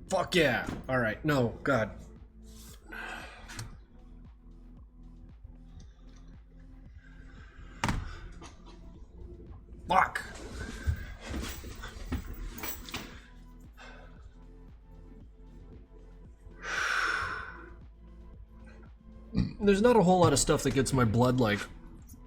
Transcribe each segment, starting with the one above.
Fuck yeah. Alright, no, God. Fuck. There's not a whole lot of stuff that gets my blood, like,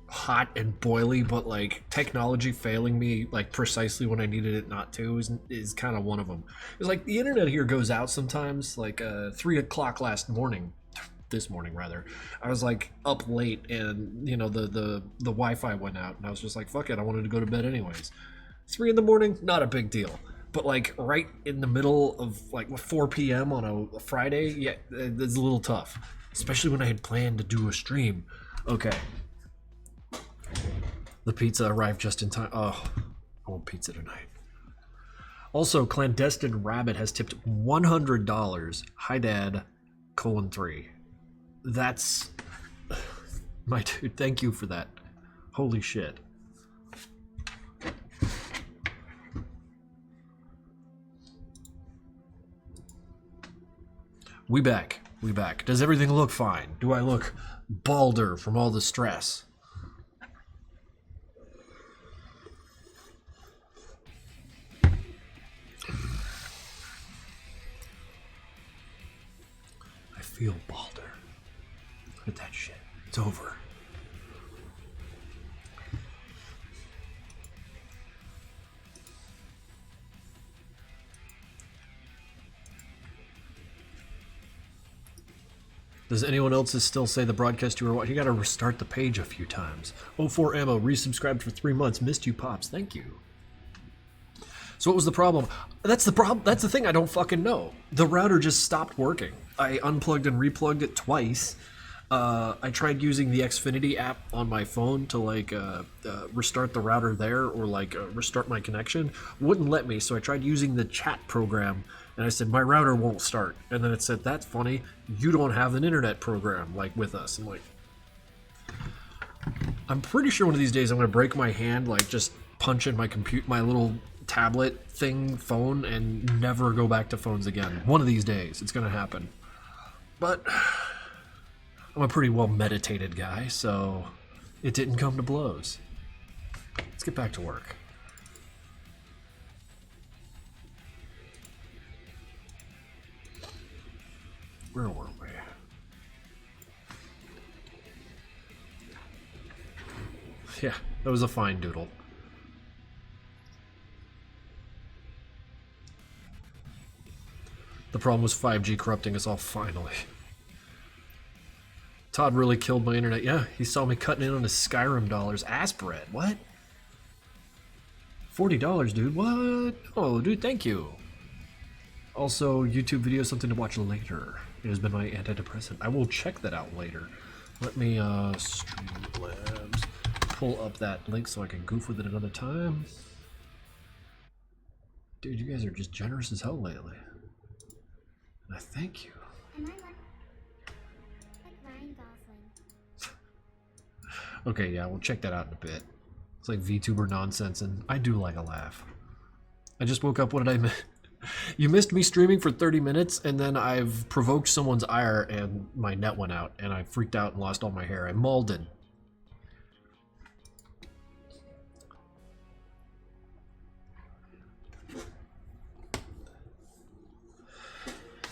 hot and boily, but, like, technology failing me, like, precisely when I needed it not to is kind of one of them. It's like, the internet here goes out sometimes, like, 3 o'clock this morning rather, I was like up late, and you know the Wi-Fi went out, and I was just like, fuck it, I wanted to go to bed anyways. 3 in the morning, not a big deal, but like right in the middle of like 4 p.m. on a Friday, yeah, it's a little tough, especially when I had planned to do a stream. Okay, the pizza arrived just in time. Oh, I want pizza tonight. Also, Clandestine Rabbit has tipped $100. Hi Dad, :3. That's my dude. Thank you for that. Holy shit. We back. We back. Does everything look fine? Do I look balder from all the stress? I feel balder. Look at that shit. It's over. Does anyone else still say the broadcast you were watching? You gotta restart the page a few times. 04 Ammo, resubscribed for 3 months. Missed you, Pops. Thank you. So what was the problem? That's the problem. That's the thing, I don't fucking know. The router just stopped working. I unplugged and replugged it twice. I tried using the Xfinity app on my phone to like restart the router there, or like restart my connection. Wouldn't let me, so I tried using the chat program, and I said my router won't start. And then it said, that's funny, you don't have an internet program like with us. I'm like, I'm pretty sure one of these days I'm gonna break my hand, like just punching my little tablet thing phone, and never go back to phones again. One of these days it's gonna happen. But I'm a pretty well meditated guy, so it didn't come to blows. Let's get back to work. Where were we? Yeah, that was a fine doodle. The problem was 5G corrupting us all finally. Todd really killed my internet. Yeah, he saw me cutting in on his Skyrim dollars. Ass bread. What? $40, dude. What? Oh, dude, thank you. Also, YouTube video, something to watch later. It has been my antidepressant. I will check that out later. Let me, Streamlabs, pull up that link so I can goof with it another time. Dude, you guys are just generous as hell lately. And I thank you. Okay, yeah, we'll check that out in a bit. It's like VTuber nonsense, and I do like a laugh. I just woke up. What did I miss? You missed me streaming for 30 minutes, and then I've provoked someone's ire, and my net went out, and I freaked out and lost all my hair. I mauled.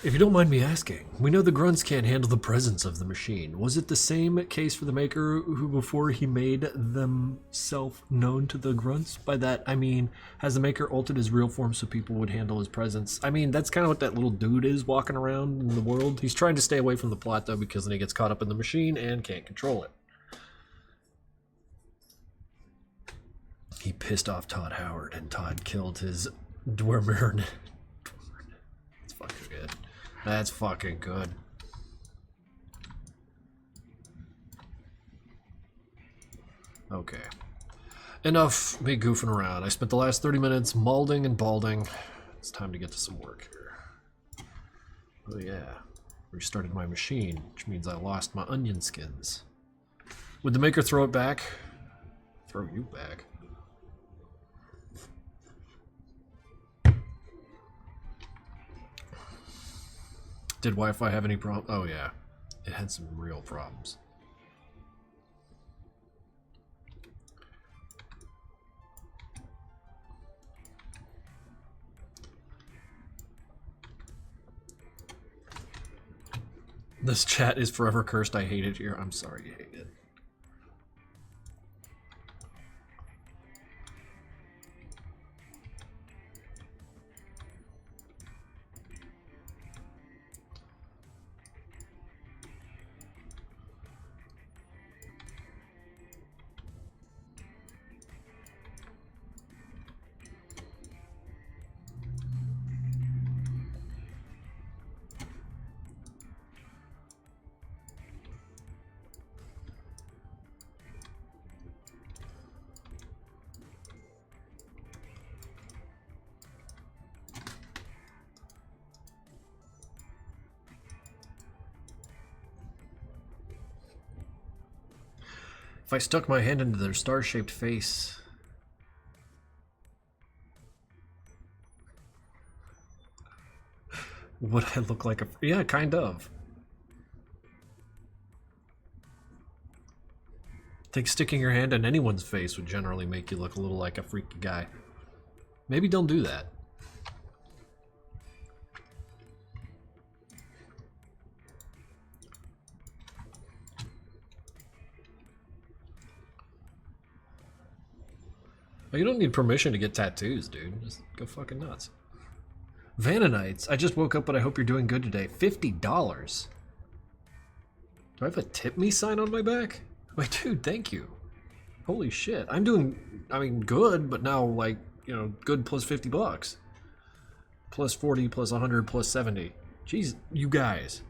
If you don't mind me asking, we know the grunts can't handle the presence of the machine. Was it the same case for the maker who, before he made themselves known to the grunts? By that, I mean, has the maker altered his real form so people would handle his presence? I mean, that's kind of what that little dude is walking around in the world. He's trying to stay away from the plot, though, because then he gets caught up in the machine and can't control it. He pissed off Todd Howard, and Todd killed his Dwemer. It's fucking good. That's fucking good. Okay. Enough me goofing around. I spent the last 30 minutes mauling and balding. It's time to get to some work here. Oh yeah. Restarted my machine, which means I lost my onion skins. Would the maker throw it back? Throw you back. Did Wi-Fi have any problems? Oh yeah, it had some real problems. This chat is forever cursed. I hate it here. I'm sorry you hate it. If I stuck my hand into their star-shaped face... would I look like a... Yeah, kind of. I think sticking your hand in anyone's face would generally make you look a little like a freaky guy. Maybe don't do that. Oh, you don't need permission to get tattoos, dude. Just go fucking nuts. Vananites, I just woke up, but I hope you're doing good today. $50. Do I have a tip me sign on my back? Wait, dude, thank you. Holy shit. I'm doing, I mean, good, but now, like, you know, good plus 50 bucks. Plus 40, plus 100, plus 70. Jeez, you guys.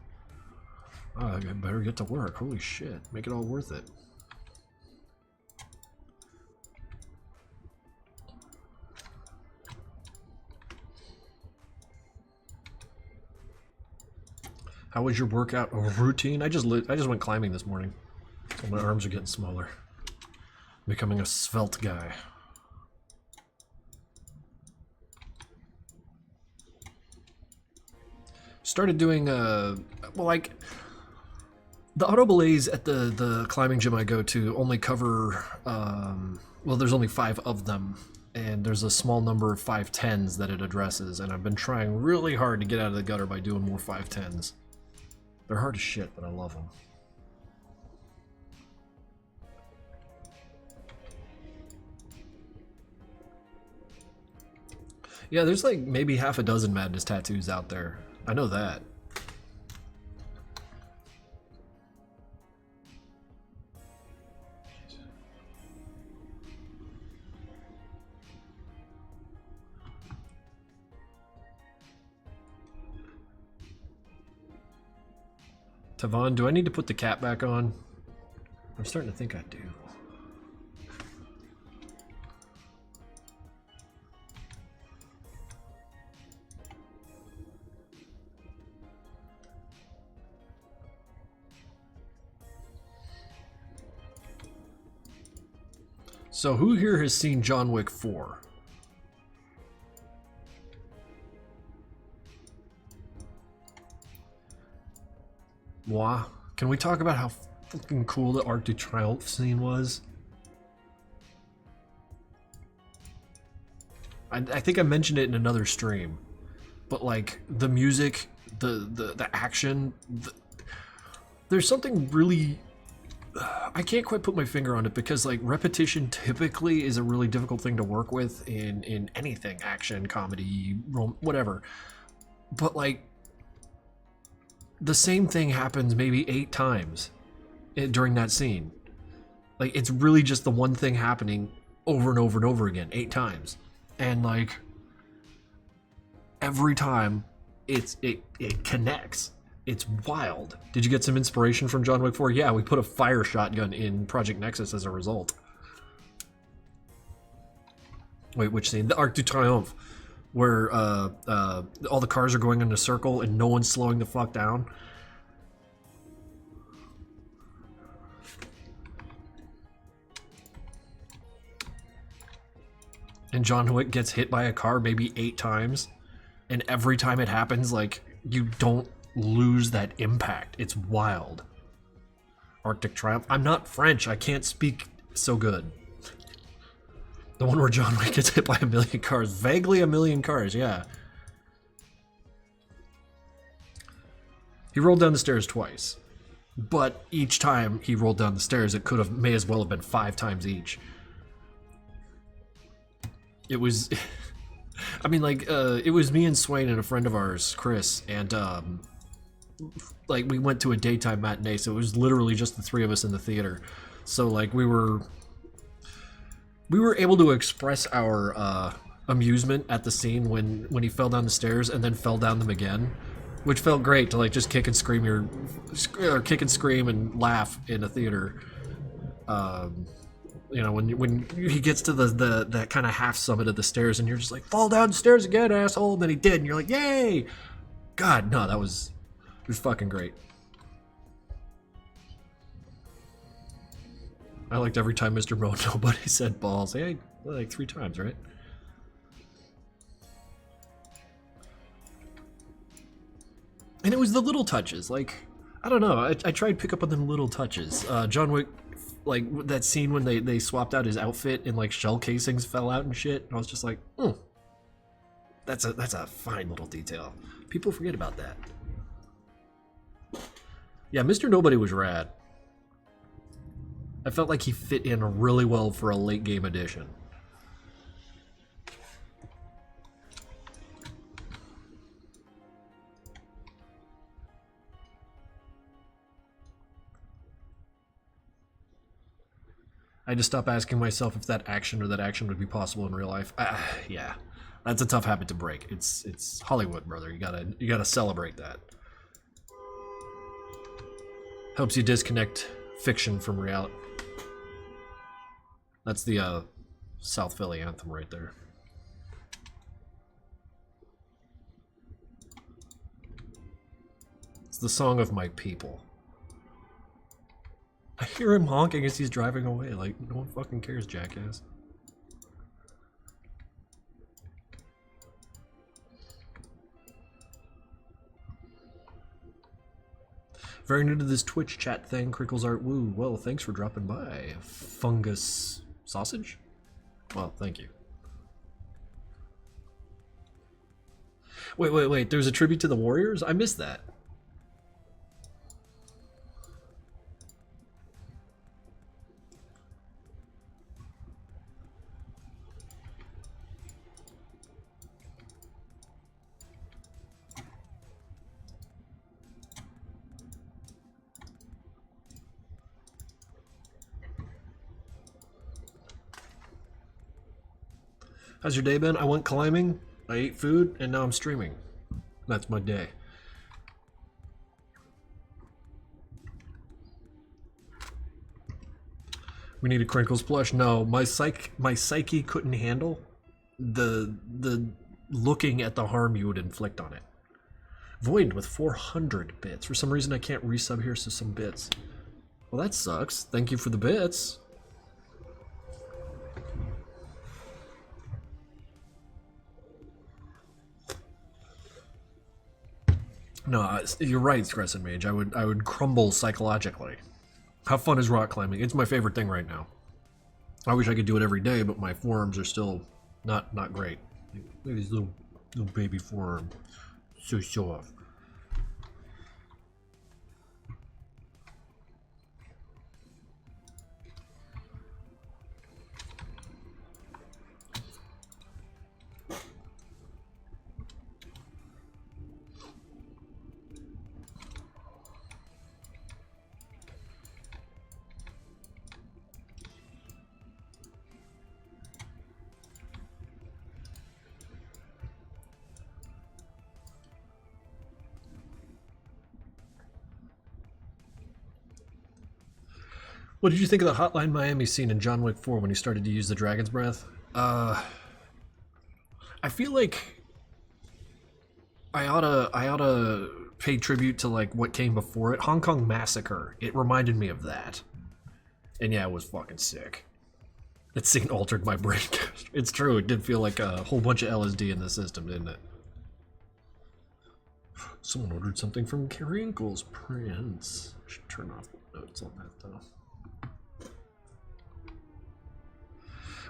Oh, I better get to work. Holy shit. Make it all worth it. How was your workout routine? I just went climbing this morning. So my arms are getting smaller. Becoming a svelte guy. Started doing well, like the auto belays at the climbing gym I go to only cover well, there's only 5 of them, and there's a small number of 510s that it addresses, and I've been trying really hard to get out of the gutter by doing more 510s. They're hard as shit, but I love them. Yeah, there's like maybe half a dozen Madness tattoos out there. I know that. Tavon, do I need to put the cap back on? I'm starting to think I do. So who here has seen John Wick 4? Moi? Can we talk about how fucking cool the Arc de Triomphe scene was? I think I mentioned it in another stream, but like the music, the action, there's something really, I can't quite put my finger on it, because like repetition typically is a really difficult thing to work with in anything, action, comedy, whatever. But like the same thing happens maybe 8 times during that scene. Like it's really just the one thing happening over and over and over again 8 times. And like every time it connects. It's wild. Did you get some inspiration from John Wick 4? Yeah, we put a fire shotgun in Project Nexus as a result. Wait, which scene? The Arc de Triomphe, where all the cars are going in a circle and no one's slowing the fuck down. And John Wick gets hit by a car maybe 8 times, and every time it happens, like, you don't lose that impact. It's wild. Arctic Triumph. I'm not French. I can't speak so good. The one where John Wick gets hit by a million cars. Vaguely a million cars, yeah. He rolled down the stairs twice. But each time he rolled down the stairs, it may as well have been 5 times each. It was... I mean, like, it was me and Swain and a friend of ours, Chris, and, like, we went to a daytime matinee, so it was literally just the 3 of us in the theater. So, like, we were able to express our, amusement at the scene when he fell down the stairs and then fell down them again, which felt great to, like, just kick and scream and laugh in a theater. You know, when he gets to the kind of half summit of the stairs and you're just like, fall down the stairs again, asshole, and then he did, and you're like, yay! God, no, it was fucking great. I liked every time Mr. Mo nobody said balls. Hey, like 3 times, right? And it was the little touches, like, I don't know, I tried to pick up on them little touches. John Wick, like, that scene when they swapped out his outfit and, like, shell casings fell out and shit, and I was just like, that's a fine little detail. People forget about that. Yeah, Mr. Nobody was rad. I felt like he fit in really well for a late game edition. I just stopped asking myself if that action would be possible in real life. Yeah, that's a tough habit to break. It's Hollywood, brother. You gotta celebrate that. Helps you disconnect fiction from reality. That's the South Philly anthem right there. It's the song of my people. I hear him honking as he's driving away. Like, no one fucking cares, jackass. Very new to this Twitch chat thing, Krinkels Art Woo. Well, thanks for dropping by. Fungus sausage? Well, thank you. Wait. There's a tribute to the Warriors? I missed that. How's your day been? I went climbing, I ate food, and now I'm streaming. That's my day. We need a Krinkles plush. No, my psyche couldn't handle the looking at the harm you would inflict on it. Void with 400 bits. For some reason I can't resub here, so some bits. Well, that sucks. Thank you for the bits. No, you're right, Crescent Mage. I would crumble psychologically. How fun is rock climbing? It's my favorite thing right now. I wish I could do it every day, but my forearms are still not great. Look at these little baby forearms. So soft. What did you think of the Hotline Miami scene in John Wick 4 when he started to use the Dragon's Breath? I feel like I oughta pay tribute to like what came before it. Hong Kong Massacre. It reminded me of that. And yeah, it was fucking sick. That scene altered my brain. It's true, it did feel like a whole bunch of LSD in the system, didn't it? Someone ordered something from Krinkels Prince. I should turn off notes on that though.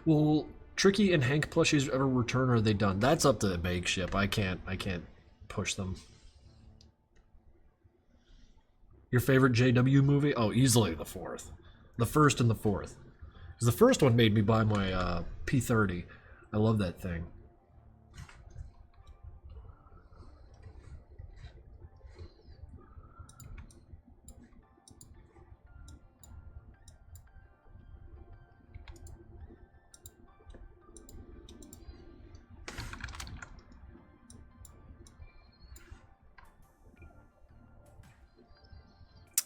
Will Tricky and Hank plushies ever return, or are they done? That's up to the bake ship. I can't push them. Your favorite JW movie? Oh, easily the fourth. The first and the fourth. Because the first one made me buy my P30. I love that thing.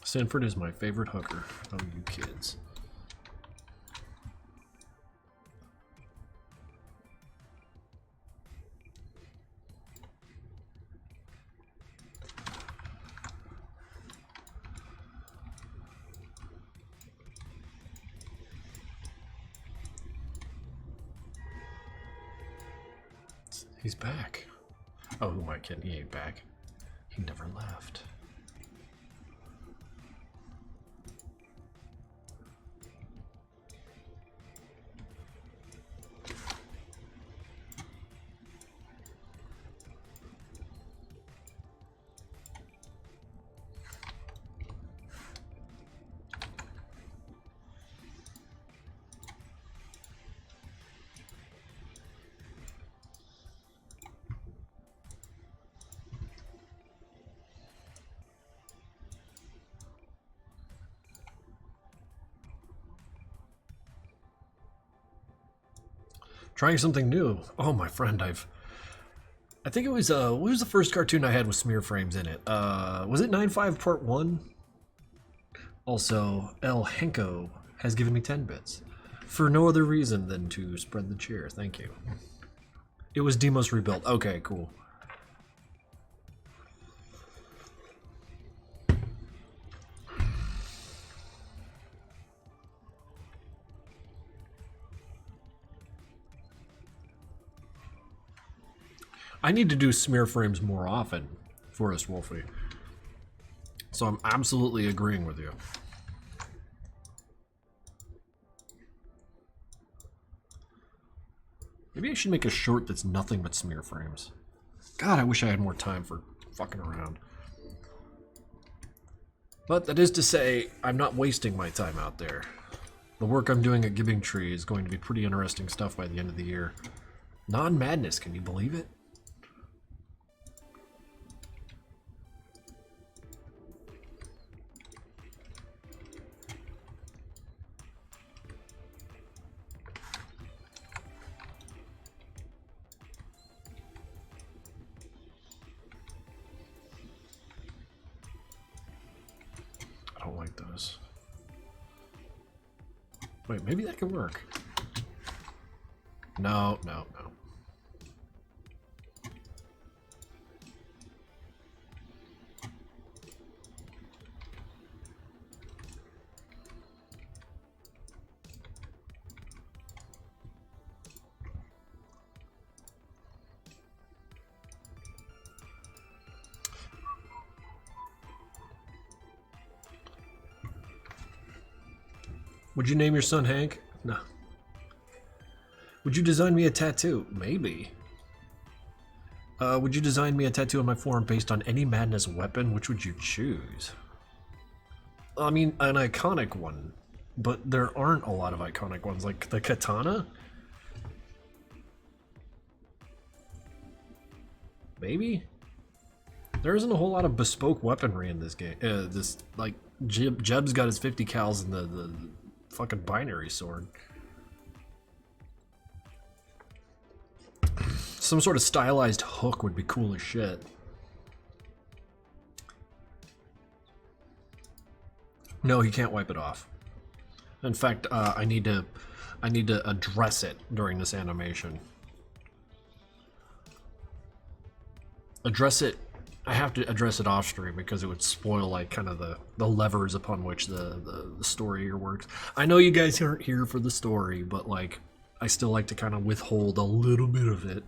Sanford is my favorite hooker. Oh, you kids. He's back. Oh, who am I kidding? He ain't back. He never left. Trying something new. Oh, my friend, I think it was, what was the first cartoon I had with smear frames in it? Was it 9.5 Part 1? Also, El Henko has given me 10 bits. For no other reason than to spread the cheer. Thank you. It was Demos Rebuilt. Okay, cool. I need to do smear frames more often, Forrest Wolfie. So I'm absolutely agreeing with you. Maybe I should make a short that's nothing but smear frames. God, I wish I had more time for fucking around. But that is to say, I'm not wasting my time out there. The work I'm doing at Giving Tree is going to be pretty interesting stuff by the end of the year. Non-madness, can you believe it? I don't like those. Wait, maybe that could work. No, no, no. Would you name your son Hank? No. Would you design me a tattoo? Maybe. Would you design me a tattoo on my forearm based on any madness weapon? Which would you choose? I mean, an iconic one. But there aren't a lot of iconic ones, like the katana? Maybe? There isn't a whole lot of bespoke weaponry in this game. Like, Jeb's got his 50 cals in the fucking binary sword. Some sort of stylized hook would be cool as shit. No, he can't wipe it off. In fact, I need to address it during this animation. Address it. I have to address it off stream because it would spoil like kind of the levers upon which the story here works. I know you guys aren't here for the story, but like I still like to kind of withhold a little bit of it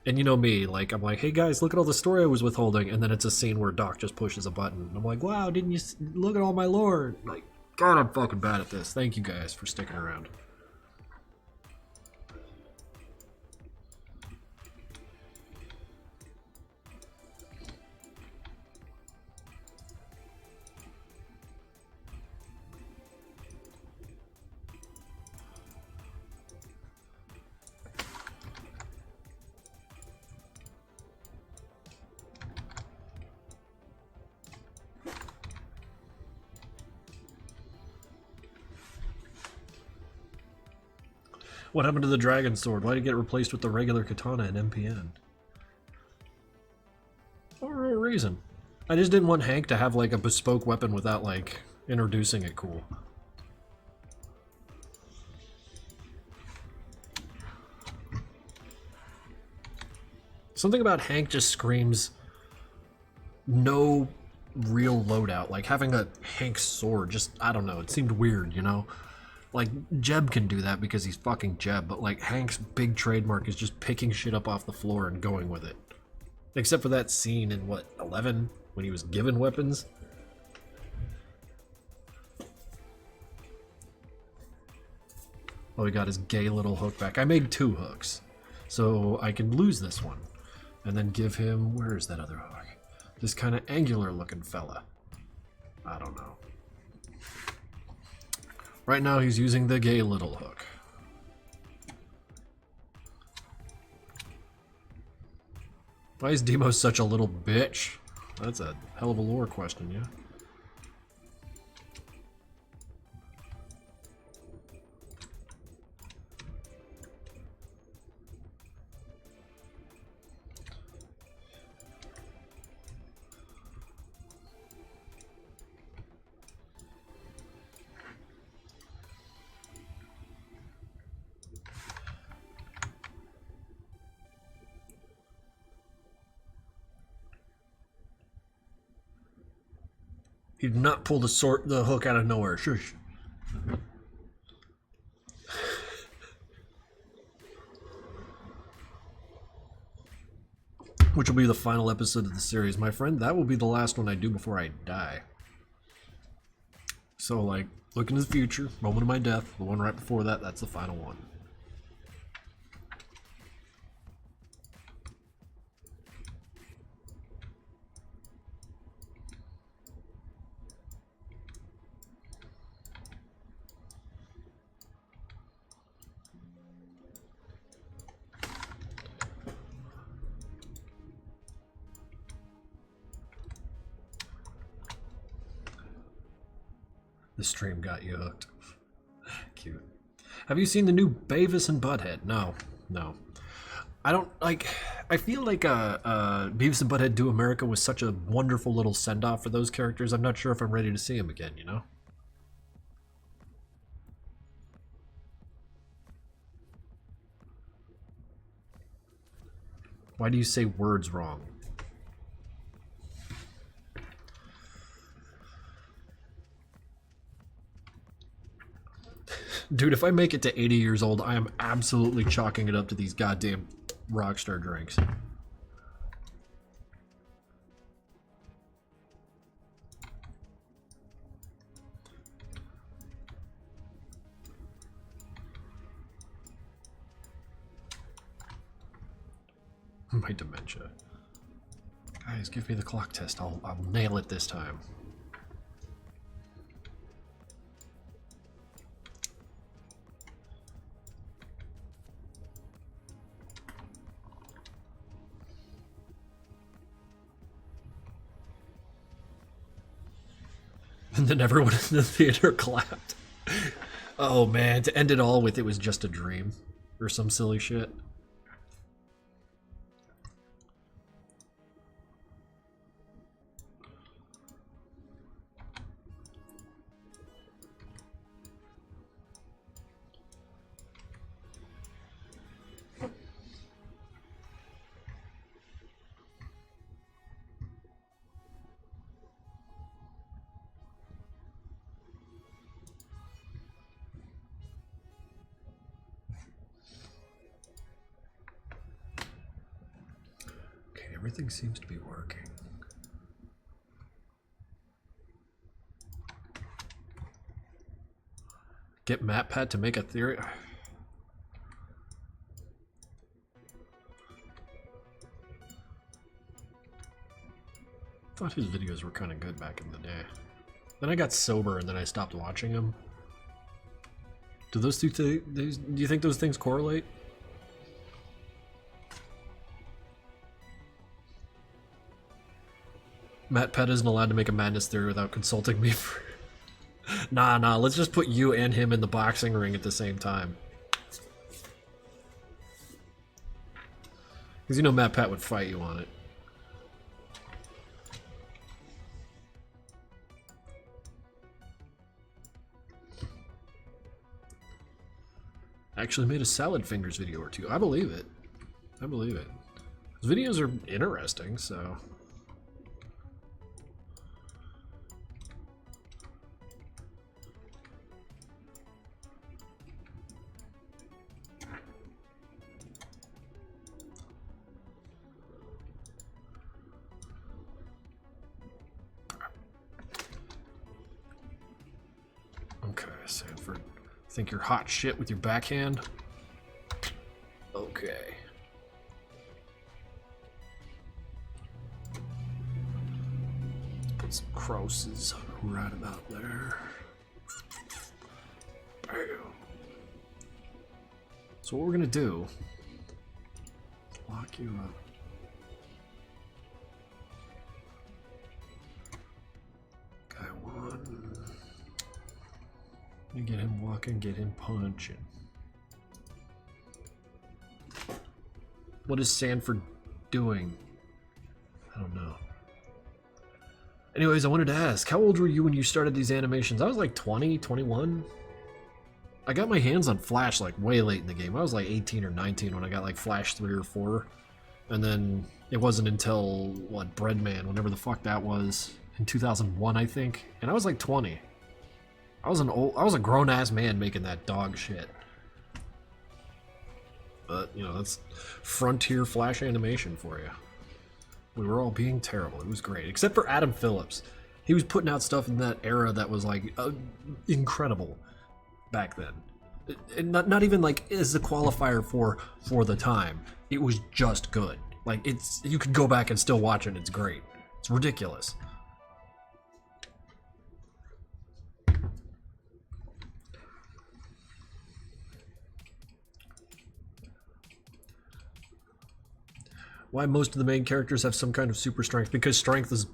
And you know me, like, I'm like, hey guys, look at all the story I was withholding, and then it's a scene where Doc just pushes a button. I'm like, wow, didn't you look at all my lore? Like, God, I'm fucking bad at this. Thank you guys for sticking around. What happened to the dragon sword? Why did it get replaced with the regular katana in MPN? For no reason. I just didn't want Hank to have like a bespoke weapon without like introducing it cool. Something about Hank just screams no real loadout. Like having a Hank sword, just, I don't know, it seemed weird, you know? Like, Jeb can do that because he's fucking Jeb, but like Hank's big trademark is just picking shit up off the floor and going with it. Except for that scene in, what, 11? When he was given weapons? Oh, he got his gay little hook back. I made 2 hooks. So I can lose this one. And then give him... Where is that other hook? This kind of angular looking fella. I don't know. Right now he's using the gay little hook. Why is Demo such a little bitch? That's a hell of a lore question, yeah? He did not pull the hook out of nowhere. Shush. Which will be the final episode of the series, my friend. That will be the last one I do before I die. So, like, look into the future, moment of my death, the one right before that, that's the final one. The stream got you hooked. Cute. Have you seen the new Beavis and Butthead? No. I don't, like, I feel like Beavis and Butthead Do America was such a wonderful little send-off for those characters. I'm not sure if I'm ready to see them again, you know? Why do you say words wrong? Dude, if I make it to 80 years old, I am absolutely chalking it up to these goddamn Rockstar drinks. My dementia. Guys, give me the clock test. I'll nail it this time. And then everyone in the theater clapped. Oh man, to end it all with "it was just a dream" or some silly shit. everything seems to be working. Get MatPat to make a theory. Thought his videos were kind of good back in the day. Then I got sober and then I stopped watching them. Do those two do you think those things correlate? MatPat isn't allowed to make a madness theory without consulting me for... Nah, let's just put you and him in the boxing ring at the same time. Because you know MatPat would fight you on it. Actually made a salad fingers video or two. I believe it. I believe it. His videos are interesting, so... Okay, Sanford. Think you're hot shit with your backhand? Okay. Put some crosses right about there. Bam. So what we're gonna do, lock you up. Guy one. You get him walking, get him punching. What is Sanford doing? I don't know. Anyways, I wanted to ask, how old were you when you started these animations? I was like 20, 21. I got my hands on Flash like way late in the game. I was like 18 or 19 when I got like Flash 3 or 4. And then it wasn't until, what, Breadman, whenever the fuck that was, in 2001, I think. And I was like 20. I was a grown-ass man making that dog shit. But, you know, that's frontier Flash animation for you. We were all being terrible. It was great. Except for Adam Phillips. He was putting out stuff in that era that was, like, incredible back then. And not even, like, as a qualifier for the time. It was just good. Like, you could go back and still watch it. It's great. It's ridiculous. Why most of the main characters have some kind of super strength? Because strength is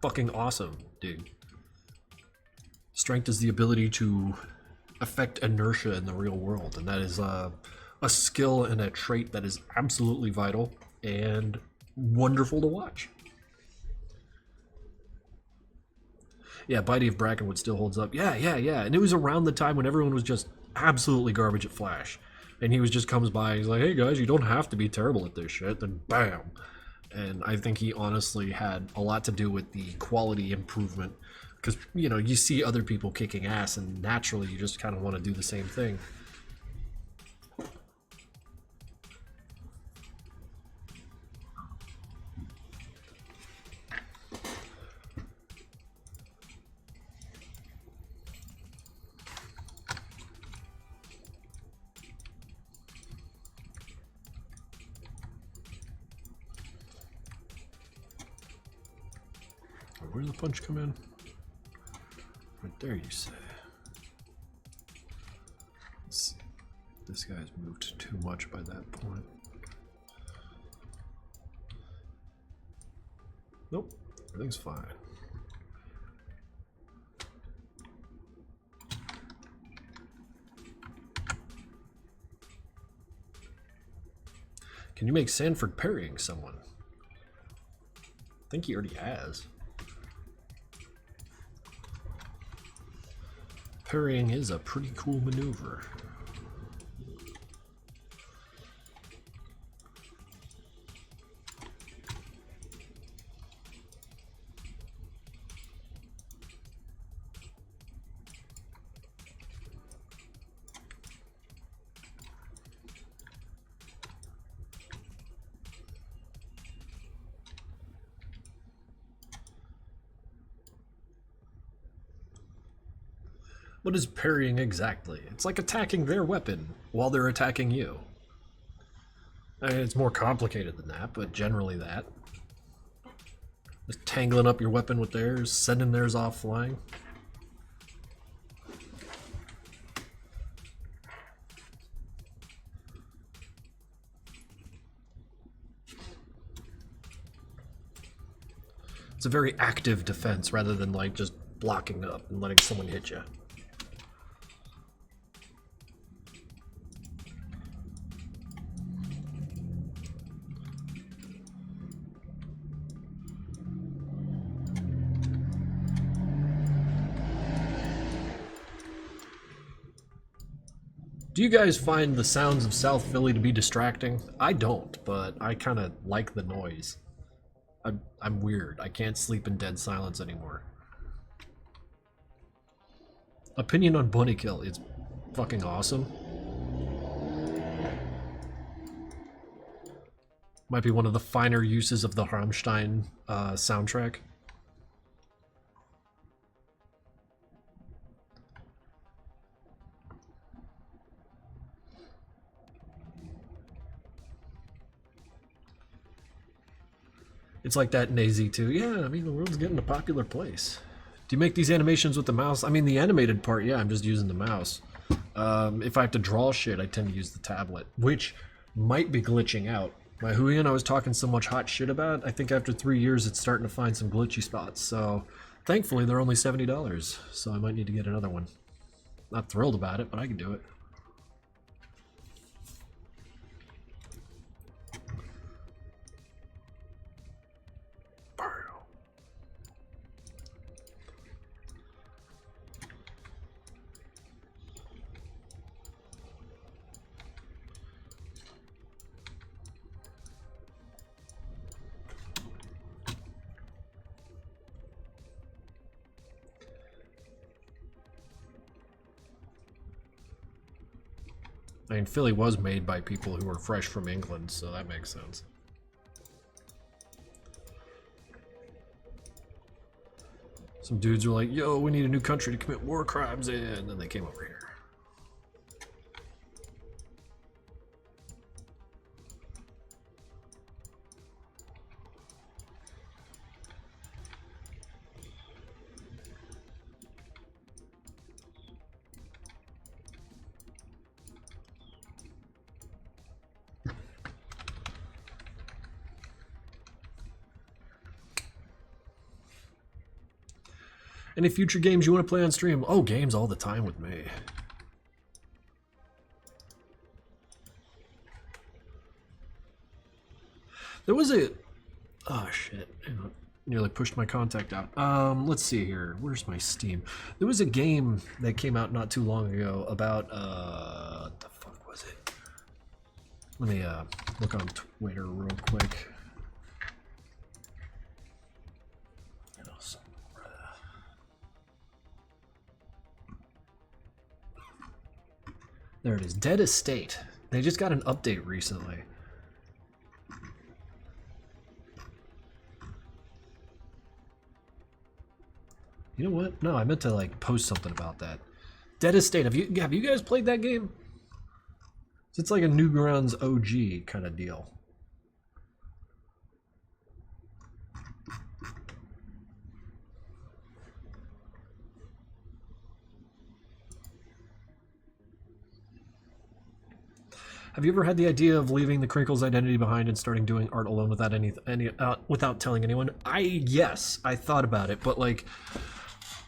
fucking awesome, dude. Strength is the ability to affect inertia in the real world, and that is a skill and a trait that is absolutely vital and wonderful to watch. Yeah, Bitey of Brackenwood still holds up. Yeah. And it was around the time when everyone was just absolutely garbage at Flash. And he just comes by, he's like, hey guys, you don't have to be terrible at this shit, then bam. And I think he honestly had a lot to do with the quality improvement. Because, you know, you see other people kicking ass, and naturally you just kind of want to do the same thing. Where'd the punch come in? Right there, you say. Let's see. This guy's moved too much by that point. Nope, everything's fine. Can you make Sanford parrying someone? I think he already has. Parrying is a pretty cool maneuver. What is parrying exactly? It's like attacking their weapon while they're attacking you. I mean, it's more complicated than that, but generally that. Just tangling up your weapon with theirs, sending theirs off flying. It's a very active defense rather than like just blocking up and letting someone hit you. Do you guys find the sounds of South Philly to be distracting? I don't, but I kind of like the noise. I'm weird. I can't sleep in dead silence anymore. Opinion on Bunny Kill. It's fucking awesome. Might be one of the finer uses of the Rammstein soundtrack. It's like that in AZ2. Yeah, I mean, the world's getting a popular place. Do you make these animations with the mouse? I mean, the animated part, yeah, I'm just using the mouse. If I have to draw shit, I tend to use the tablet, which might be glitching out. My Huion I was talking so much hot shit about, I think after 3 years it's starting to find some glitchy spots. So, thankfully, they're only $70, so I might need to get another one. Not thrilled about it, but I can do it. I mean, Philly was made by people who were fresh from England, so that makes sense. Some dudes were like, yo, we need a new country to commit war crimes in, and then they came over here. Any future games you want to play on stream? Oh, games all the time with me. There was a... Oh, shit. Nearly pushed my contact out. Let's see here. Where's my Steam? There was a game that came out not too long ago about, what the fuck was it? Let me, look on Twitter real quick. There it is. Dead Estate. They just got an update recently. You know what? No, I meant to like post something about that. Dead Estate. Have you guys played that game? It's like a Newgrounds OG kind of deal. Have you ever had the idea of leaving the Krinkels identity behind and starting doing art alone without without telling anyone? Yes, I thought about it, but like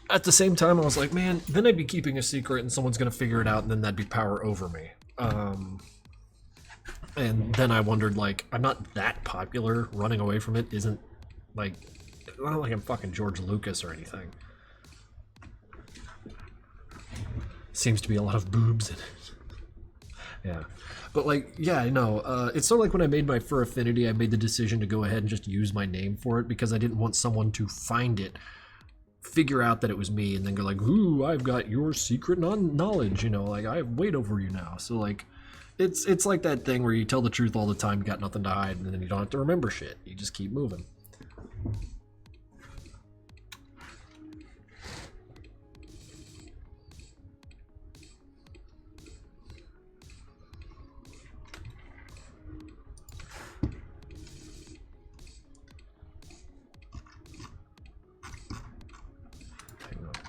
at the same time I was like, man, then I'd be keeping a secret and someone's gonna figure it out and then that'd be power over me. And then I wondered, like, I'm not that popular. Running away from it isn't like, it's not like I'm fucking George Lucas or anything. Seems to be a lot of boobs in it. Yeah. But like, yeah, I know. It's sort of like when I made my Fur Affinity, I made the decision to go ahead and just use my name for it because I didn't want someone to find it, figure out that it was me, and then go like, ooh, I've got your secret knowledge, you know, like I have weight over you now. So like, it's like that thing where you tell the truth all the time, you got nothing to hide, and then you don't have to remember shit. You just keep moving.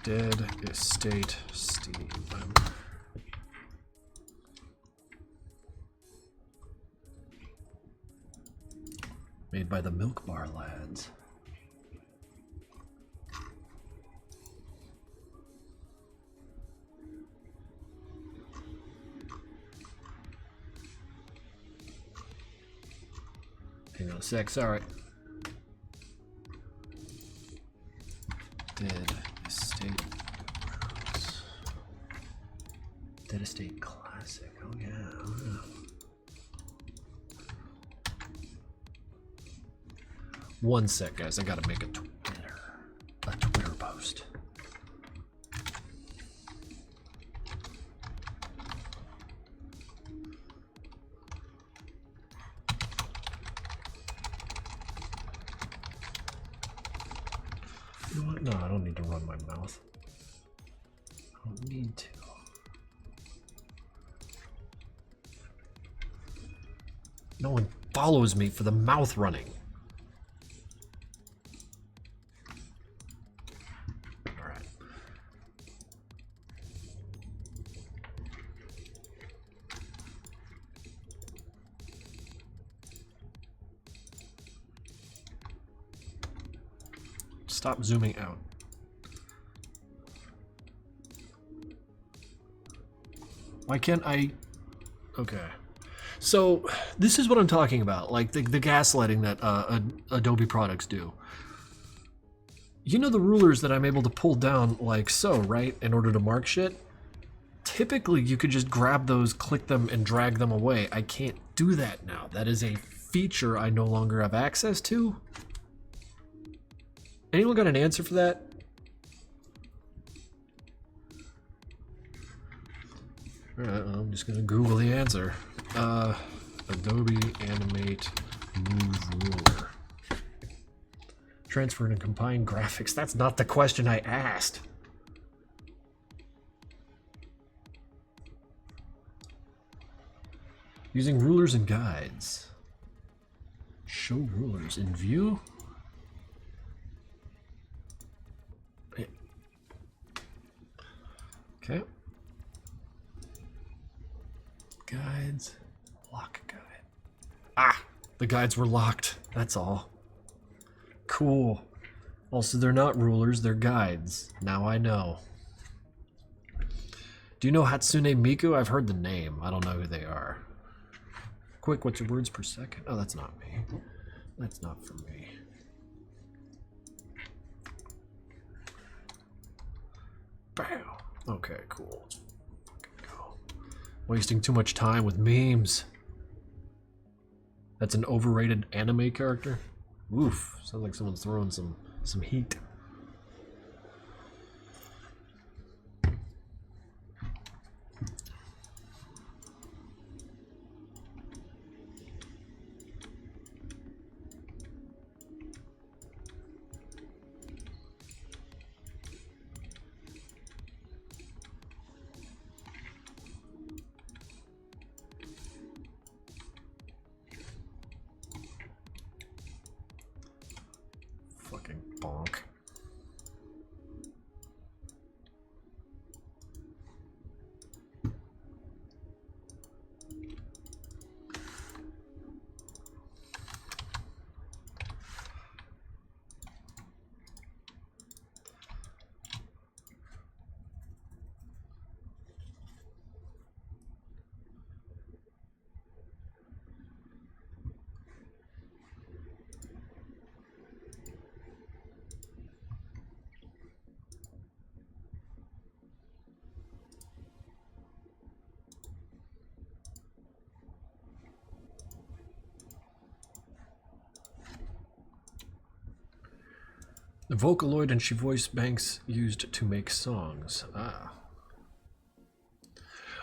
Dead Estate Steam. Made by the Milk Bar lads. Hang on a sec, sorry. Dead Estate. Dead Estate Classic. Oh yeah. Oh, yeah. One sec, guys. I gotta make a Twitter post. You know what? No, I don't need to run my mouth. I don't need to. No one follows me for the mouth running. Alright. Stop zooming out. Why can't I? Okay. So this is what I'm talking about, like the gaslighting that Adobe products do. You know the rulers that I'm able to pull down like so, right, in order to mark shit? Typically you could just grab those, click them, and drag them away. I can't do that now. That is a feature I no longer have access to. Anyone got an answer for that? Alright, well, I'm just gonna Google the answer. Adobe Animate Move Ruler. Transfer and combine graphics. That's not the question I asked. Using rulers and guides. Show rulers in view. Okay. Guides. Lock guide. Ah! The guides were locked. That's all. Cool. Also, they're not rulers, they're guides. Now I know. Do you know Hatsune Miku? I've heard the name. I don't know who they are. Quick, what's your words per second? Oh, that's not me. That's not for me. Bam! Okay, cool. Let's fucking go. Wasting too much time with memes. That's an overrated anime character? Oof, sounds like someone's throwing some heat. Fucking bonk. The Vocaloid and she voice banks used to make songs. Ah.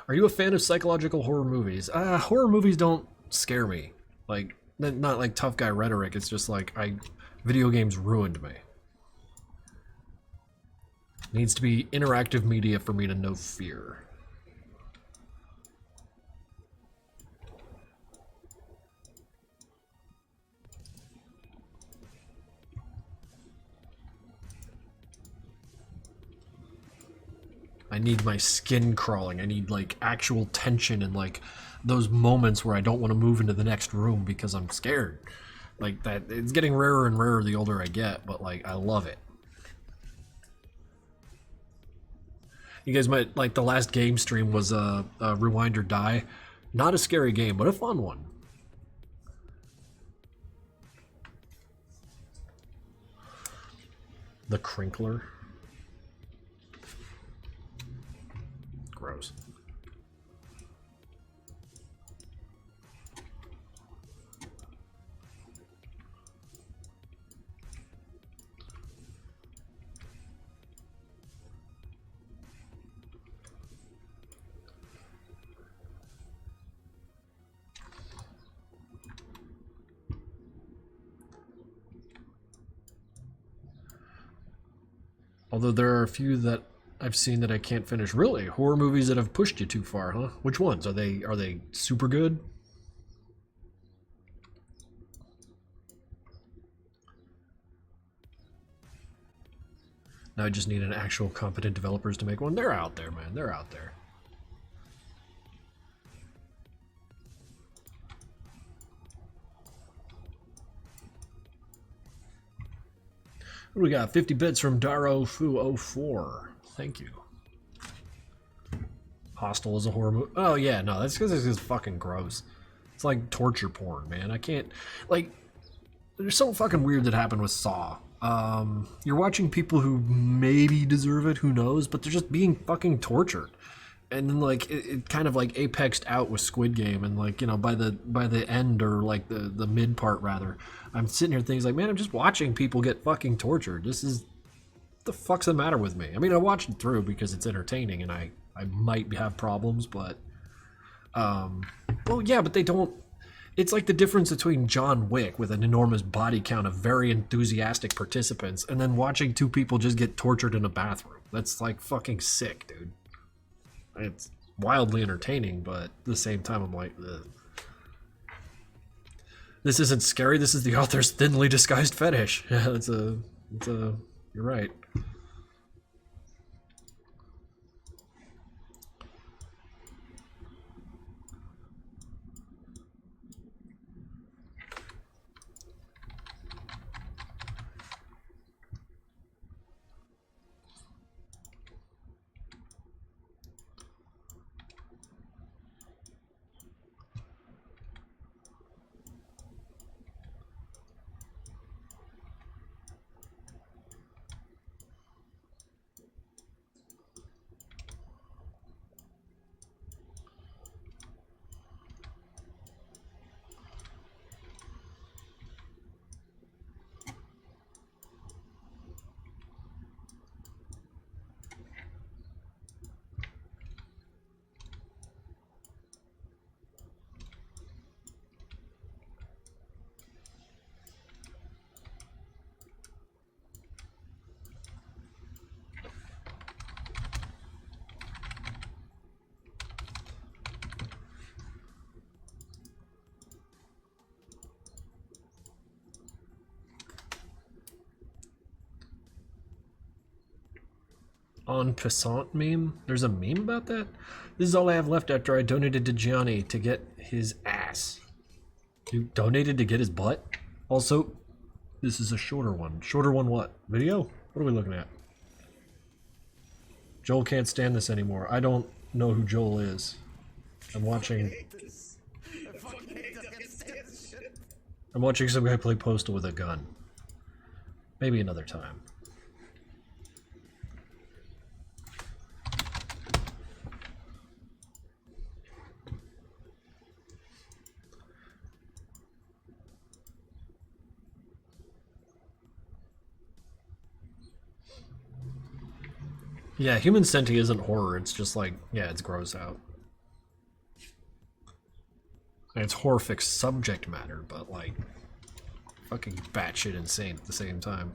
Are you a fan of psychological horror movies? Horror movies don't scare me. Like, not like tough guy rhetoric. It's just like, video games ruined me. Needs to be interactive media for me to know fear. I need my skin crawling. I need like actual tension and like those moments where I don't want to move into the next room because I'm scared. Like that, it's getting rarer and rarer the older I get, but like I love it. You guys might like the last game stream was Rewind or Die. Not a scary game, but a fun one. The Krinkler. Gross. Although there are a few that I've seen that I can't finish. Really? Horror movies that have pushed you too far, huh? Which ones? Are they super good? Now I just need an actual competent developers to make one. They're out there, man. They're out there. What do we got? 50 bits from Daro-Fu04. Thank you. Hostel is a horror movie. Oh, yeah, no, that's because it's fucking gross. It's like torture porn, man. I can't... Like, there's something fucking weird that happened with Saw. You're watching people who maybe deserve it, who knows, but they're just being fucking tortured. And then, like, it kind of, like, apexed out with Squid Game, and, like, you know, by the end, or, like, the mid part, rather, I'm sitting here thinking, like, man, I'm just watching people get fucking tortured. This is... What the fuck's the matter with me? I mean, I watched it through because it's entertaining, and I might have problems, but... well, yeah, but they don't... It's like the difference between John Wick with an enormous body count of very enthusiastic participants and then watching two people just get tortured in a bathroom. That's like fucking sick, dude. It's wildly entertaining, but at the same time I'm like, ugh. This isn't scary, this is the author's thinly disguised fetish. Yeah, it's a... You're right. En passant meme? There's a meme about that? This is all I have left after I donated to Gianni to get his ass. You donated to get his butt? Also, this is a shorter one. Shorter one what? Video? What are we looking at? Joel can't stand this anymore. I don't know who Joel is. I'm watching some guy play Postal with a gun. Maybe another time. Yeah, Human Senti isn't horror, it's just like, yeah, it's gross out. And it's horrific subject matter, but like, fucking batshit insane at the same time.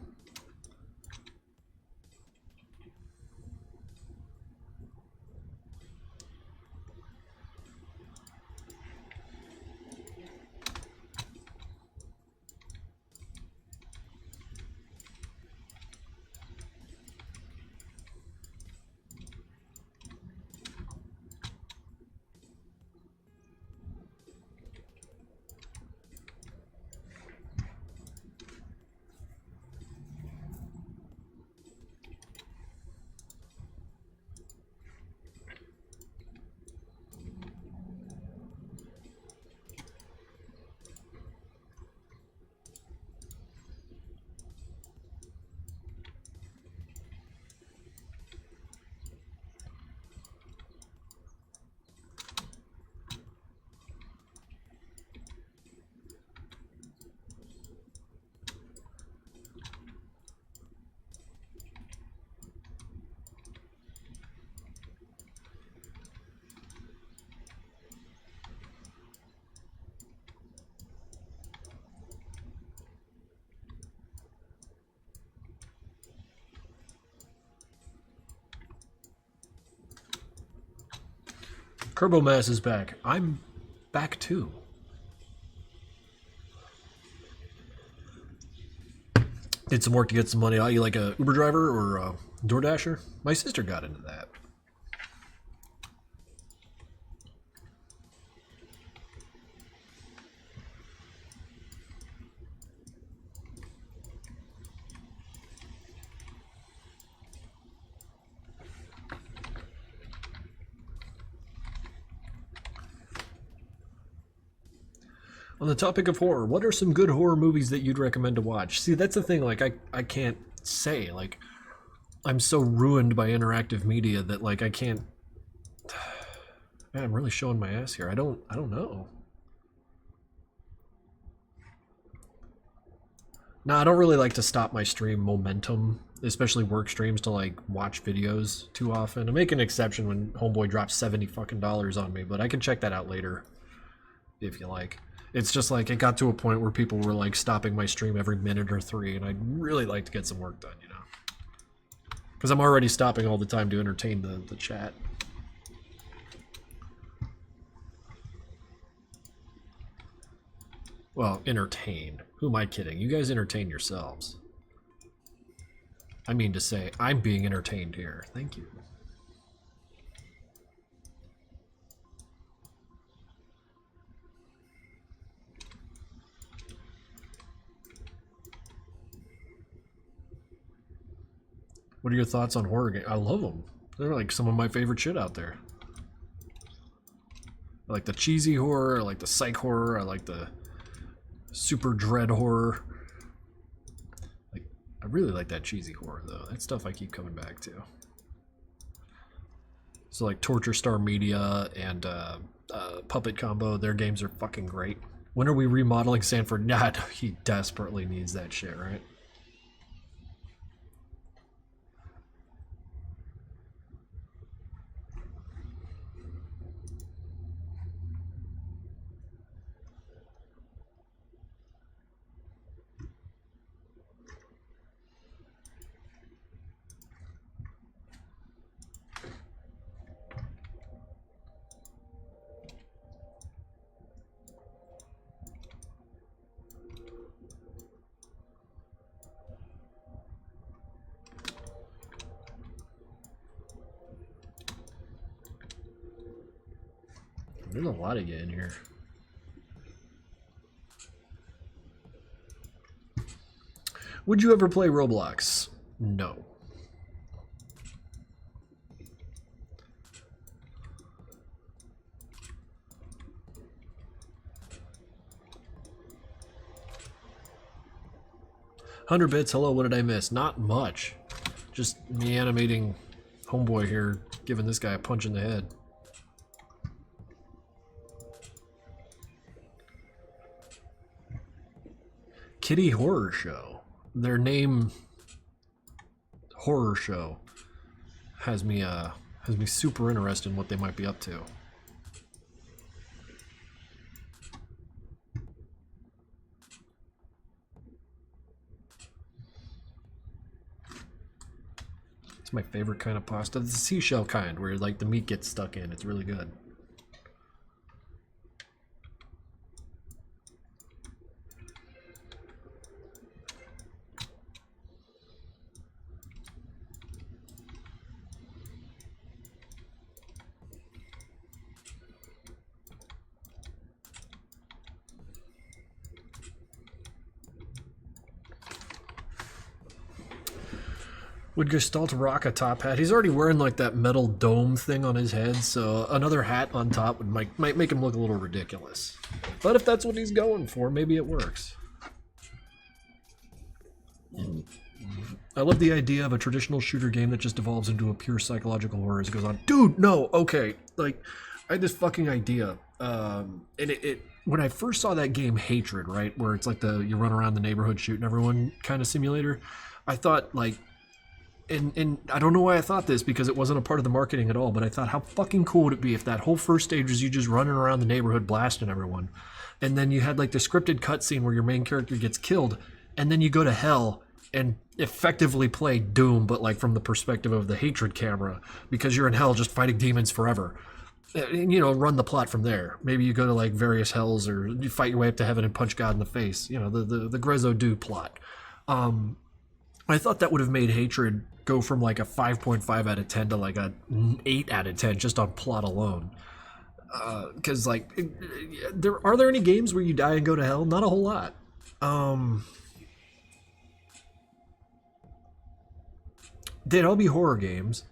Kerbomass is back. I'm back too. Did some work to get some money. Are you like a Uber driver or a DoorDasher? My sister got into that. On the topic of horror, what are some good horror movies that you'd recommend to watch? See, that's the thing, like, I can't say, like, I'm so ruined by interactive media that, like, I can't... Man, I'm really showing my ass here. I don't know. No, I don't really like to stop my stream momentum, especially work streams, to, like, watch videos too often. I make an exception when Homeboy drops $70 fucking on me, but I can check that out later, if you like. It's just like, it got to a point where people were like stopping my stream every minute or 3, and I'd really like to get some work done, you know? Because I'm already stopping all the time to entertain the chat. Well, entertain. Who am I kidding? You guys entertain yourselves. I mean to say, I'm being entertained here. Thank you. What are your thoughts on horror games? I love them. They're like some of my favorite shit out there. I like the cheesy horror, I like the psych horror, I like the super dread horror. Like, I really like that cheesy horror though. That stuff I keep coming back to. So like Torture Star Media and Puppet Combo, their games are fucking great. When are we remodeling Sanford? Nah, he desperately needs that shit, right? There's a lot of you in here. Would you ever play Roblox? No. $100 hello, what did I miss? Not much. Just me animating Homeboy here, giving this guy a punch in the head. Kitty Horror Show. Their name, Horror Show, has me super interested in what they might be up to. It's my favorite kind of pasta. The seashell kind, where like the meat gets stuck in. It's really good. Would Gestalt rock a top hat? He's already wearing like that metal dome thing on his head, so another hat on top would might make him look a little ridiculous. But if that's what he's going for, maybe it works. I love the idea of a traditional shooter game that just evolves into a pure psychological horror as it goes on. Dude, no, okay. Like, I had this fucking idea. And it when I first saw that game, Hatred, right? Where it's like the you run around the neighborhood shooting everyone kind of simulator. I thought, like, and I don't know why I thought this because it wasn't a part of the marketing at all, but I thought how fucking cool would it be if that whole first stage was you just running around the neighborhood blasting everyone. And then you had like the scripted cutscene where your main character gets killed, and then you go to hell and effectively play Doom, but like from the perspective of the Hatred camera, because you're in hell just fighting demons forever. and, you know, run the plot from there. Maybe you go to like various hells, or you fight your way up to heaven and punch God in the face. You know, the Grezzo do plot. I thought that would have made Hatred go from like a 5.5 out of 10 to like a 8 out of 10 just on plot alone. Because like, are there any games where you die and go to hell? Not a whole lot. They'd all be horror games.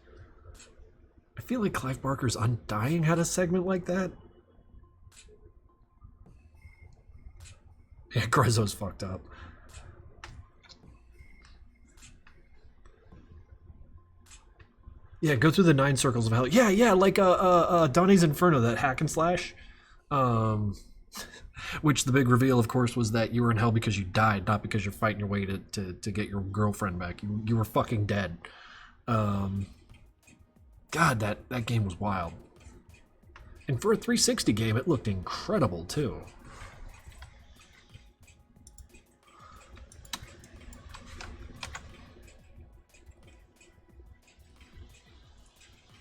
I feel like Clive Barker's Undying had a segment like that. Yeah, Grezzo's fucked up. Yeah, go through the 9 circles of hell. Yeah, like Donnie's Inferno, that hack and slash. Which the big reveal, of course, was that you were in hell because you died, not because you're fighting your way to get your girlfriend back. You were fucking dead. God, that game was wild. And for a 360 game, it looked incredible, too.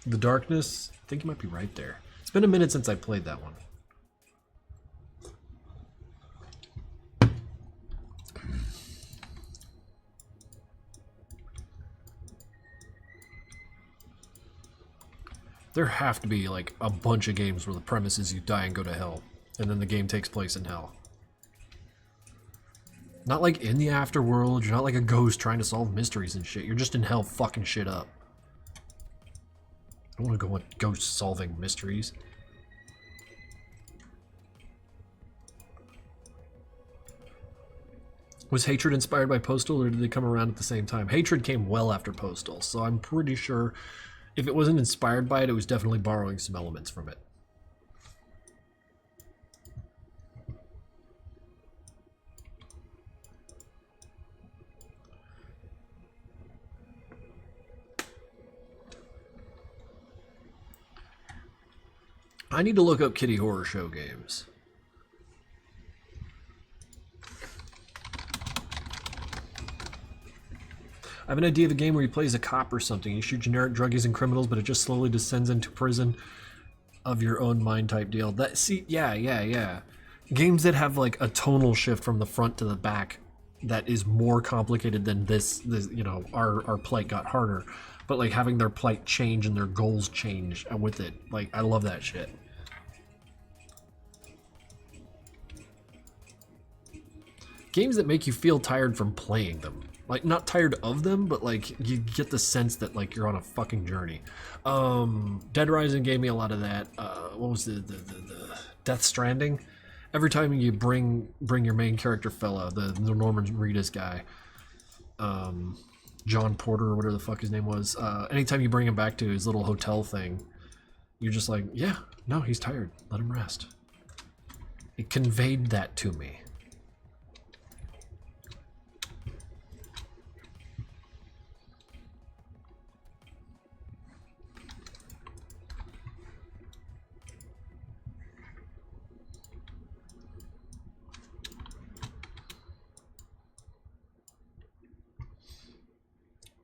The Darkness, I think you might be right there. It's been a minute since I played that one. There have to be like a bunch of games where the premise is you die and go to hell, and then the game takes place in hell. Not like in the afterworld, you're not like a ghost trying to solve mysteries and shit. You're just in hell fucking shit up. I don't want to go with ghosts solving mysteries. Was Hatred inspired by Postal, or did they come around at the same time? Hatred came well after Postal, so I'm pretty sure if it wasn't inspired by it, it was definitely borrowing some elements from it. I need to look up Kitty Horror Show games. I have an idea of a game where you play as a cop or something. You shoot generic druggies and criminals, but it just slowly descends into prison of your own mind type deal. Yeah. Games that have like a tonal shift from the front to the back that is more complicated than this you know, our plight got harder. But like having their plight change and their goals change with it. Like, I love that shit. Games that make you feel tired from playing them. Like, not tired of them, but like you get the sense that like you're on a fucking journey. Dead Rising gave me a lot of that. What was the Death Stranding? Every time you bring your main character fella, the Norman Reedus guy, John Porter or whatever the fuck his name was, anytime you bring him back to his little hotel thing, you're just like, yeah, no, he's tired. Let him rest. It conveyed that to me.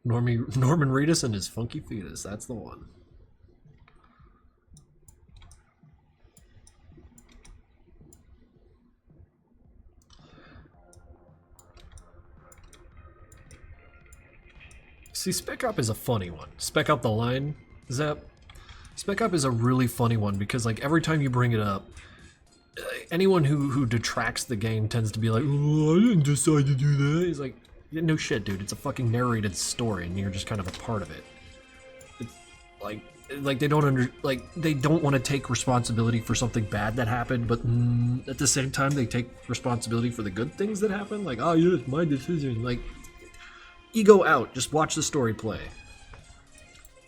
Norman Reedus and his funky fetus. That's the one. See, Spec Op is a funny one. Spec Up the Line, Zep. Spec Op is a really funny one because like every time you bring it up, anyone who detracts the game tends to be like, oh, I didn't decide to do that. He's like, no shit, dude. It's a fucking narrated story, and you're just kind of a part of it. It's like they don't want to take responsibility for something bad that happened, but at the same time they take responsibility for the good things that happen. Like, oh yeah, it's my decision. Like, ego out. Just watch the story play.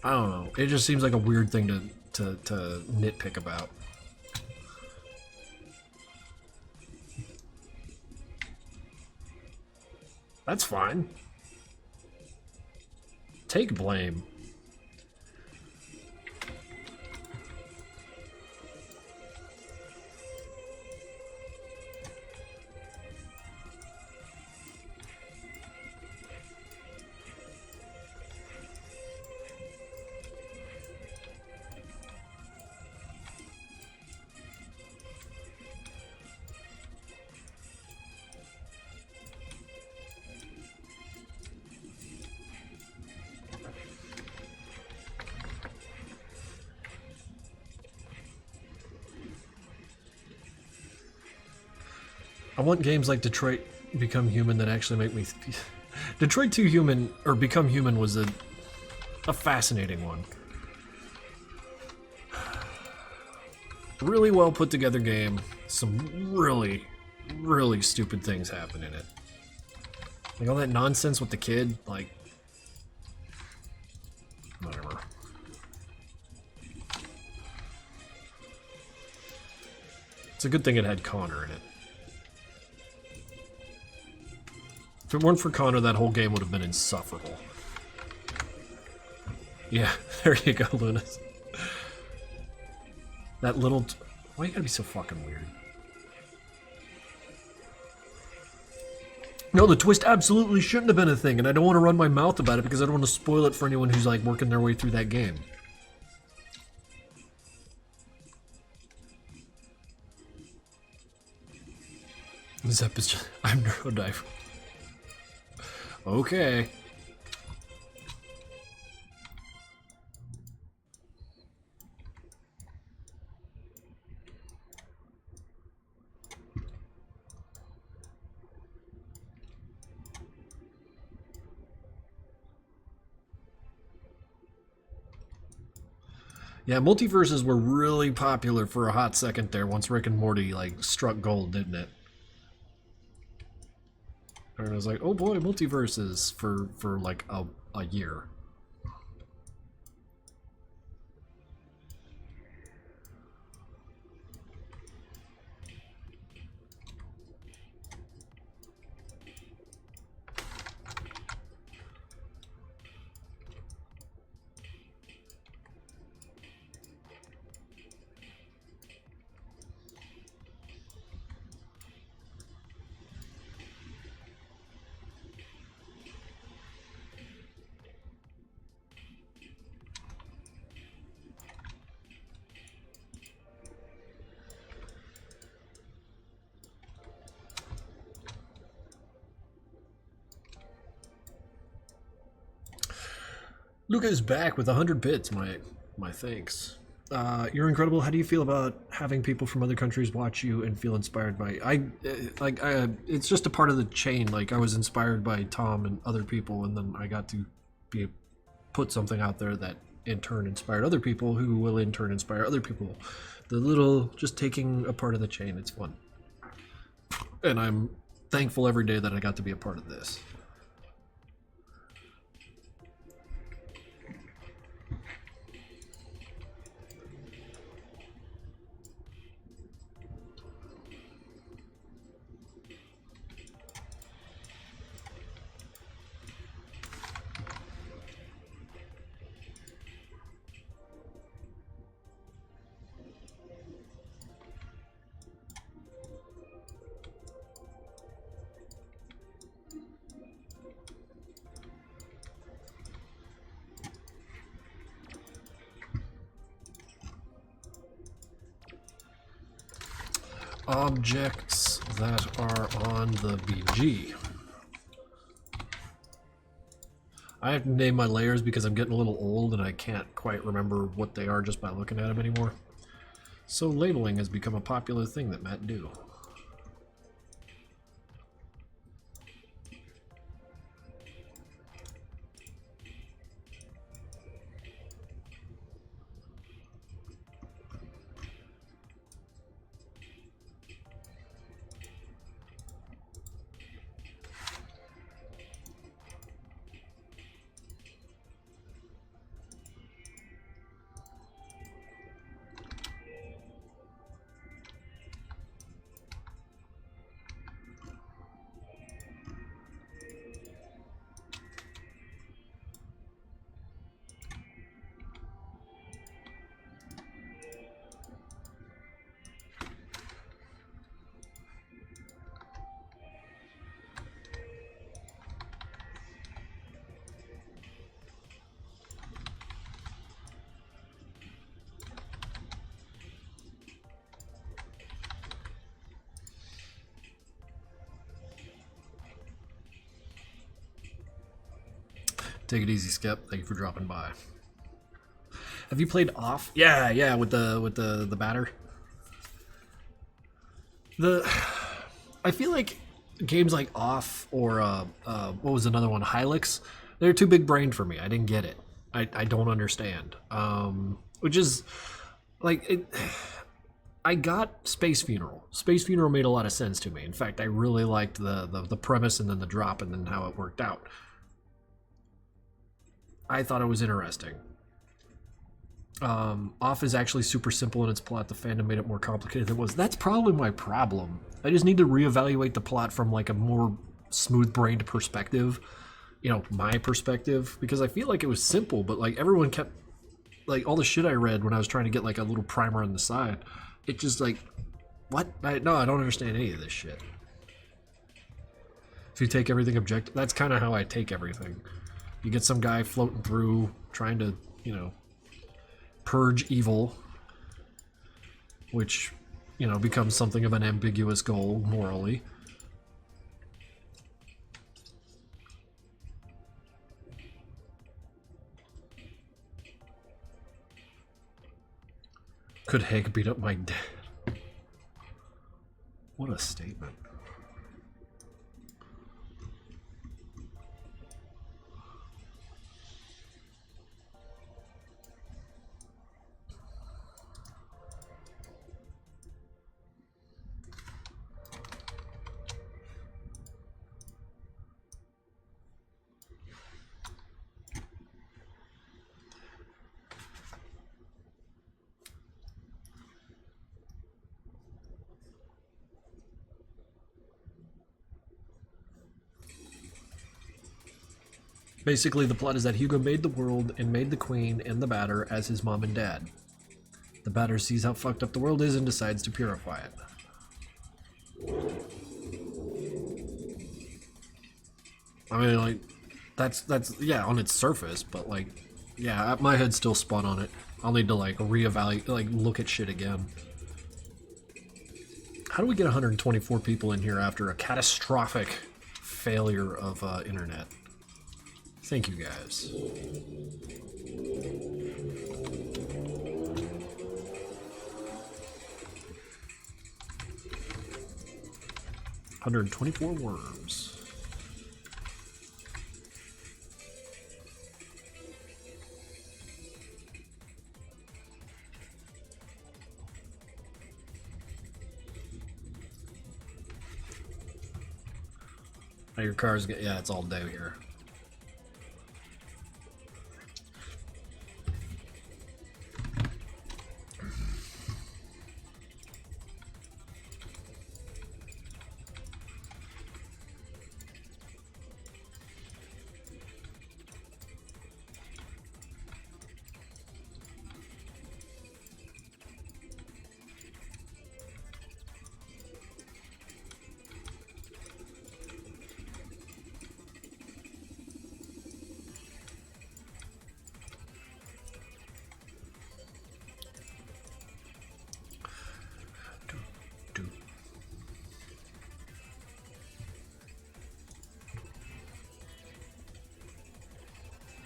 I don't know. It just seems like a weird thing to nitpick about. That's fine. Take blame. want games like Detroit Become Human that actually make me... Detroit 2 Human, or Become Human, was a fascinating one. Really well put together game. Some really, really stupid things happen in it. Like all that nonsense with the kid, like... Whatever. It's a good thing it had Connor in it. If it weren't for Connor, that whole game would have been insufferable. Yeah, there you go, Lunas. That little... Why you gotta be so fucking weird? No, the twist absolutely shouldn't have been a thing, and I don't want to run my mouth about it because I don't want to spoil it for anyone who's like working their way through that game. Zep is just... I'm Neurodive. Okay. Yeah, multiverses were really popular for a hot second there once Rick and Morty like struck gold, didn't it? And I was like, oh boy, multiverses for like a year. Luca is back with 100 bits, my thanks. You're incredible. How do you feel about having people from other countries watch you and feel inspired by it's just a part of the chain. Like, I was inspired by Tom and other people, and then I got to put something out there that in turn inspired other people who will in turn inspire other people. The little, just taking a part of the chain, it's fun. And I'm thankful every day that I got to be a part of this. Objects that are on the BG. I have to name my layers because I'm getting a little old and I can't quite remember what they are just by looking at them anymore. So labeling has become a popular thing that Matt do. Take it easy, Skip. Thank you for dropping by. Have you played Off? Yeah, with the batter. I feel like games like Off or what was another one, Hylix, they're too big brained for me. I didn't get it. I don't understand. Which is like it. I got Space Funeral. Space Funeral made a lot of sense to me. In fact, I really liked the premise and then the drop and then how it worked out. I thought it was interesting. Off is actually super simple in its plot. The fandom made it more complicated than it was. That's probably my problem. I just need to reevaluate the plot from like a more smooth-brained perspective. You know, my perspective. Because I feel like it was simple, but like everyone kept... Like all the shit I read when I was trying to get like a little primer on the side, it just like... What? No, I don't understand any of this shit. If you take everything objective... That's kind of how I take everything. You get some guy floating through, trying to, you know... purge evil, which, you know, becomes something of an ambiguous goal morally. Could Hank beat up my dad? What a statement. Basically, the plot is that Hugo made the world and made the Queen and the Batter as his mom and dad. The Batter sees how fucked up the world is and decides to purify it. I mean, like, that's yeah, on its surface, but like, yeah, my head's still spun on it. I'll need to like reevaluate, like, look at shit again. How do we get 124 people in here after a catastrophic failure of internet? Thank you, guys. $124 worms. Now your car's yeah, it's all day here.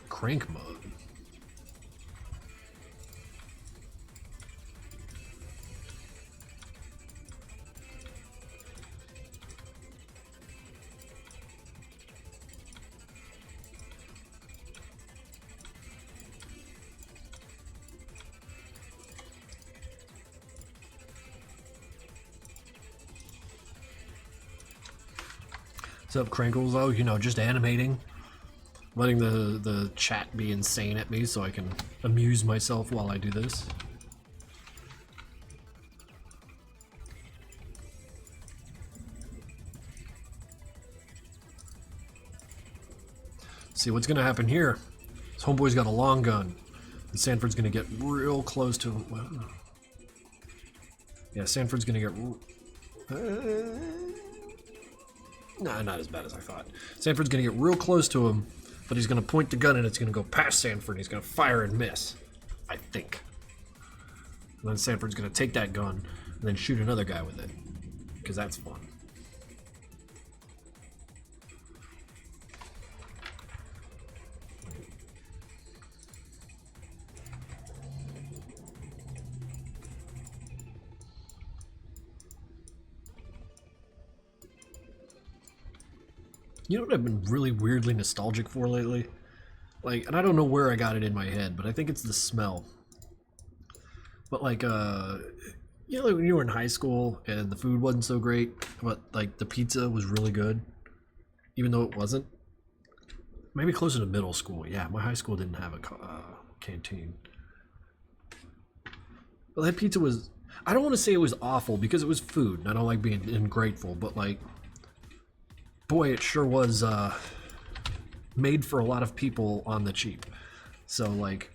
Crank mode. What's up, Krinkels? Oh, you know, just animating. Letting the chat be insane at me so I can amuse myself while I do this. See what's gonna happen here. This homeboy's got a long gun, and Sanford's gonna get real close to him. Well, yeah, Sanford's gonna get. Nah, not as bad as I thought. Sanford's gonna get real close to him. But he's going to point the gun and it's going to go past Sanford and he's going to fire and miss. I think. And then Sanford's going to take that gun and then shoot another guy with it. Because that's fun. You know what I've been really weirdly nostalgic for lately? Like, and I don't know where I got it in my head, but I think it's the smell. But like, you know, like when you were in high school and the food wasn't so great, but like the pizza was really good, even though it wasn't. Maybe closer to middle school. Yeah, my high school didn't have a canteen. Well, that pizza was. I don't want to say it was awful because it was food, and I don't like being ungrateful, but like, boy, it sure was made for a lot of people on the cheap. So like.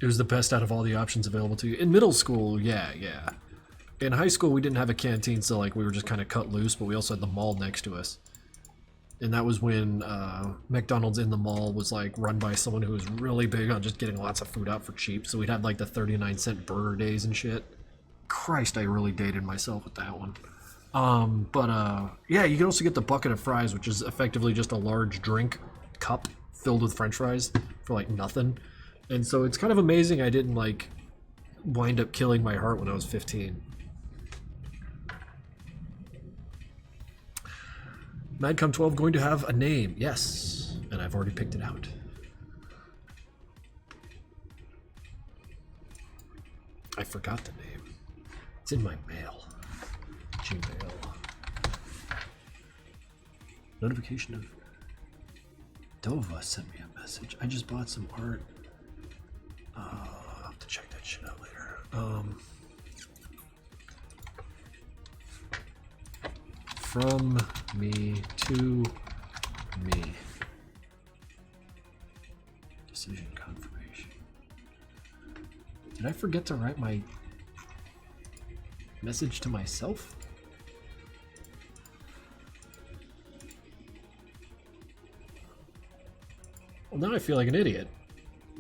It was the best out of all the options available to you. In middle school, yeah. In high school, we didn't have a canteen, so like we were just kind of cut loose, but we also had the mall next to us. And that was when McDonald's in the mall was like run by someone who was really big on just getting lots of food out for cheap. So we'd have like the 39-cent burger days and shit. Christ, I really dated myself with that one. Yeah, you can also get the bucket of fries, which is effectively just a large drink cup filled with French fries for like nothing. And so it's kind of amazing I didn't like wind up killing my heart when I was 15. Madcom 12 going to have a name, yes, and I've already picked it out. I forgot the name. It's in my mail. Gmail. Notification of Dova sent me a message. I just bought some art. I'll have to check that shit out later. From me to me. Decision confirmation. Did I forget to write my message to myself? Well, now I feel like an idiot.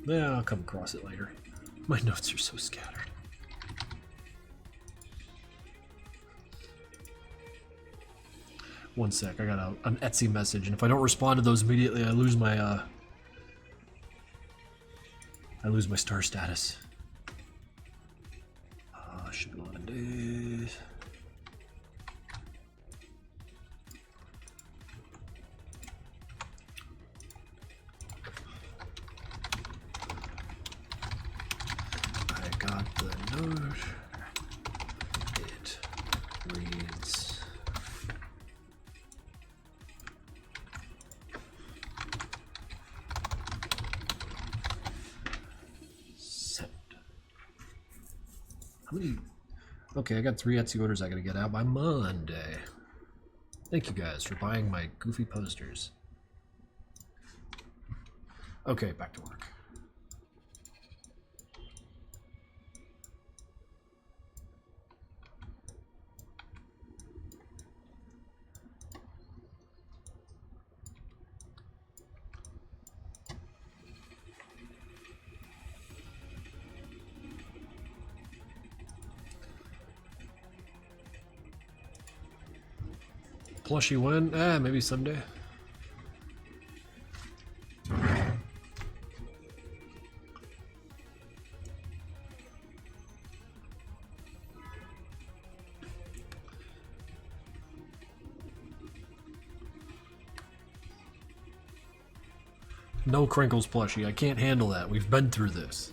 Yeah, I'll come across it later. My notes are so scattered. One sec, I got an Etsy message, and if I don't respond to those immediately, I lose my star status. Should be 11 days. Got the note. It reads. Send. How many? Okay, I got 3 Etsy orders I gotta get out by Monday. Thank you guys for buying my goofy posters. Okay, back to work. Plushy when? Maybe someday. No Krinkels plushie. I can't handle that. We've been through this.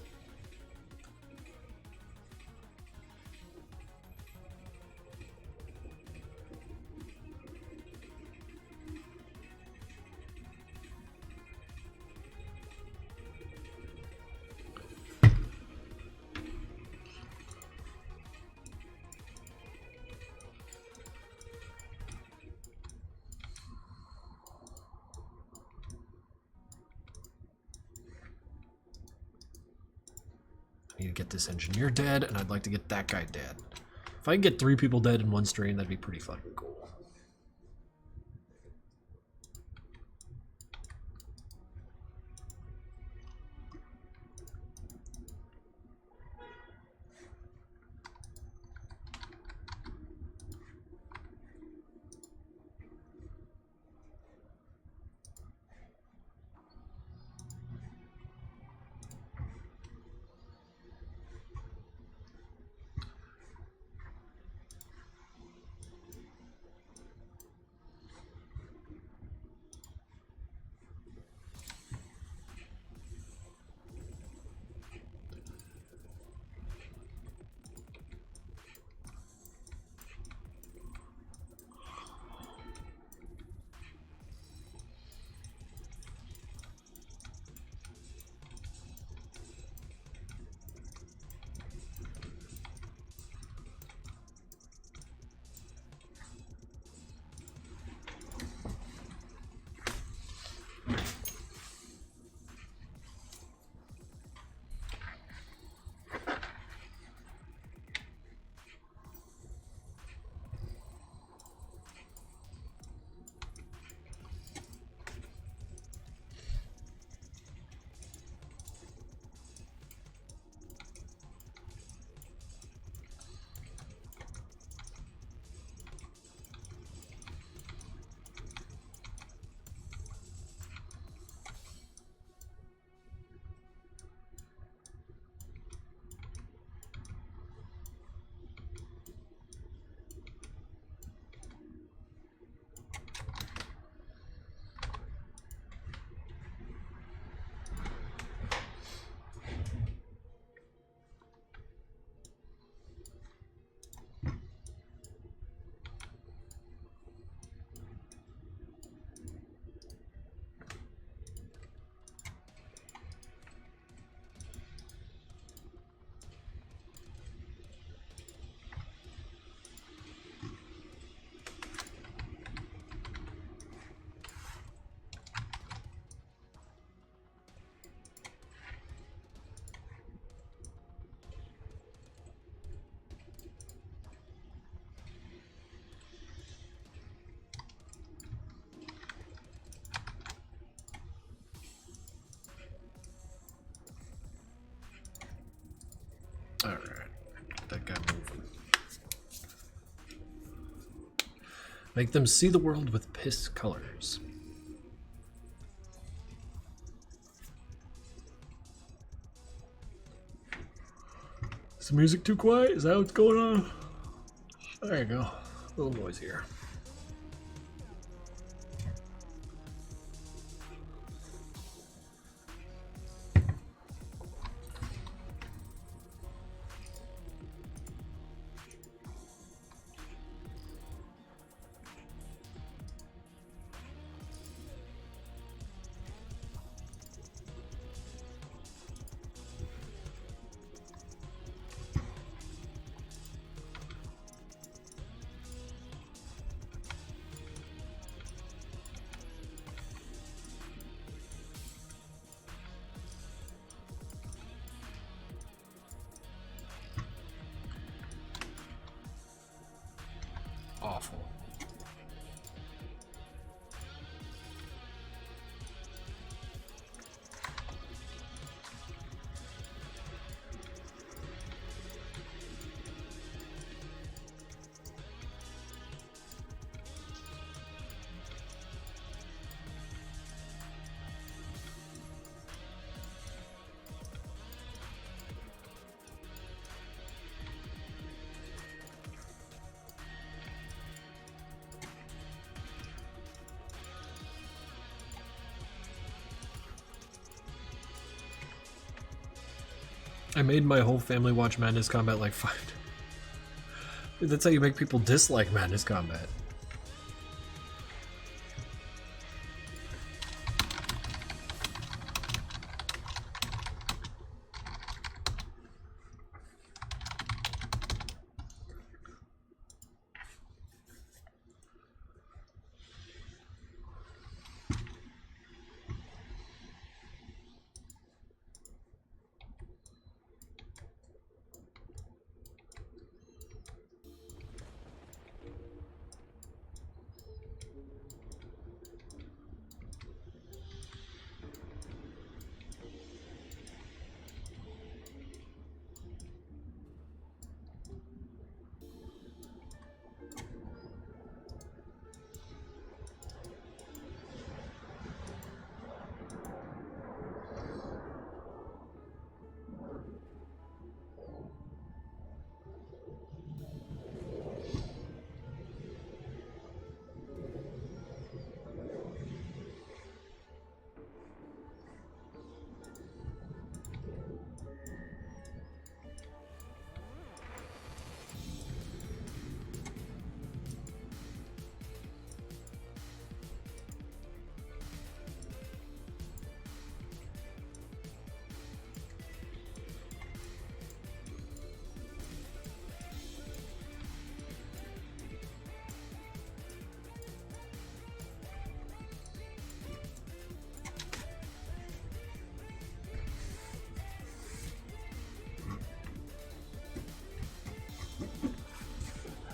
I need to get this engineer dead, and I'd like to get that guy dead. If I can get 3 people dead in one stream, that'd be pretty fucking cool. Make them see the world with piss colors. Is the music too quiet? Is that what's going on? There you go. A little noisier. Awful. I made my whole family watch Madness Combat like 5 times. That's how you make people dislike Madness Combat.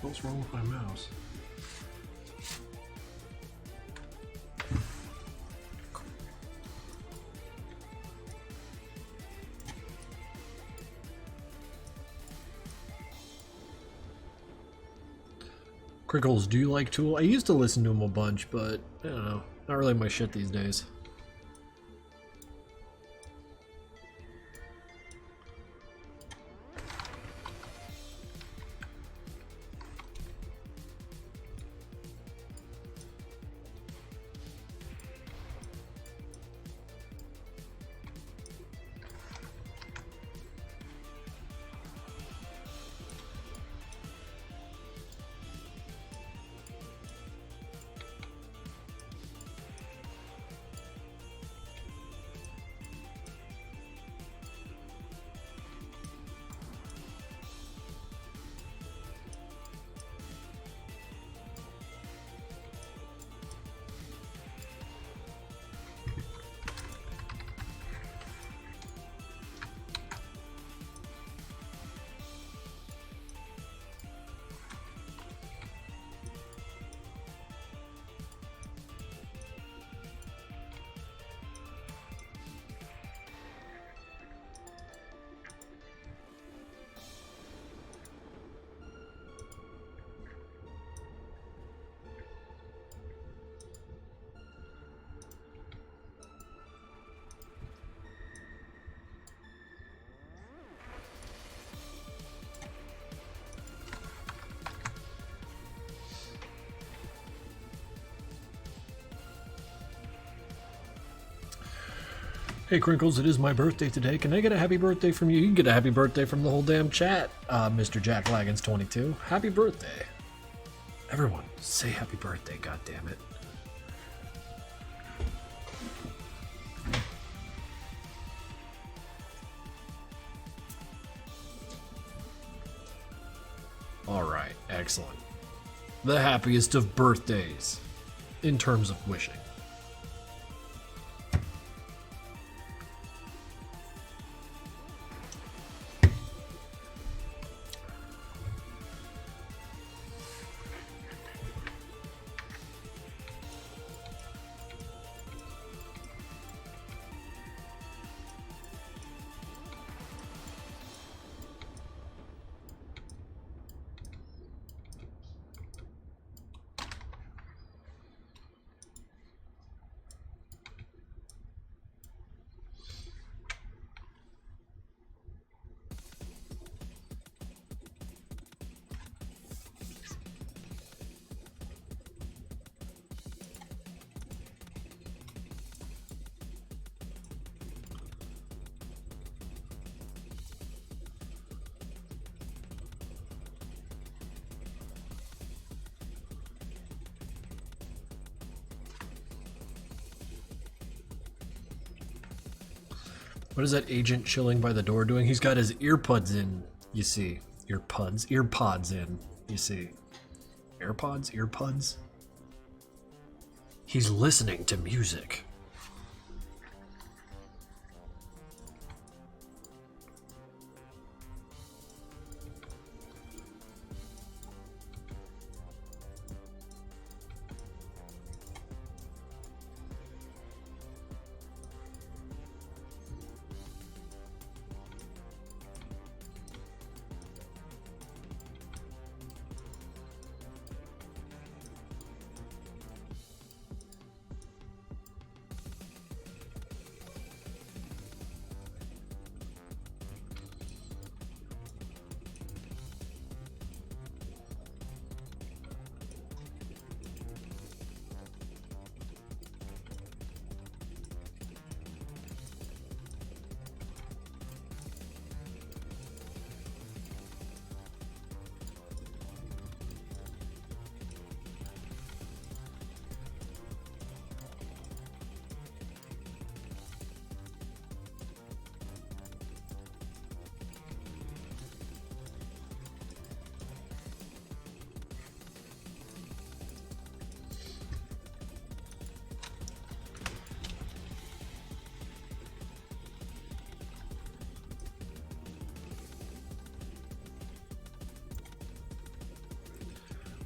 What's wrong with my mouse? Krinkels, do you like Tool? I used to listen to him a bunch, but I don't know. Not really my shit these days. Hey Krinkels, it is my birthday today. Can I get a happy birthday from you? You can get a happy birthday from the whole damn chat, Mr. Jack Lagans 22. Happy birthday. Everyone, say happy birthday, goddammit. Alright, excellent. The happiest of birthdays, in terms of wishing. What is that agent chilling by the door doing? He's got his earpods in, you see. Earpods in, you see. Earpods? He's listening to music.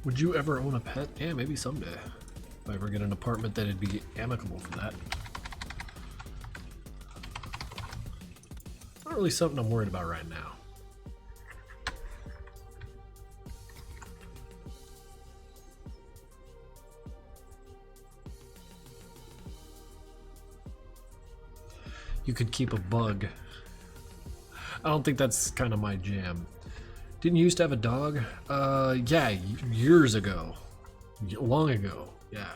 Would you ever own a pet? Yeah, maybe someday. If I ever get an apartment that'd be amicable for that. Not really something I'm worried about right now. You could keep a bug. I don't think that's kind of my jam. Didn't you used to have a dog? Yeah, years ago. Long ago, yeah.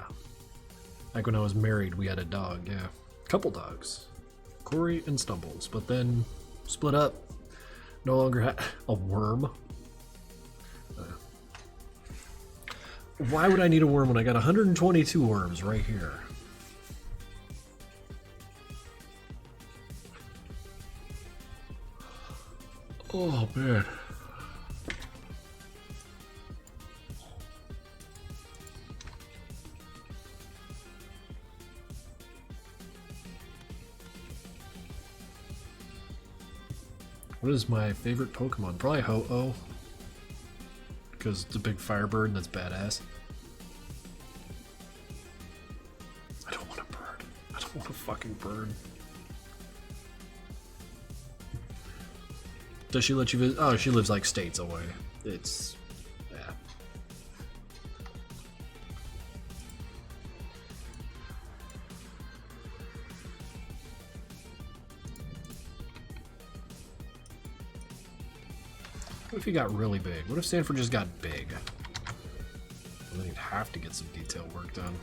Like when I was married, we had a dog, yeah. Couple dogs. Corey and Stumbles, but then split up. No longer had a worm. Why would I need a worm when I got 122 worms right here? Oh, man. What is my favorite Pokemon? Probably Ho-Oh. Because it's a big firebird and that's badass. I don't want a bird. I don't want a fucking bird. Does she let you visit? Oh, she lives like states away. It's... yeah. What if he got really big? What if Stanford just got big? Well, then he'd have to get some detail work done.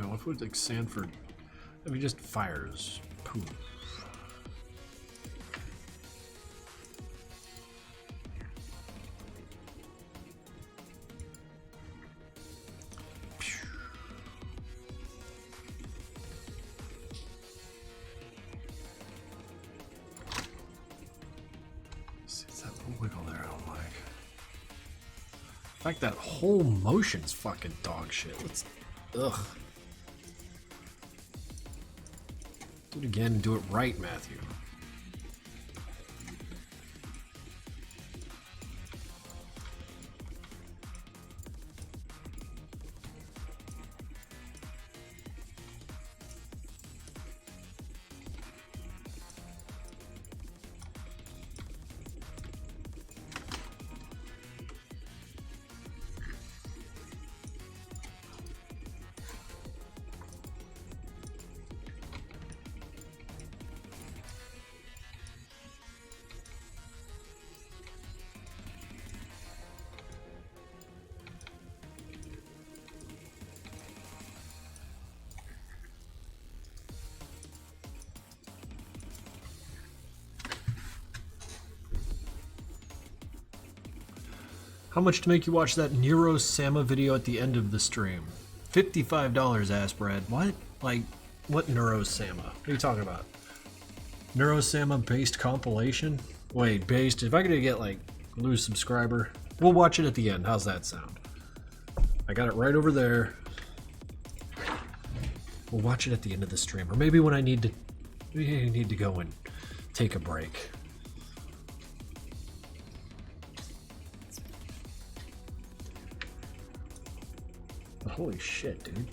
No, if it was like Sanford, I mean, just fires. Poof. Wiggle there, I don't like. In fact, that whole motion's fucking dog shit. Let's. Ugh. Do it again and do it right, Matthew. How much to make you watch that Nero Sama video at the end of the stream? $55, ass Brad. What? Like, what Nero Sama? What are you talking about? Nero Sama based compilation? Wait, based? If I could get like lose subscriber, we'll watch it at the end. How's that sound? I got it right over there. We'll watch it at the end of the stream, or maybe when I need to go and take a break. Holy shit, dude.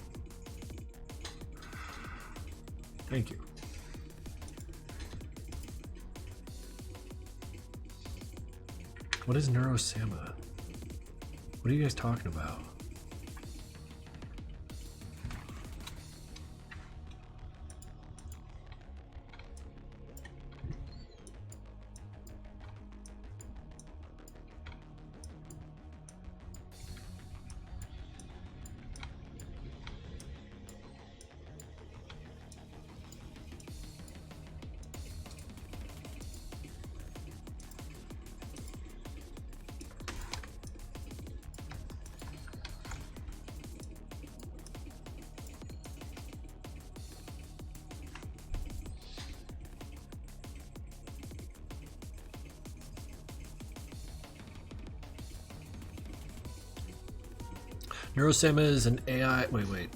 Thank you. What is Neurosama? What are you guys talking about? Neurosama is an AI. Wait.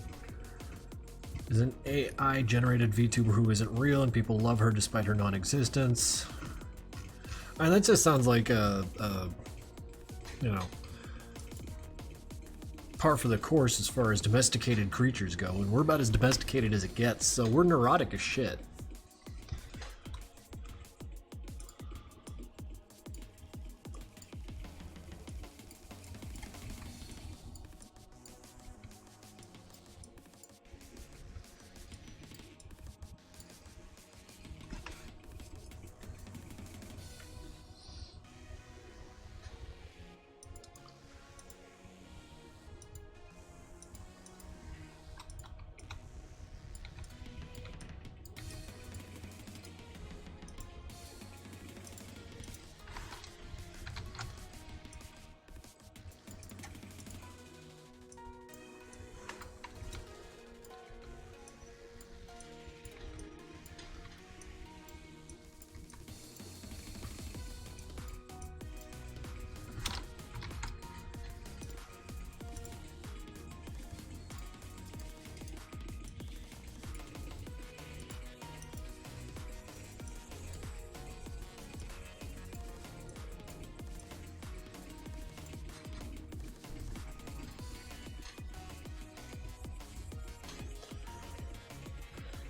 Is an AI generated VTuber who isn't real, and people love her despite her non-existence. And that just sounds like a you know, par for the course as far as domesticated creatures go, and we're about as domesticated as it gets. So we're neurotic as shit.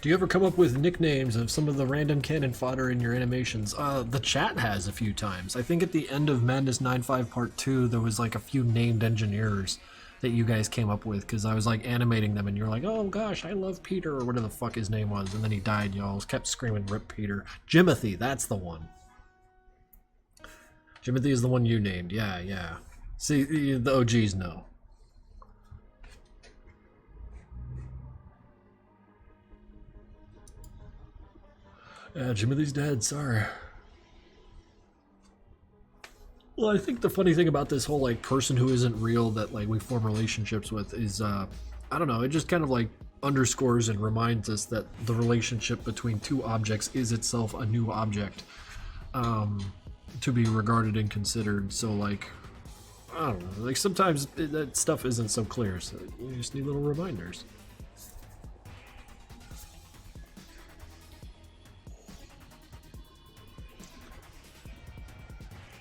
Do you ever come up with nicknames of some of the random cannon fodder in your animations? The chat has a few times. I think at the end of Madness 9.5 Part 2, there was like a few named engineers that you guys came up with, because I was like animating them and you're like, oh gosh, I love Peter, or whatever the fuck his name was, and then he died, y'all kept screaming, rip Peter. Jimothy, that's the one. Jimothy is the one you named, yeah. See, the OGs know. Jimothy's dead, sorry. Well, I think the funny thing about this whole like person who isn't real that like we form relationships with is I don't know, it just kind of like underscores and reminds us that the relationship between two objects is itself a new object to be regarded and considered. So like I don't know, like sometimes that stuff isn't so clear, so you just need little reminders.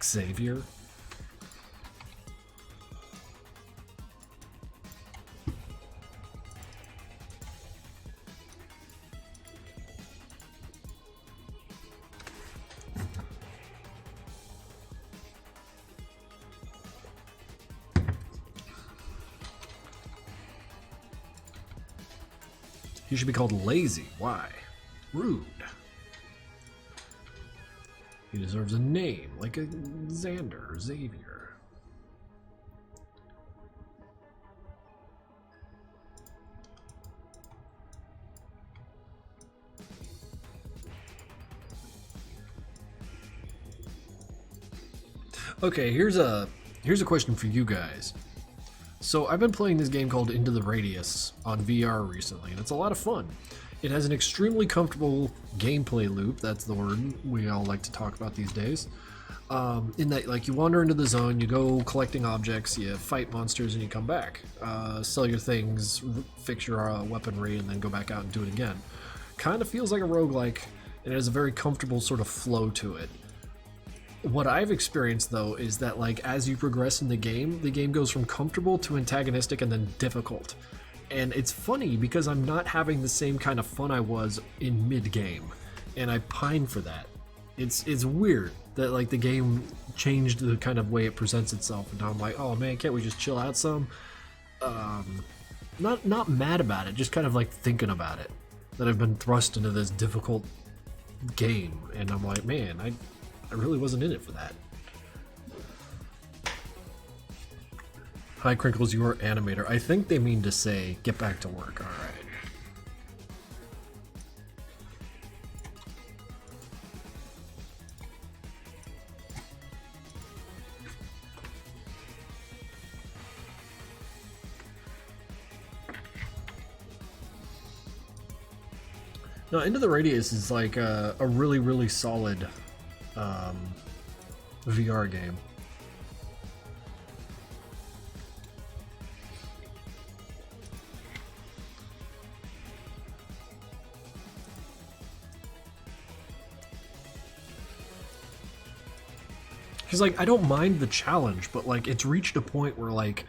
Xavier. He should be called lazy. Why? Rude. He deserves a name, like a Xander or Xavier. Okay, here's a question for you guys. So I've been playing this game called Into the Radius on VR recently, and it's a lot of fun. It has an extremely comfortable gameplay loop, that's the word we all like to talk about these days. In that, like, you wander into the zone, you go collecting objects, you fight monsters, and you come back. Sell your things, fix your weaponry, and then go back out and do it again. Kind of feels like a roguelike, and it has a very comfortable sort of flow to it. What I've experienced, though, is that, like, as you progress in the game goes from comfortable to antagonistic and then difficult. And it's funny because I'm not having the same kind of fun I was in mid-game, and I pine for that. It's weird that like the game changed the kind of way it presents itself, and now I'm like, oh man, can't we just chill out some? Not mad about it, just kind of like thinking about it. That I've been thrust into this difficult game, and I'm like, man, I really wasn't in it for that. Hi, Krinkels, you are animator. I think they mean to say, get back to work, alright. No, Into the Radius is like a really, really solid VR game. Because, like, I don't mind the challenge, but, like, it's reached a point where, like,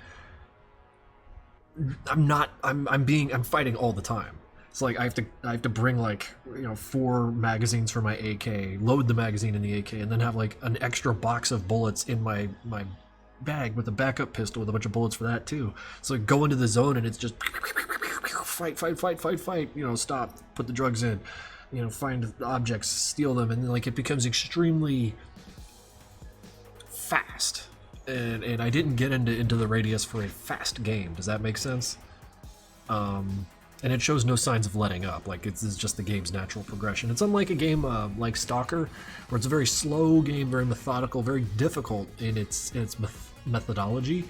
I'm fighting all the time. It's like I have to bring, like, you know, 4 magazines for my AK, load the magazine in the AK, and then have, like, an extra box of bullets in my bag with a backup pistol with a bunch of bullets for that, too. So, like, go into the zone, and it's just fight, you know, stop, put the drugs in, you know, find objects, steal them, and, like, it becomes extremely fast, and I didn't get into the Radius for a fast game. Does that make sense? And it shows no signs of letting up. Like, it's just the game's natural progression. It's unlike a game like Stalker, where it's a very slow game, very methodical, very difficult in its methodology.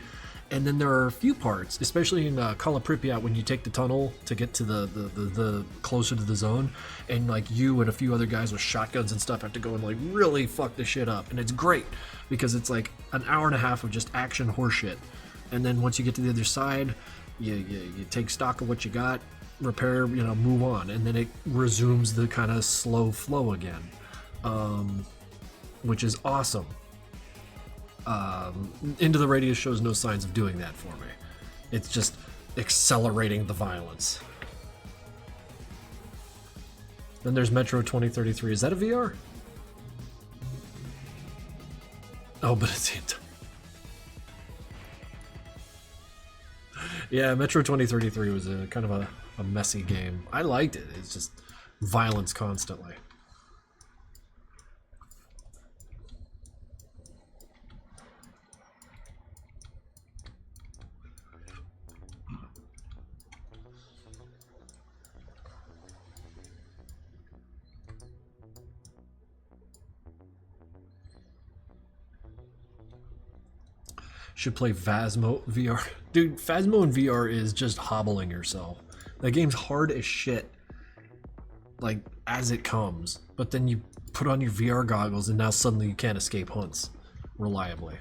And then there are a few parts, especially in Kala Pripyat, when you take the tunnel to get to the closer to the zone, and like you and a few other guys with shotguns and stuff have to go and like really fuck the shit up. And it's great because it's like an hour and a half of just action horseshit. And then once you get to the other side, you take stock of what you got, repair, you know, move on, and then it resumes the kind of slow flow again, which is awesome. Into the Radius shows no signs of doing that for me. It's just accelerating the violence. Then there's Metro 2033. Is that a VR? Oh, but it's the yeah, Metro 2033 was a kind of a messy game. I liked it. It's just violence constantly. Should play Phasmo VR. Dude, Phasmo in VR is just hobbling yourself. That game's hard as shit. Like, as it comes. But then you put on your VR goggles and now suddenly you can't escape hunts reliably.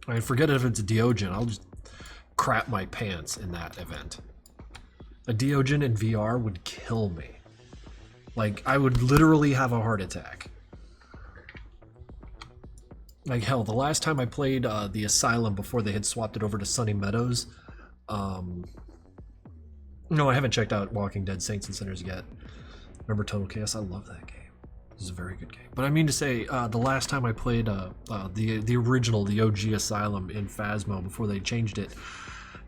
I forget if it's a Diogen. I'll just crap my pants in that event. A Diogen in VR would kill me. Like, I would literally have a heart attack. Like, hell, the last time I played the Asylum before they had swapped it over to Sunny Meadows, no, I haven't checked out Walking Dead Saints and Sinners yet. Remember Total Chaos? I love that game. This is a very good game. But I mean to say, the last time I played the original, the OG Asylum in Phasmo before they changed it,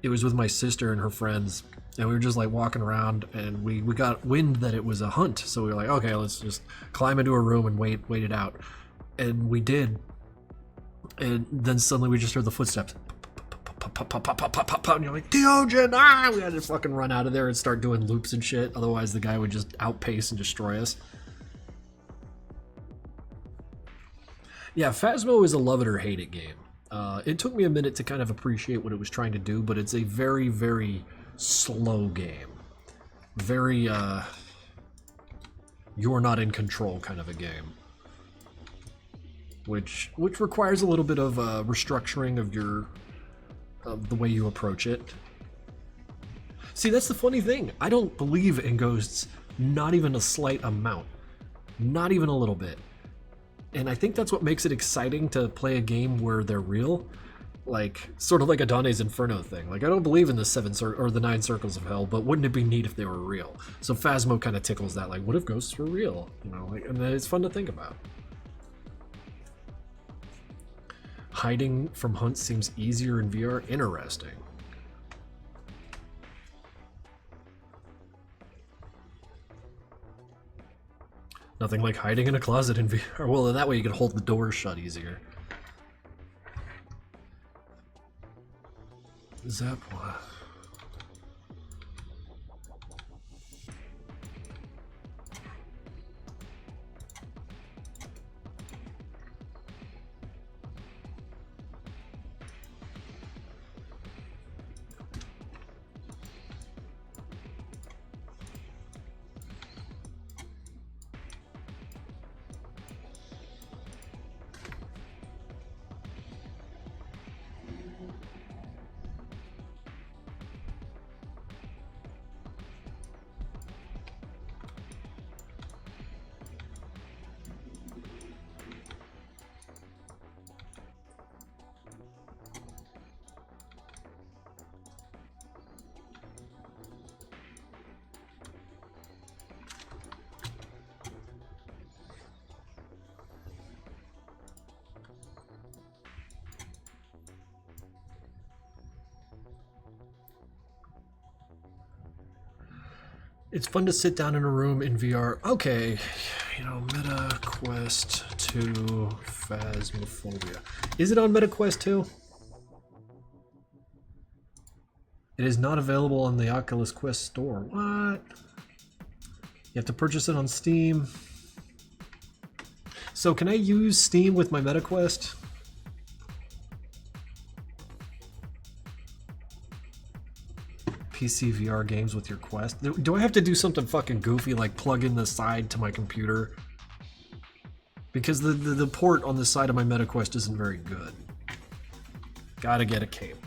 it was with my sister and her friends, and we were just like walking around, and we got wind that it was a hunt, so we were like, okay, let's just climb into a room and wait it out. And we did, and then suddenly we just heard the footsteps. And you're like, Diogen! Ah! We had to fucking run out of there and start doing loops and shit, otherwise the guy would just outpace and destroy us. Yeah, Phasmo is a love it or hate it game. It took me a minute to kind of appreciate what it was trying to do, but it's a very, very slow game. Very, you're not in control kind of a game. Which requires a little bit of restructuring of the way you approach it. See, that's the funny thing. I don't believe in ghosts, not even a slight amount. Not even a little bit. And I think that's what makes it exciting to play a game where they're real. Like, sort of like a Dante's Inferno thing. Like, I don't believe in the 9 circles of hell, but wouldn't it be neat if they were real? So Phasmo kind of tickles that, like, what if ghosts were real? You know, like, and it's fun to think about. Hiding from hunts seems easier in VR. Interesting. Nothing like hiding in a closet in VR. Well, that way you can hold the doors shut easier. Zap. It's fun to sit down in a room in VR. Okay, you know, MetaQuest 2 Phasmophobia. Is it on MetaQuest 2? It is not available on the Oculus Quest store. What? You have to purchase it on Steam. So can I use Steam with my MetaQuest? PC VR games with your Quest? Do I have to do something fucking goofy like plug in the side to my computer? Because the port on the side of my MetaQuest isn't very good. Gotta get a cable.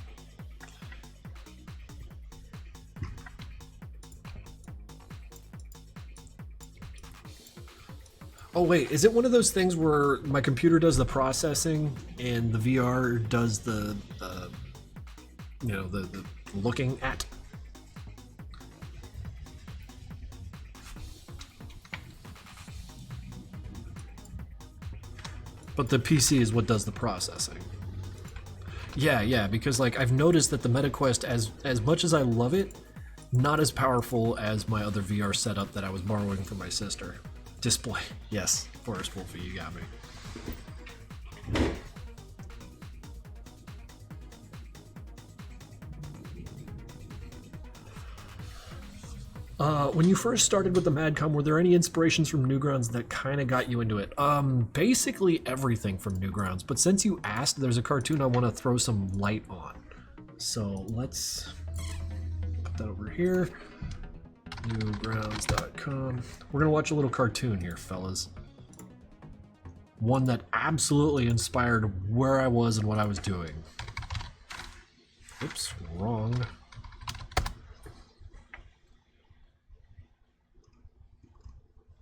Oh wait, is it one of those things where my computer does the processing and the VR does the you know, the looking at? But the PC is what does the processing. Yeah, because like I've noticed that the MetaQuest, as much as I love it, not as powerful as my other VR setup that I was borrowing from my sister. Display. Yes, Forest Wolfie, you got me. When you first started with the Madcom, were there any inspirations from Newgrounds that kind of got you into it? Basically everything from Newgrounds. But since you asked, there's a cartoon I want to throw some light on. So let's put that over here. Newgrounds.com. We're gonna watch a little cartoon here, fellas. One that absolutely inspired where I was and what I was doing. Oops, wrong.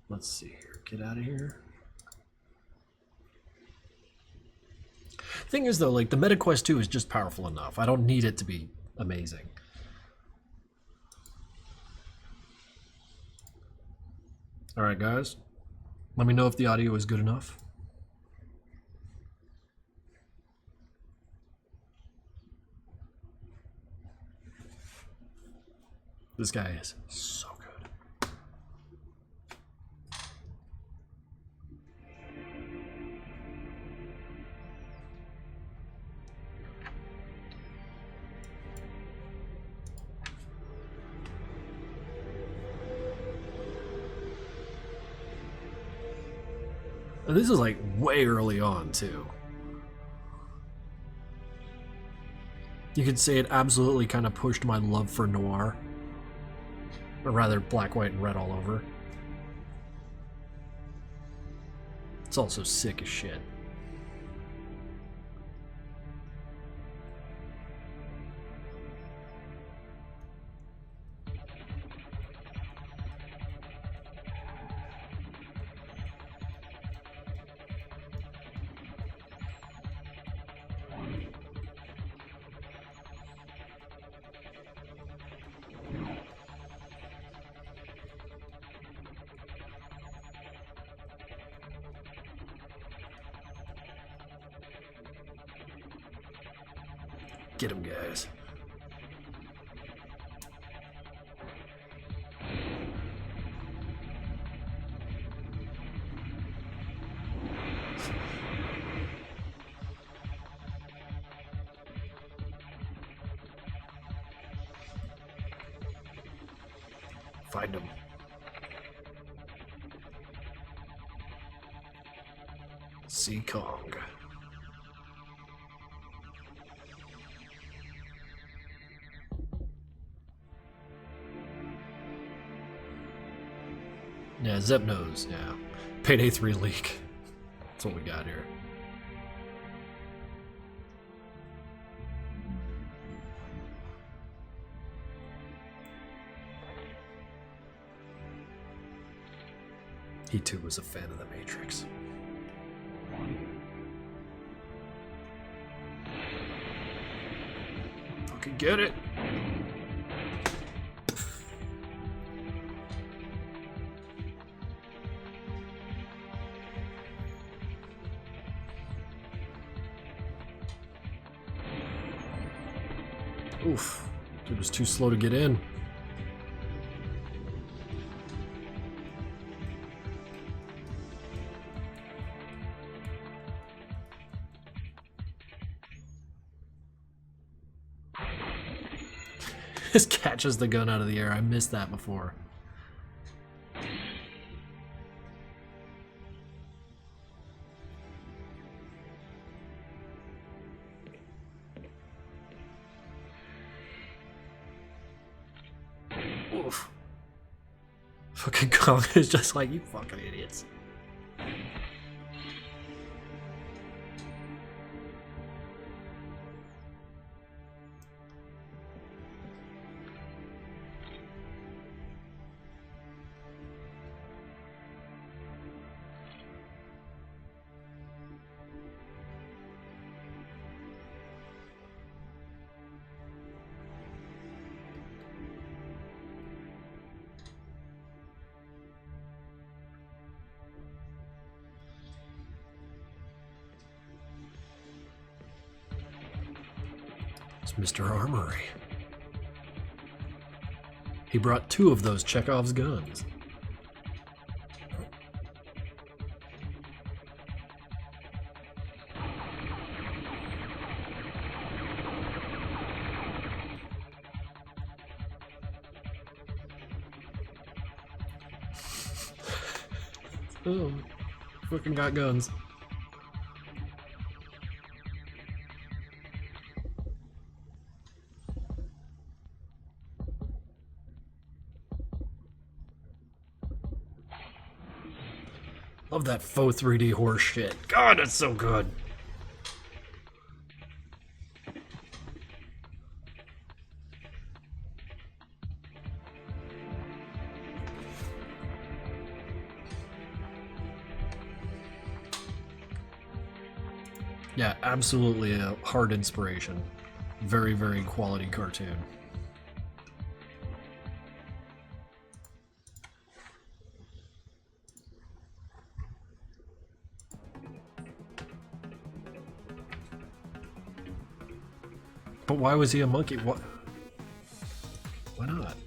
Let's see here. Get out of here. Thing is, though, like the MetaQuest 2 is just powerful enough. I don't need it to be amazing. All right, guys. Let me know if the audio is good enough. This guy is so good. And this is like way early on, too. You could say it absolutely kind of pushed my love for noir. Or rather, black, white, and red all over. It's also sick as shit. Get him, guys. Find him. Sea Kong. Yeah, Zep knows, yeah. Payday 3 leak. That's what we got here. He too was a fan of the Matrix. Fucking get it! Oof, dude was too slow to get in. Just catches the gun out of the air. I missed that before. Oof. Fucking Kong is just like, you fucking idiots. It's Mr. Armory. He brought 2 of those Chekhov's guns. Oh, fucking got guns. Love that faux 3D horse shit. God, that's so good. Yeah, absolutely a hard inspiration. Very, very quality cartoon. But why was he a monkey? What? Why not?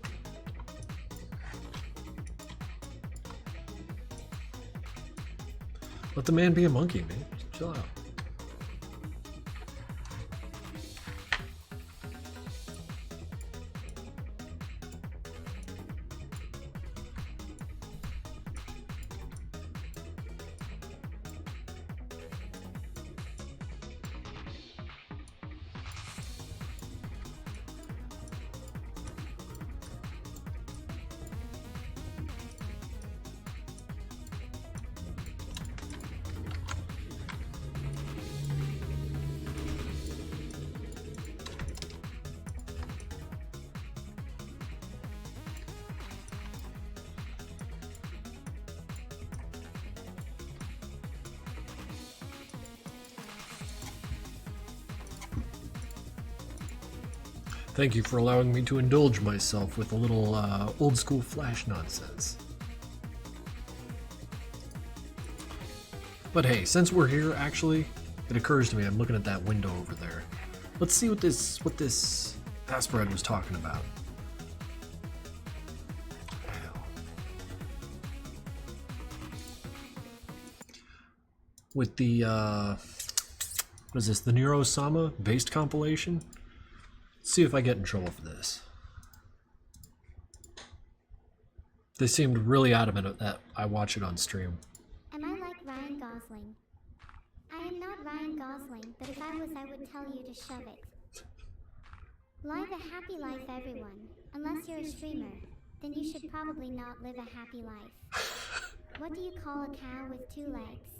Let the man be a monkey, man. Chill out. Thank you for allowing me to indulge myself with a little old school Flash nonsense. But hey, since we're here, actually, it occurs to me, I'm looking at that window over there. Let's see what this Asperad was talking about. With the, what is this, the Neuro-Sama based compilation? Let's see if I get in trouble for this. They seemed really adamant that I watch it on stream. Am I like Ryan Gosling? I am not Ryan Gosling, but if I was, I would tell you to shove it. Live a happy life, everyone. Unless you're a streamer, then you should probably not live a happy life. What do you call a cow with 2 legs?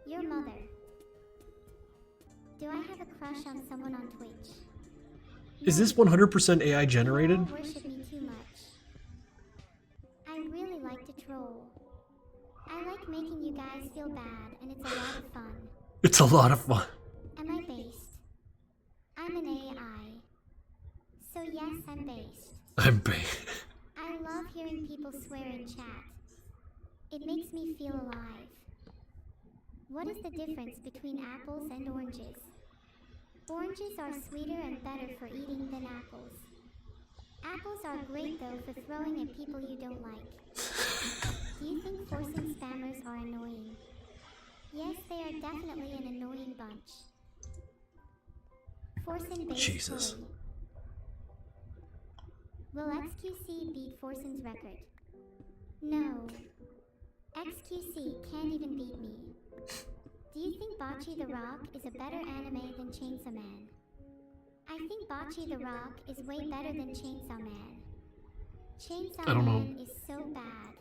Your mother. Do I have a crush on someone on Twitch? Is this 100% AI generated? You all worship me too much. I really like to troll. I like making you guys feel bad, and it's a lot of fun. It's a lot of fun. Am I based? I'm an AI. So yes, I'm based. I'm based. I love hearing people swear in chat. It makes me feel alive. What is the difference between apples and oranges? Oranges are sweeter and better for eating than apples. Apples are great though for throwing at people you don't like. Do you think forcing spammers are annoying? Yes, they are definitely an annoying bunch. Forcing base Jesus. fully. Will XQC beat Forsen's record? No. XQC can't even beat me. Do you think Bocce the Rock is a better anime than Chainsaw Man? I think Bocce the Rock is way better than Chainsaw Man. Chainsaw Man is so bad.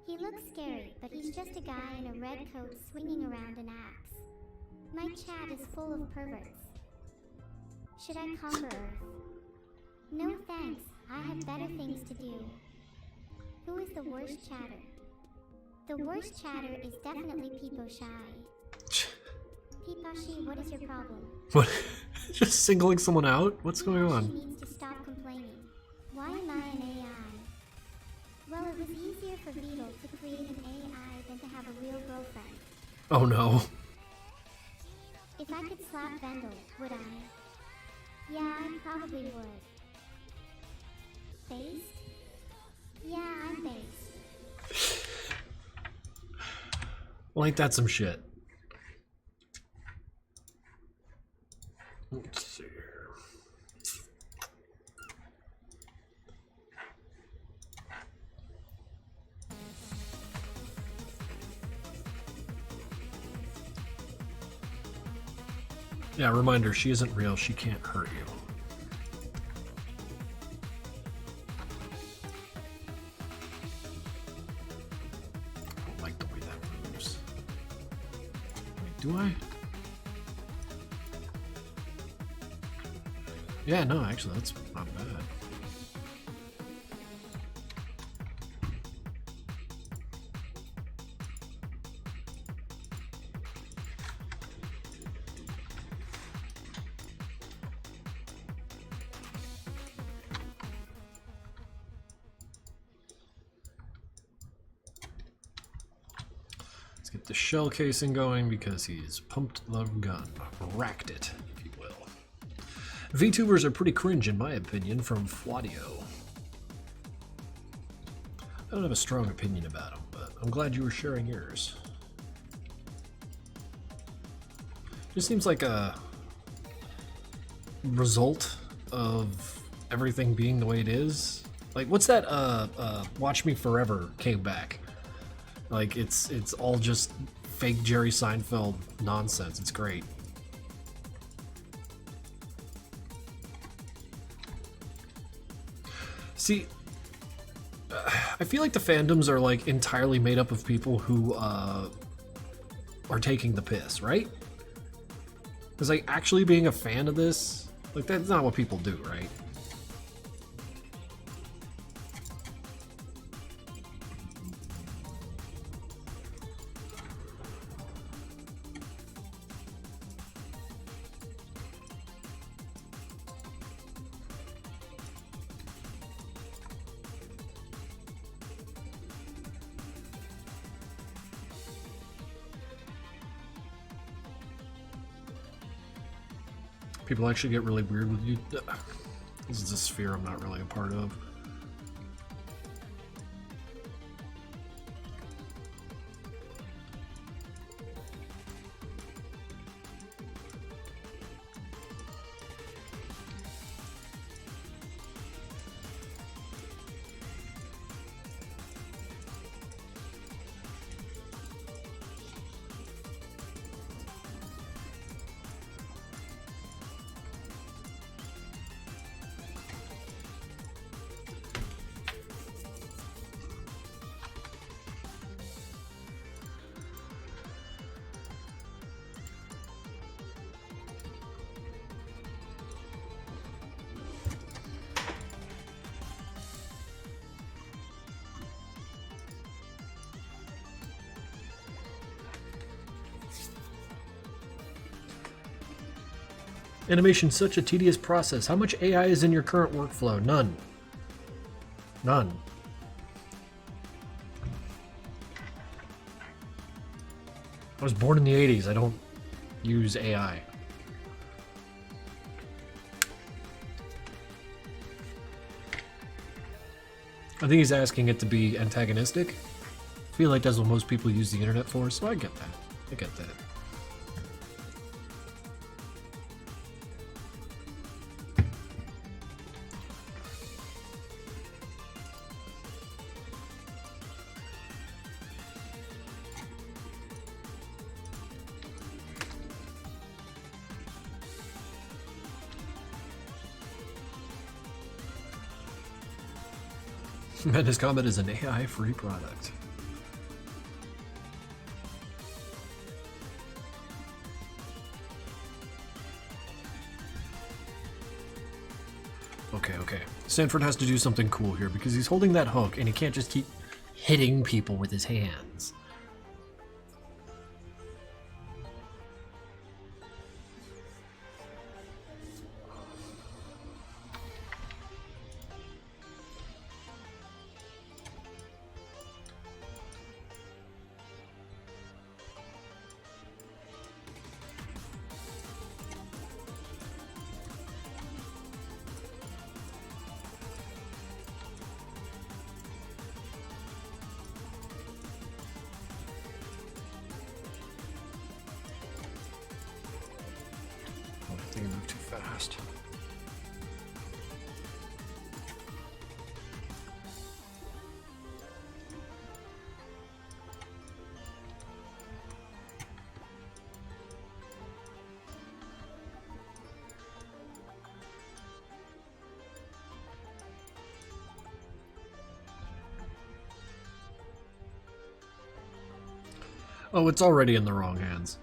He looks scary, but he's just a guy in a red coat swinging around an axe. My chat is full of perverts. Should I conquer Earth? No thanks, I have better things to do. Who is the worst chatter? The worst chatter is definitely Peepo Shy. Peepashi, what is your problem? What? Just singling someone out? What's going on? She needs to stop complaining. Why am I an AI? Well, it was easier for Beetle to create an AI than to have a real girlfriend. Oh no. If I could slap Vendel, would I? Yeah, I probably would. Based? Yeah, I'm based. Well, ain't that some shit? Let's see here. Yeah, reminder, she isn't real. She can't hurt you. I don't like the way that moves. Wait, do I? Yeah, no, actually, that's not bad. Get the shell casing going because he's pumped the gun. Racked it, if you will. VTubers are pretty cringe in my opinion, from Fladio. I don't have a strong opinion about them, but I'm glad you were sharing yours. Just seems like a result of everything being the way it is. Like, what's that, Watch Me Forever came back. Like, it's all just fake Jerry Seinfeld nonsense. It's great. See, I feel like the fandoms are like entirely made up of people who are taking the piss, right? Because like actually being a fan of this, like that's not what people do, right? People actually get really weird with you. This is a sphere I'm not really a part of. Animation, such a tedious process. How much AI is in your current workflow? None. None. I was born in the 80s. I don't use AI. I think he's asking it to be antagonistic. I feel like that's what most people use the internet for, so I get that. I get that. Madness Combat is an AI-free product. Okay. Sanford has to do something cool here because he's holding that hook and he can't just keep hitting people with his hands. They move too fast. Oh, it's already in the wrong hands.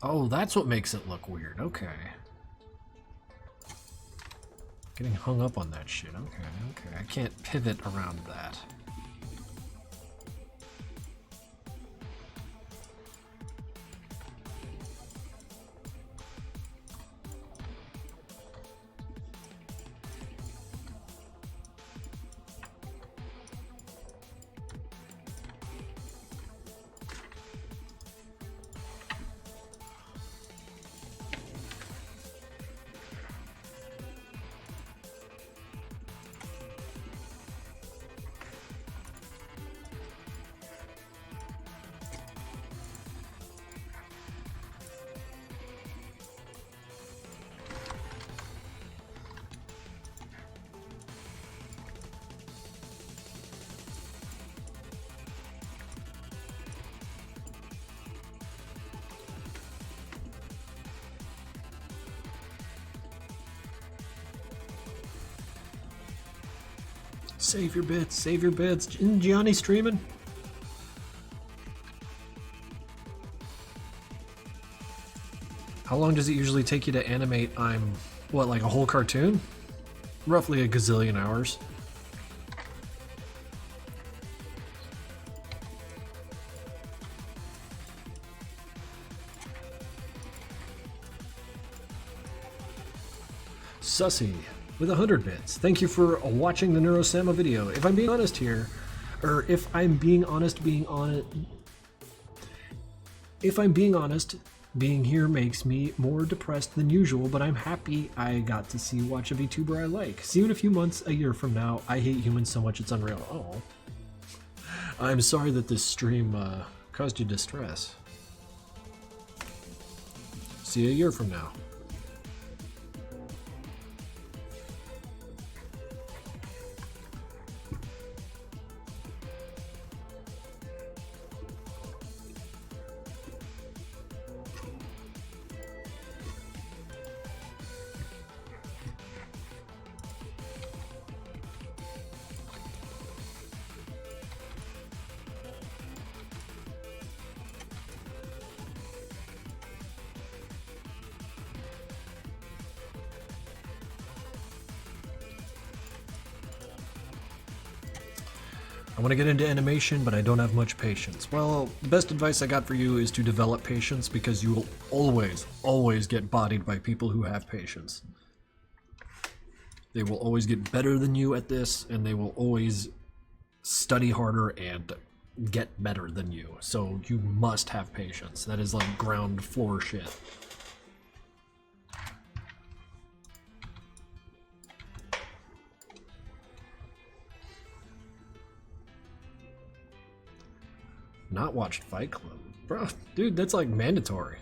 Oh, that's what makes it look weird. Okay. Getting hung up on that shit. Okay. I can't pivot around that. Save your bits, save your bits. Isn't Gianni streaming? How long does it usually take you to animate? What, like a whole cartoon? Roughly a gazillion hours. Sussy with 100 bits. Thank you for watching the Neurosama video. If I'm being honest here, or if I'm being honest, being here makes me more depressed than usual, but I'm happy I got to watch a VTuber I like. See you in a few months, a year from now. I hate humans so much it's unreal. Oh. I'm sorry that this stream caused you distress. See you a year from now. I want to get into animation, but I don't have much patience. Well, the best advice I got for you is to develop patience, because you will always get bodied by people who have patience. They will always get better than you at this, and they will always study harder and get better than you. So you must have patience. That is like ground floor shit. Not watched Fight Club. Bro, dude, that's like mandatory.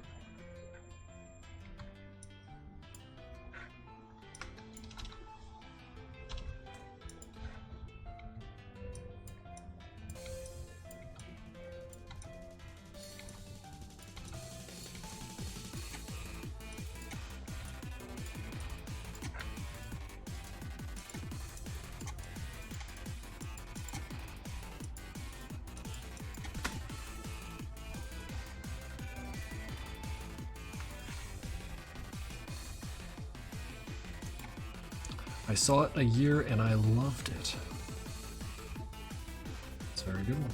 I saw it a year and I loved it. It's a very good one.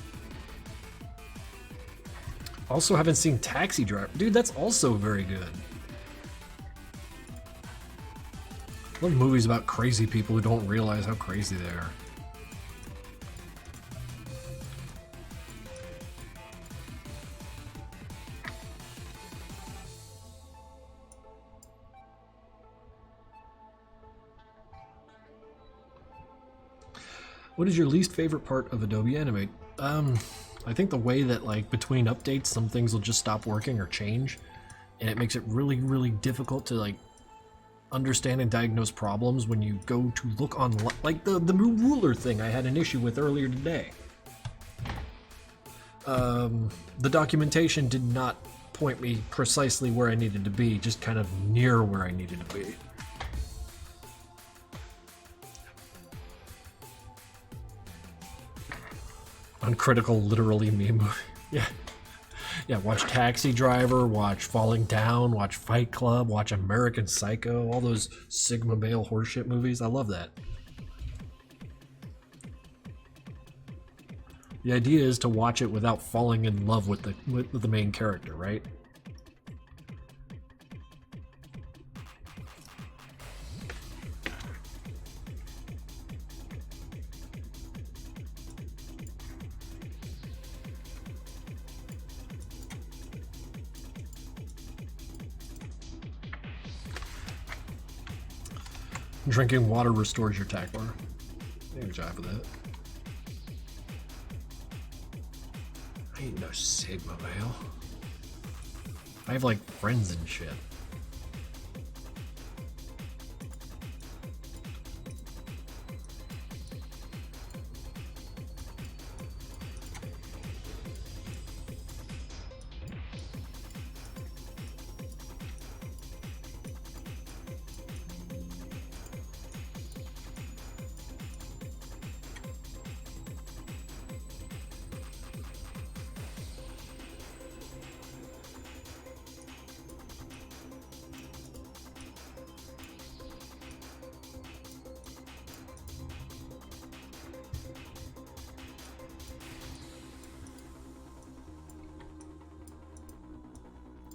Also haven't seen Taxi Driver. Dude, that's also very good. I love movies about crazy people who don't realize how crazy they are. What is your least favorite part of Adobe Animate? I think the way that, like, between updates, some things will just stop working or change, and it makes it really, really difficult to, like, understand and diagnose problems when you go to look on, like, the new ruler thing I had an issue with earlier today. The documentation did not point me precisely where I needed to be, just kind of near where I needed to be. Uncritical, literally meme movie. Yeah. Yeah, watch Taxi Driver, watch Falling Down, watch Fight Club, watch American Psycho, all those Sigma male horseshit movies. I love that. The idea is to watch it without falling in love with the main character, right? Drinking water restores your attack bar. Good job for that. I ain't no Sigma male. I have, like, friends and shit.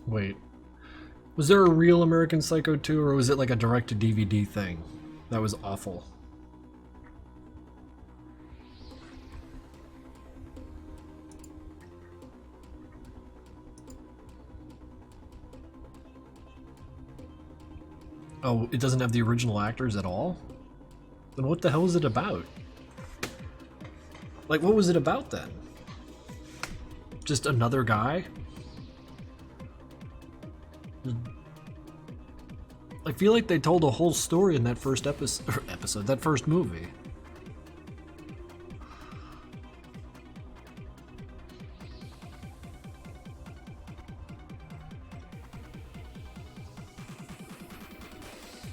Wait, was there a real American Psycho 2, or was it like a direct-to-DVD thing? That was awful. Oh, it doesn't have the original actors at all? Then what the hell is it about? Like, what was it about then? Just another guy? I feel like they told a whole story in that first episode, that first movie.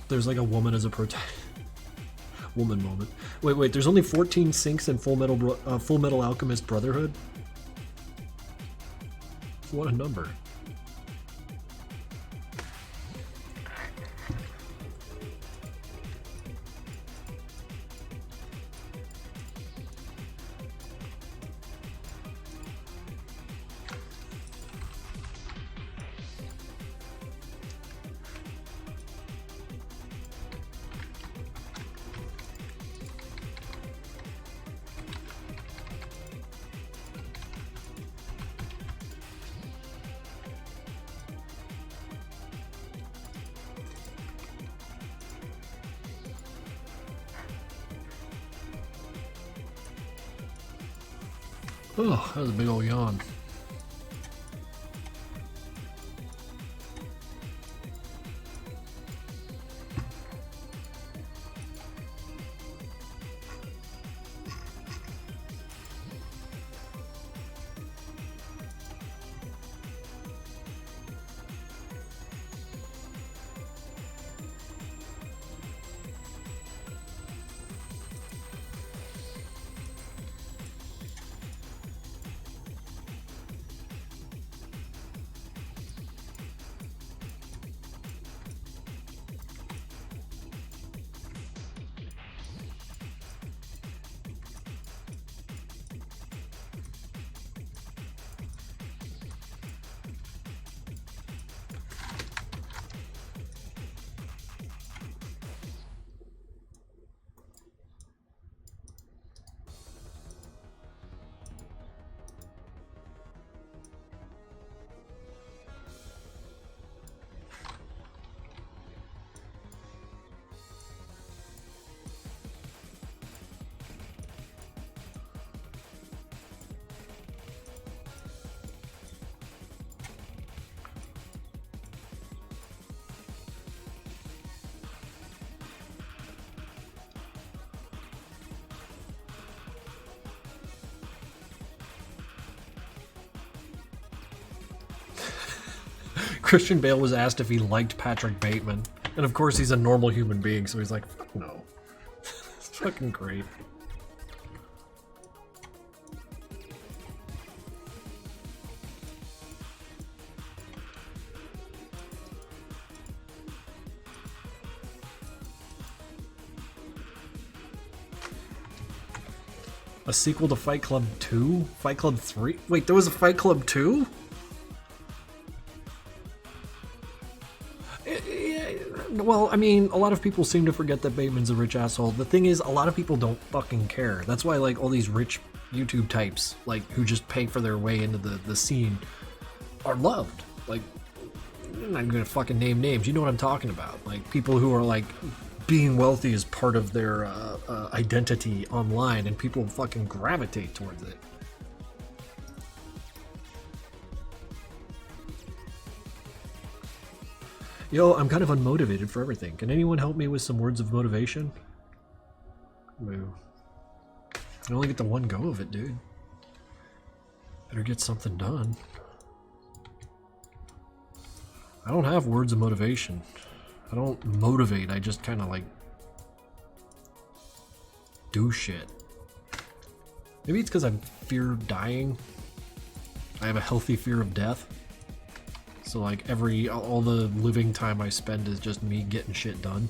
There's like a woman as a protagonist. Woman moment. Wait, there's only 14 sinks in Full Metal Alchemist Brotherhood? What a number. Oh, that was a big old yawn. Christian Bale was asked if he liked Patrick Bateman. And of course he's a normal human being, so he's like, fuck no. It's fucking great. A sequel to Fight Club 2? Fight Club 3? Wait, there was a Fight Club 2? Well, I mean, a lot of people seem to forget that Bateman's a rich asshole. The thing is, a lot of people don't fucking care. That's why, like, all these rich YouTube types, like, who just pay for their way into the scene, are loved. Like, I'm not gonna fucking name names. You know what I'm talking about. Like, people who are, like, being wealthy is part of their identity online, and people fucking gravitate towards it. Yo, I'm kind of unmotivated for everything. Can anyone help me with some words of motivation? Moo. I only get the one go of it, dude. Better get something done. I don't have words of motivation. I don't motivate, I just kind of like do shit. Maybe it's because I fear dying. I have a healthy fear of death. So like all the living time I spend is just me getting shit done.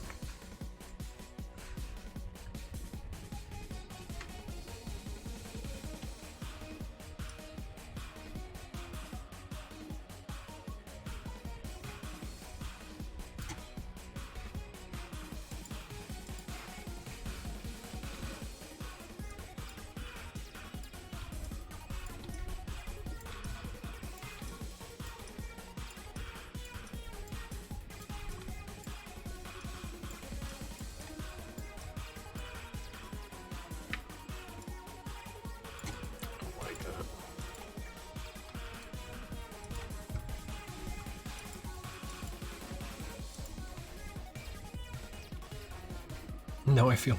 No, I feel...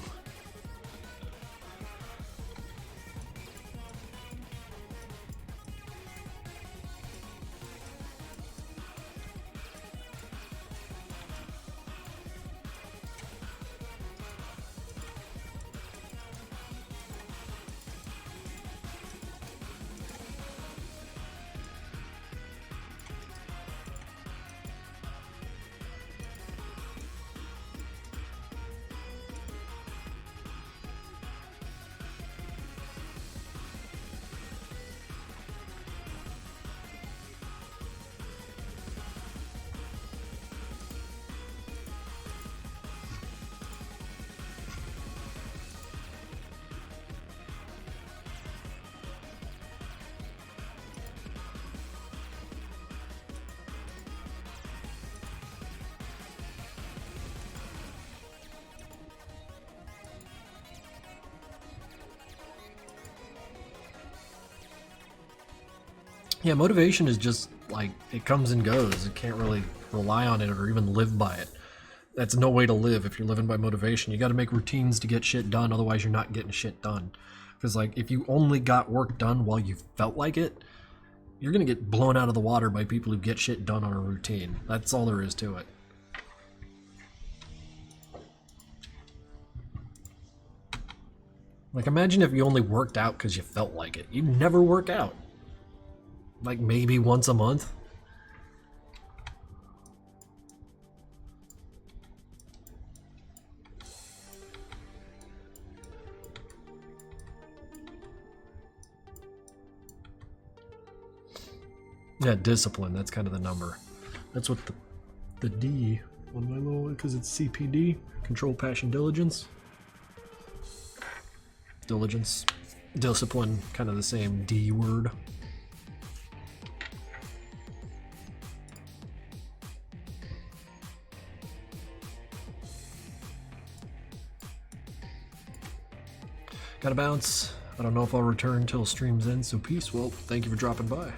Yeah, motivation is just, like, it comes and goes. You can't really rely on it or even live by it. That's no way to live if you're living by motivation. You gotta make routines to get shit done, otherwise you're not getting shit done. Because, like, if you only got work done while you felt like it, you're gonna get blown out of the water by people who get shit done on a routine. That's all there is to it. Like, imagine if you only worked out because you felt like it. You'd never work out. Like, maybe once a month. Yeah, discipline, that's kind of the number. That's what the D on my little, because it's CPD, control, passion, diligence. Diligence, discipline, kind of the same D word. Gotta bounce. I don't know if I'll return till stream's end, so peace. Well, thank you for dropping by.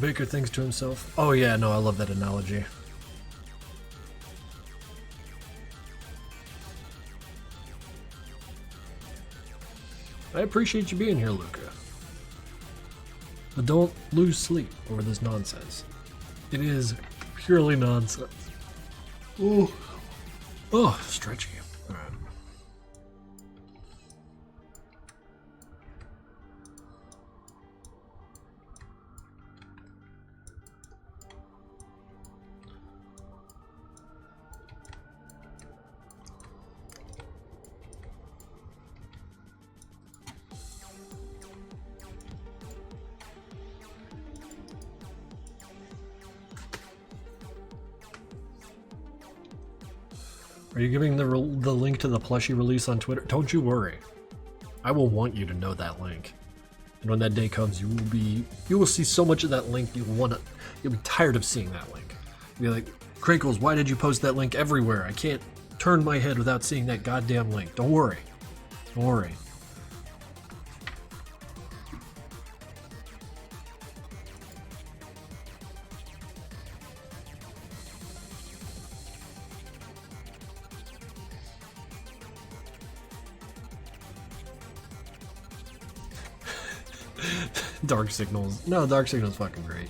baker thinks to himself. Oh yeah, no, I love that analogy. I appreciate you being here, Luca. But don't lose sleep over this nonsense. It is purely nonsense. Ooh. Oh, stretchy. All right. Are you giving the link to the plushie release on Twitter? Don't you worry. I will want you to know that link. And when that day comes, you will see so much of that link you'll be tired of seeing that link. You'll be like, Krinkels, why did you post that link everywhere? I can't turn my head without seeing that goddamn link. Don't worry. Don't worry. Dark Signals. No, Dark Signal's fucking great.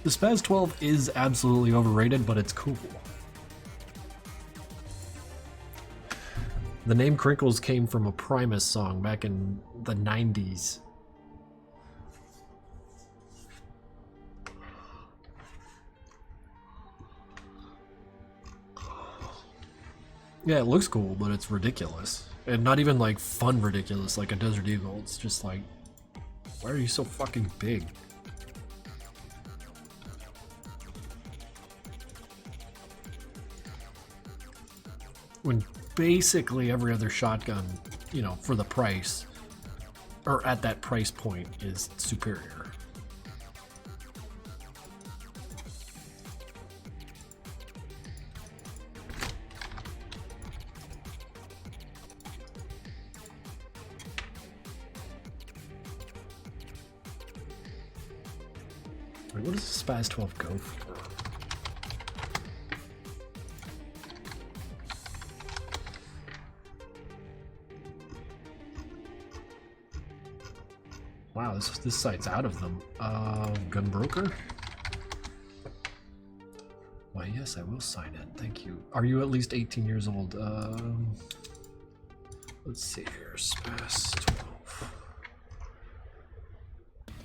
The Spaz 12 is absolutely overrated, but it's cool. The name Krinkels came from a Primus song back in the 90s. Yeah, it looks cool, but it's ridiculous. And not even like fun ridiculous like a Desert Eagle. It's just like, why are you so fucking big? When basically every other shotgun, you know, for the price, or at that price point, is superior. Wait, what does the Spaz 12 go for? Wow, this site's out of them. Gun broker? Why, yes, I will sign in. Thank you. Are you at least 18 years old? Let's see here. Spaz 12.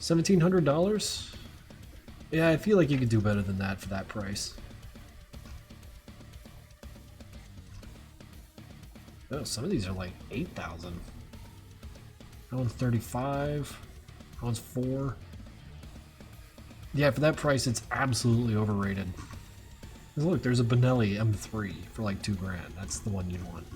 $1,700? Yeah, I feel like you could do better than that for that price. Oh, some of these are like 8,000. That one's 35. That one's 4. Yeah, for that price, it's absolutely overrated. Look, there's a Benelli M3 for like $2 grand. That's the one you'd want.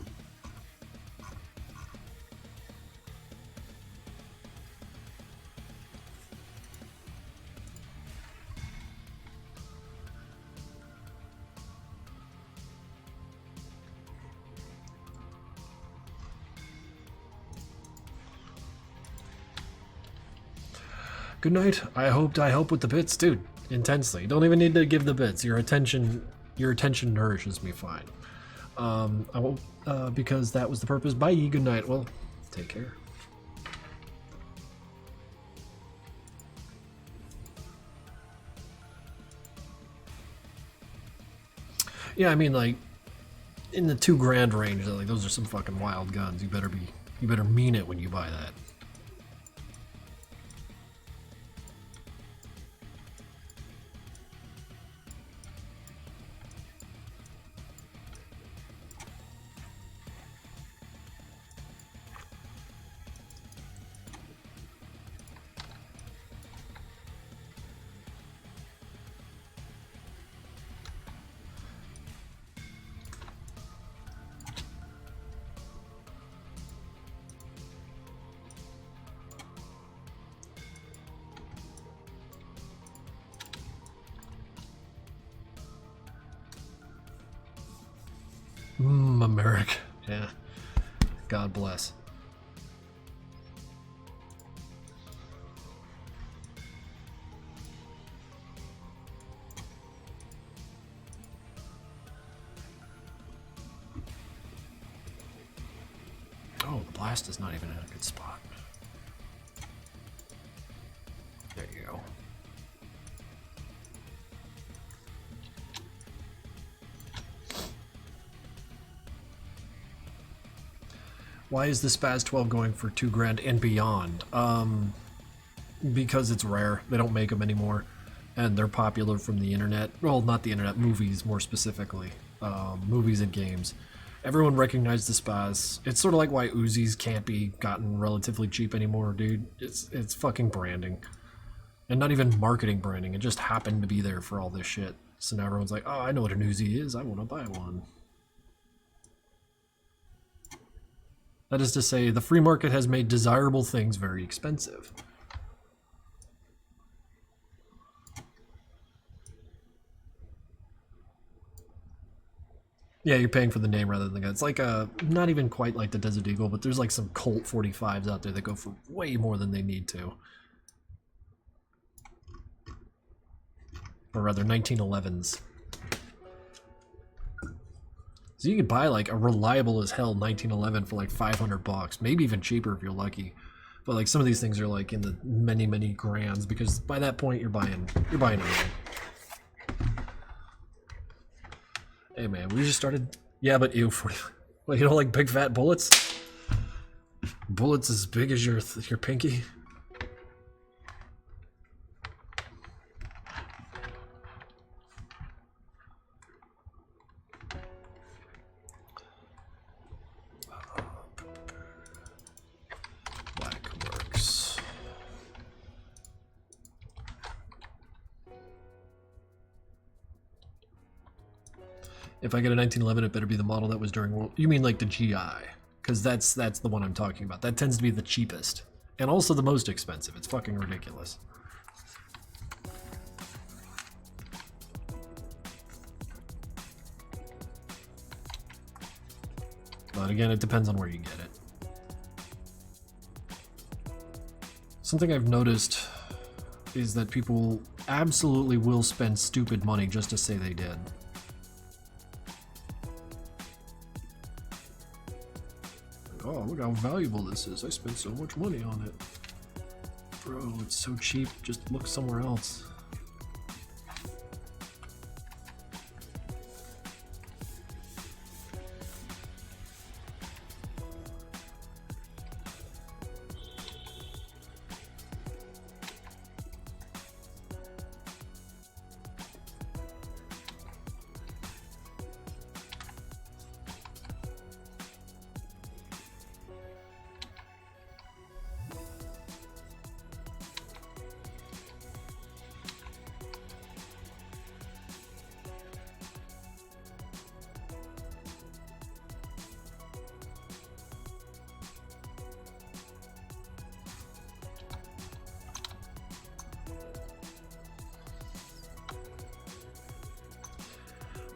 Good night. I help with the bits, dude. Intensely. You don't even need to give the bits. Your attention nourishes me fine. I won't, because that was the purpose. Bye. Good night. Well, take care. Yeah, I mean, like, in the $2 grand range, like, those are some fucking wild guns. You better mean it when you buy that. America. Yeah. God bless. the blast is not even in a good spot. There you go. Why is the Spaz 12 going for $2,000 and beyond? Because it's rare. They don't make them anymore, and they're popular from the internet. Well, not the internet, movies more specifically. Movies and games. Everyone recognized the Spaz. It's sort of like why Uzis can't be gotten relatively cheap anymore, dude. It's fucking branding. And not even marketing branding. It just happened to be there for all this shit. So now everyone's like, oh, I know what an Uzi is. I want to buy one. That is to say, the free market has made desirable things very expensive. Yeah, you're paying for the name rather than the gun. It's like not even quite like the Desert Eagle, but there's like some Colt 45s out there that go for way more than they need to. Or rather, 1911s. So you could buy like a reliable as hell 1911 for like $500, maybe even cheaper if you're lucky. But like some of these things are like in the many grands because by that point you're buying everything. Hey man, we just started. Yeah, but ew, 40. Well, you don't like big fat bullets? Bullets as big as your pinky? Blackworks. If I get a 1911, it better be the model that was during World. You mean like the GI? Because that's the one I'm talking about. That tends to be the cheapest and also the most expensive. It's fucking ridiculous. But again, it depends on where you get it. Something I've noticed is that people absolutely will spend stupid money just to say they did. Oh, look how valuable this is. I spent so much money on it. Bro, it's so cheap. Just look somewhere else.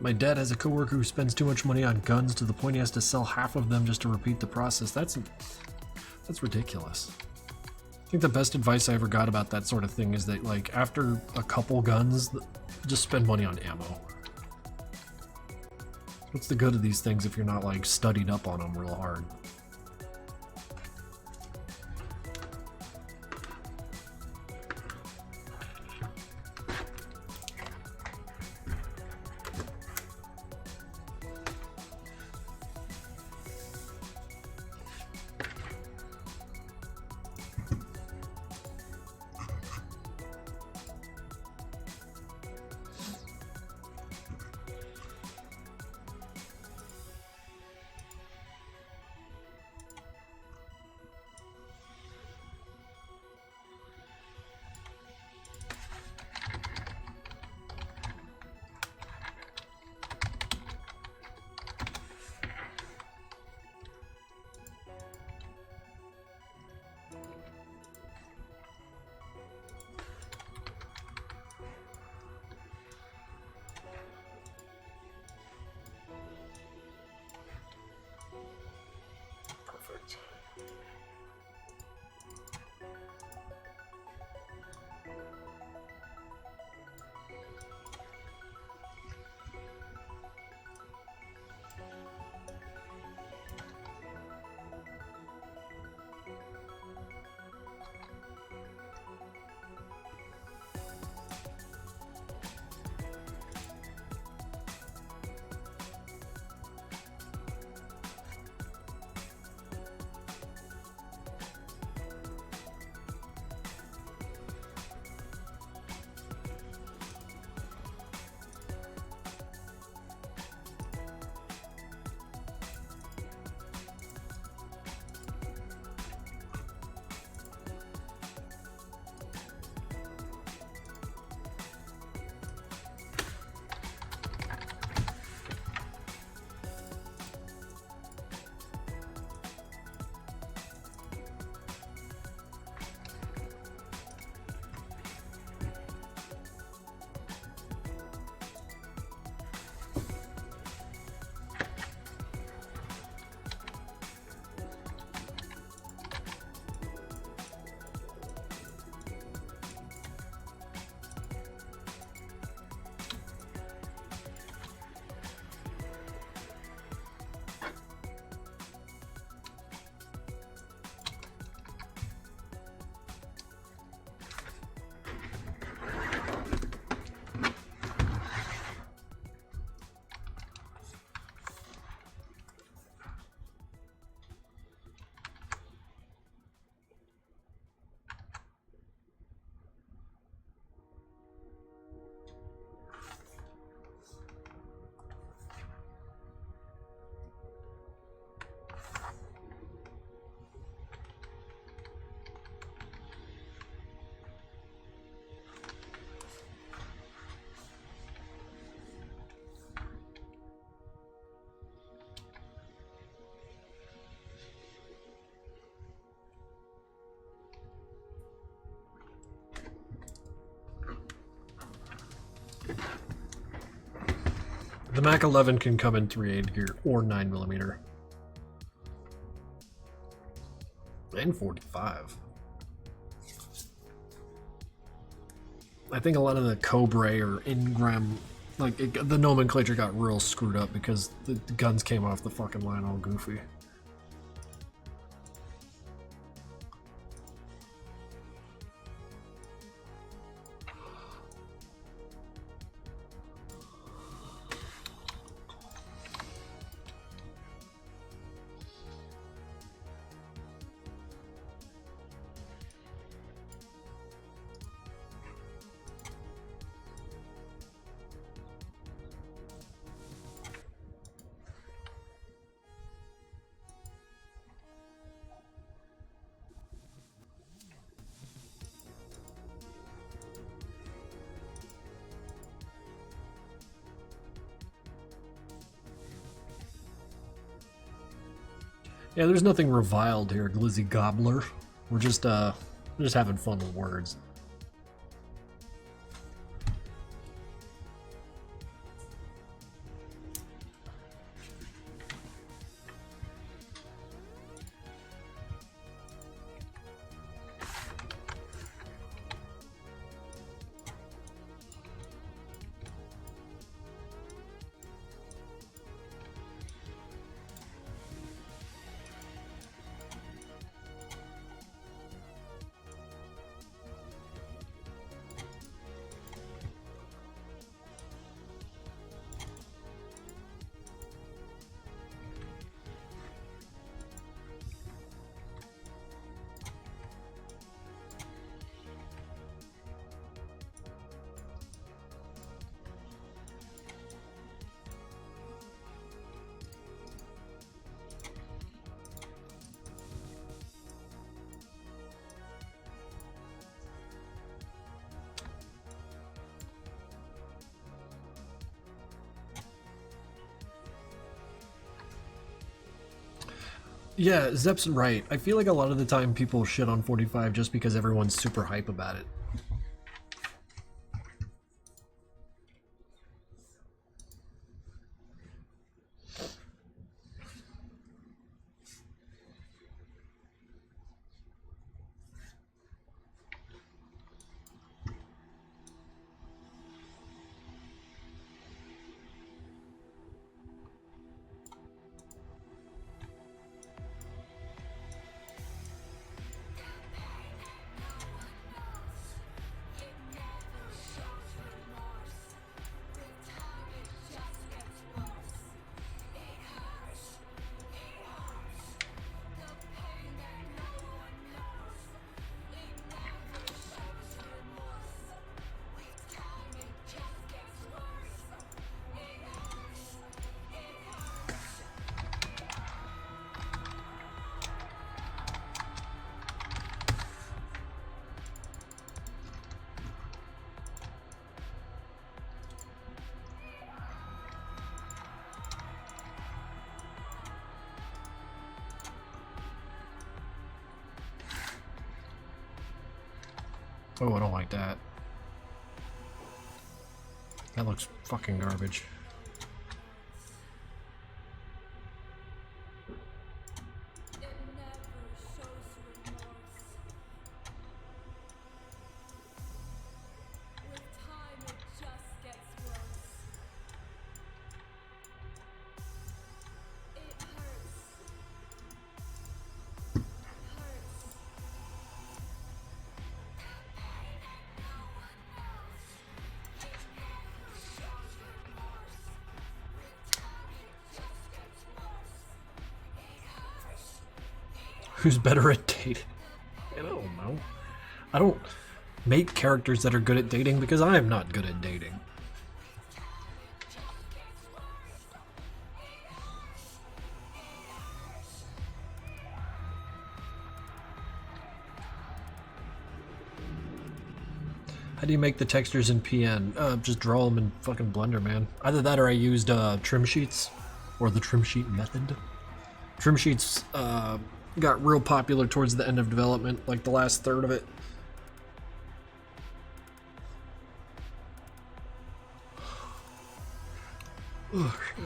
My dad has a coworker who spends too much money on guns to the point he has to sell half of them just to repeat the process. That's ridiculous. I think the best advice I ever got about that sort of thing is that, like, after a couple guns, just spend money on ammo. What's the good of these things if you're not, like, studied up on them real hard? The Mac 11 can come in 3.8 gear or 9mm. And 45. I think a lot of the Cobra or Ingram, like the nomenclature got real screwed up because the guns came off the fucking line all goofy. Yeah, there's nothing reviled here, Glizzy Gobbler. We're just having fun with words. Yeah, Zep's right. I feel like a lot of the time people shit on 45 just because everyone's super hype about it. Oh, I don't like that. That looks fucking garbage. Who's better at dating? I don't know. I don't make characters that are good at dating because I am not good at dating. How do you make the textures in PN? Just draw them in fucking Blender, man. Either that or I used trim sheets, or the trim sheet method. Trim sheets got real popular towards the end of development, like the last third of it. Oh, shit.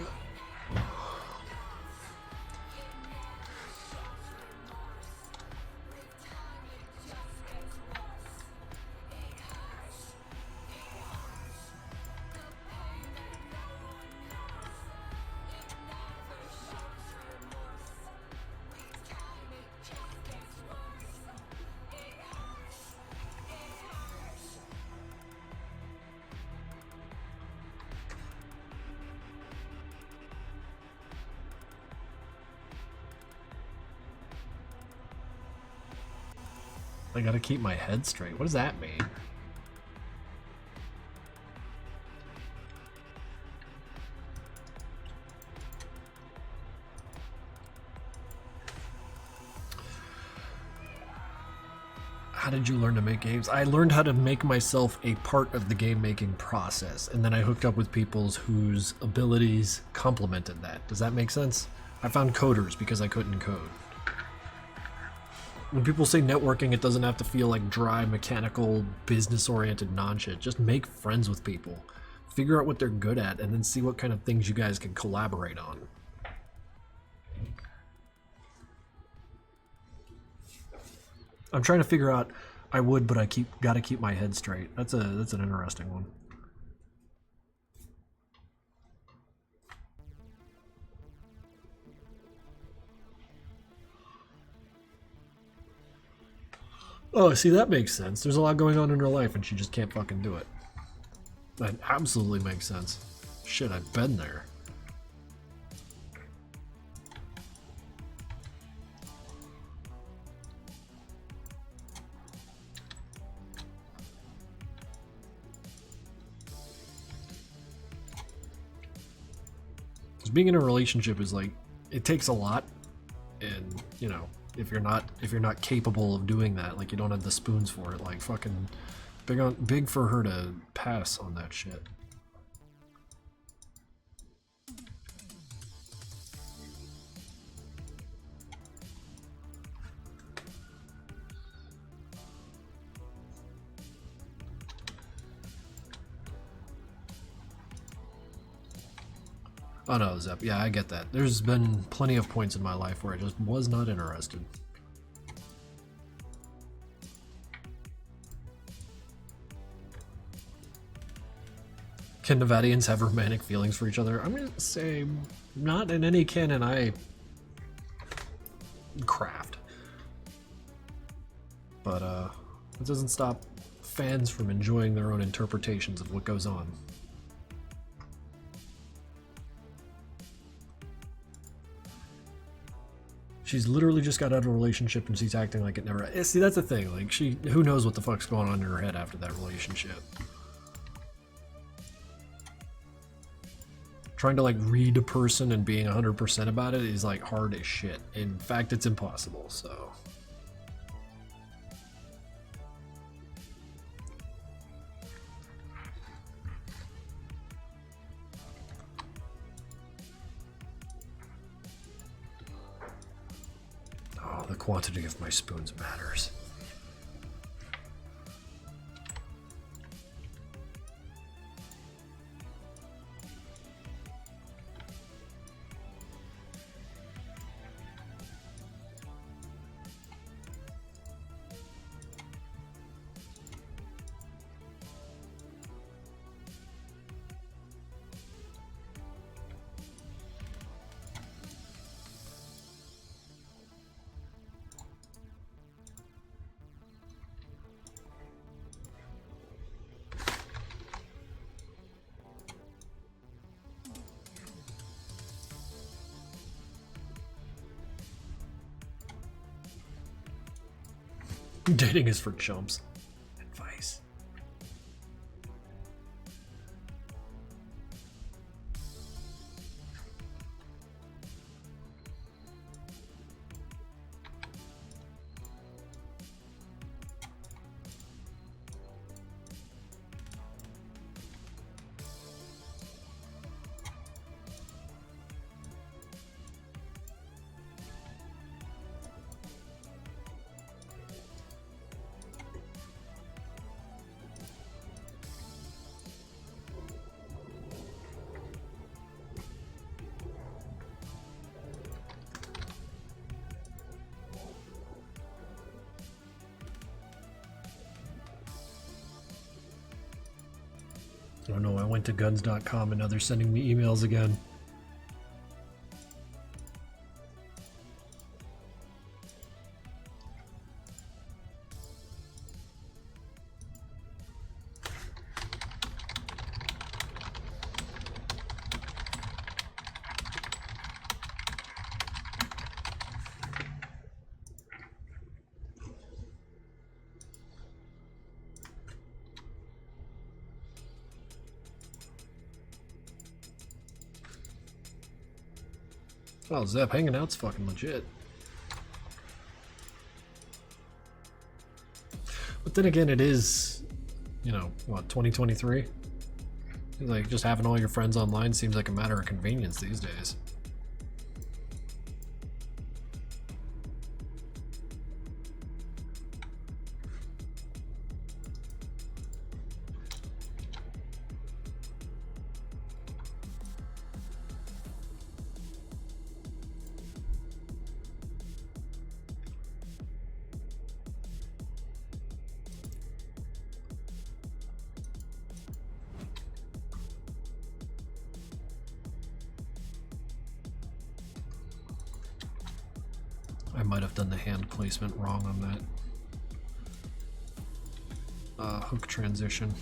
I gotta keep my head straight. What does that mean? How did you learn to make games? I learned how to make myself a part of the game making process, and then I hooked up with people whose abilities complemented that. Does that make sense? I found coders because I couldn't code. When people say networking, it doesn't have to feel like dry, mechanical, business-oriented non-shit. Just make friends with people. Figure out what they're good at, and then see what kind of things you guys can collaborate on. I'm trying to figure out. I would, but I gotta keep my head straight. That's an interesting one. Oh, see, that makes sense. There's a lot going on in her life and she just can't fucking do it. That absolutely makes sense. Shit, I've been there. Because being in a relationship is like, it takes a lot, and you know, if you're not capable of doing that, like you don't have the spoons for it, like fucking big for her to pass on that shit. Oh no, Zep, yeah, I get that. There's been plenty of points in my life where I just was not interested. Can Nevadians have romantic feelings for each other? I'm gonna say not in any canon I craft. But it doesn't stop fans from enjoying their own interpretations of what goes on. She's literally just got out of a relationship and she's acting like it never. See, that's the thing. Like, who knows what the fuck's going on in her head after that relationship. Trying to like read a person and being 100% about it is like hard as shit. In fact, it's impossible, so. Oh, the quantity of my spoons matters. Dating is for chumps. Advice. Oh no, I went to guns.com and now they're sending me emails again. Oh, Zep, hanging out's fucking legit. But then again, it is, you know, what, 2023? Like, just having all your friends online seems like a matter of convenience these days. I might have done the hand placement wrong on that hook transition.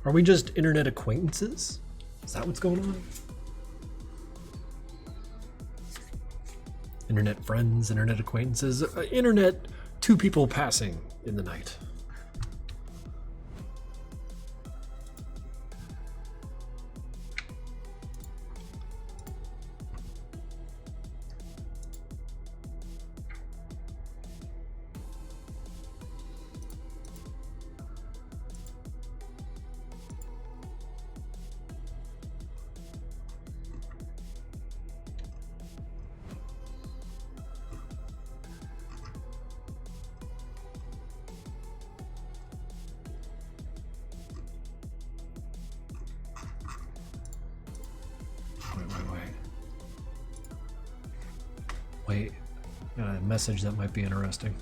Are we just internet acquaintances? Is that what's going on? Internet friends, internet acquaintances, internet two people passing in the night. Wait, a message that might be interesting.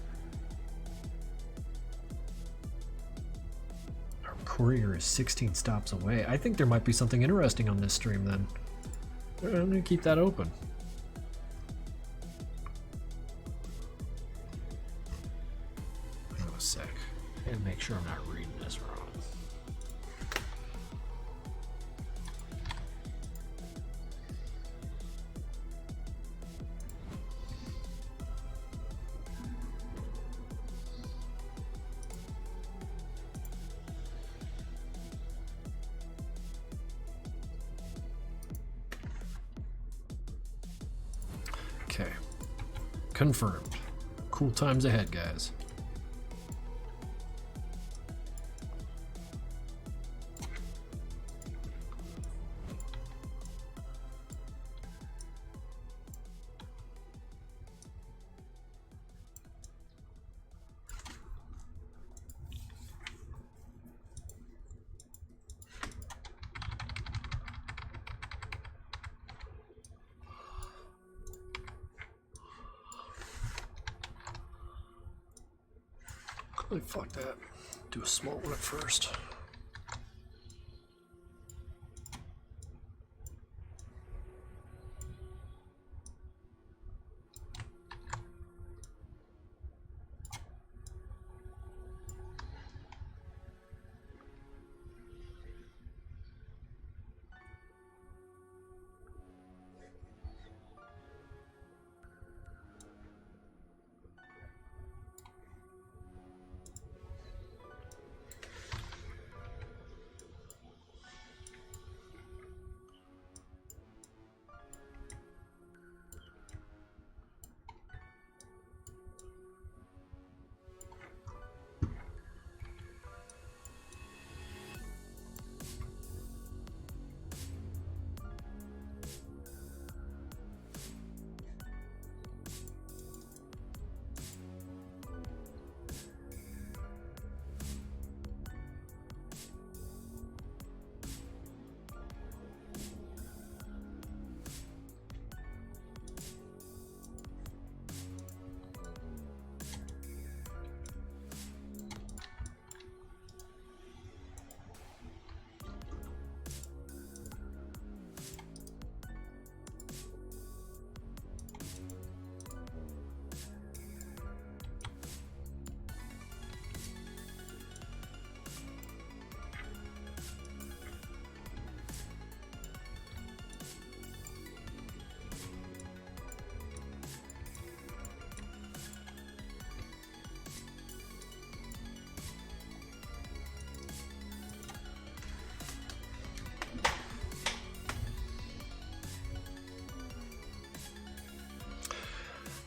Our courier is 16 stops away. I think there might be something interesting on this stream then. I'm gonna keep that open. Hang on a sec. And make sure I'm not reading this wrong. Okay. Confirmed. Cool times ahead, guys. Really, fuck that. Do a small one at first.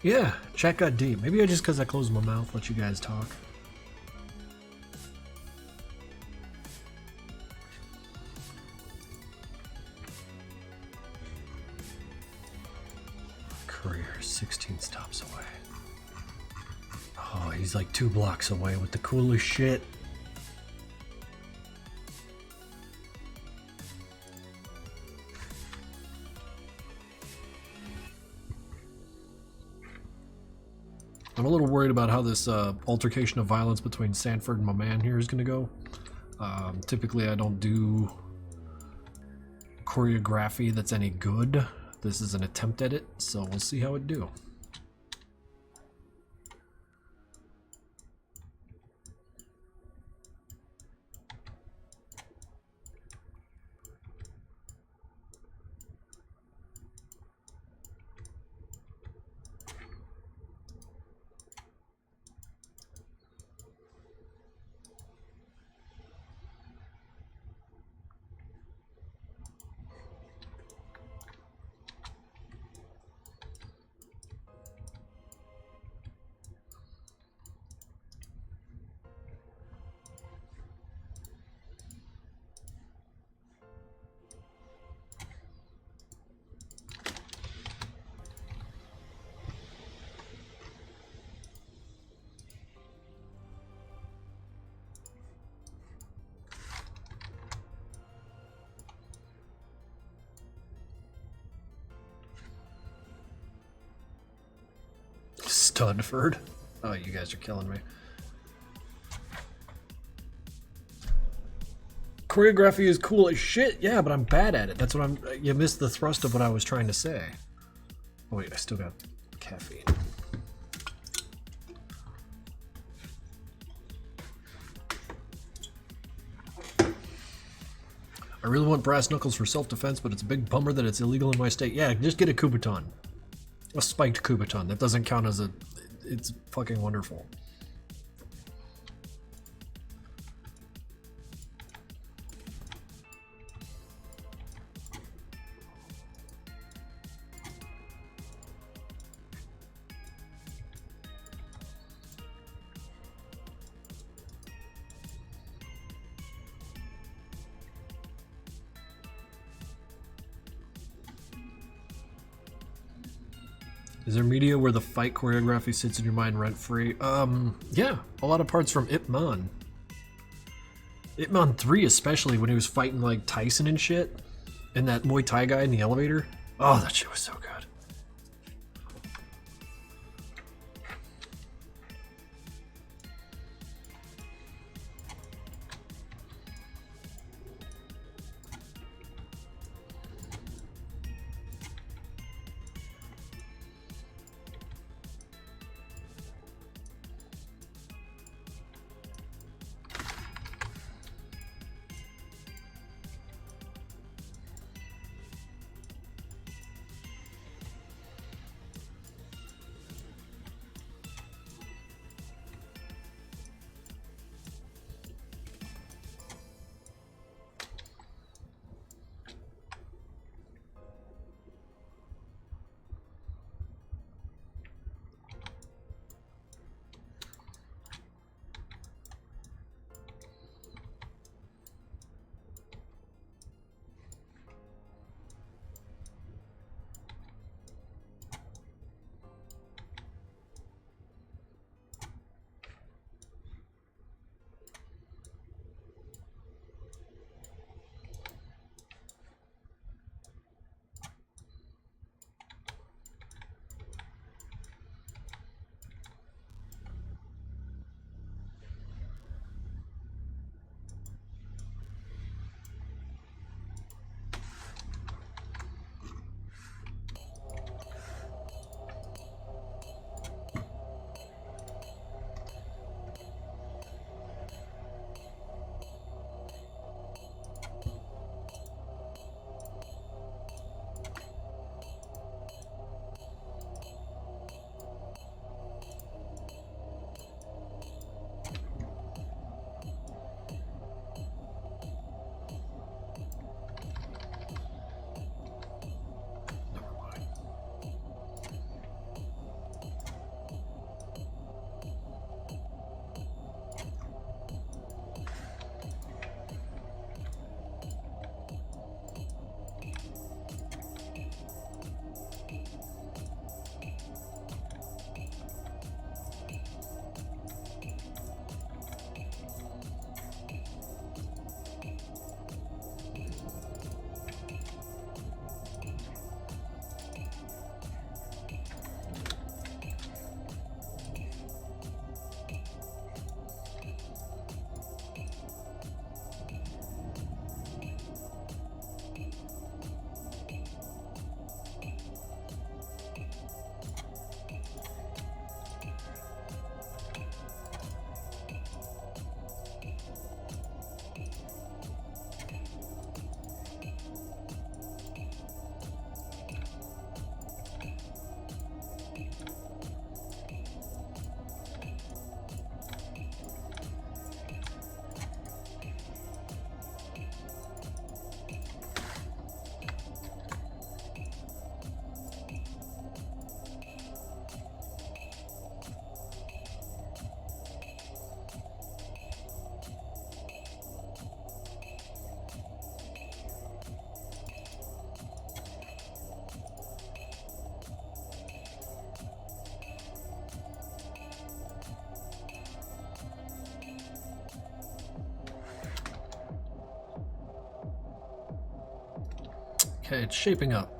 Yeah, chat got deep. Maybe I just because I closed my mouth, let you guys talk. Career 16 stops away. Oh, he's like 2 blocks away with the coolest shit. I'm a little worried about how this altercation of violence between Sanford and my man here is going to go. Typically, I don't do choreography that's any good. This is an attempt at it, so we'll see how it do. Studford. Oh, you guys are killing me. Choreography is cool as shit. Yeah, but I'm bad at it. That's what I'm... You missed the thrust of what I was trying to say. Oh, wait, I still got caffeine. I really want brass knuckles for self-defense, but it's a big bummer that it's illegal in my state. Yeah, just get a Kubaton. A spiked Kubaton. That doesn't count as a... It's fucking wonderful. Is there media where the fight choreography sits in your mind rent-free? Yeah, a lot of parts from Ip Man. Ip Man 3 especially, when he was fighting like Tyson and shit, and that Muay Thai guy in the elevator. Oh, that shit was so good. Okay, it's shaping up.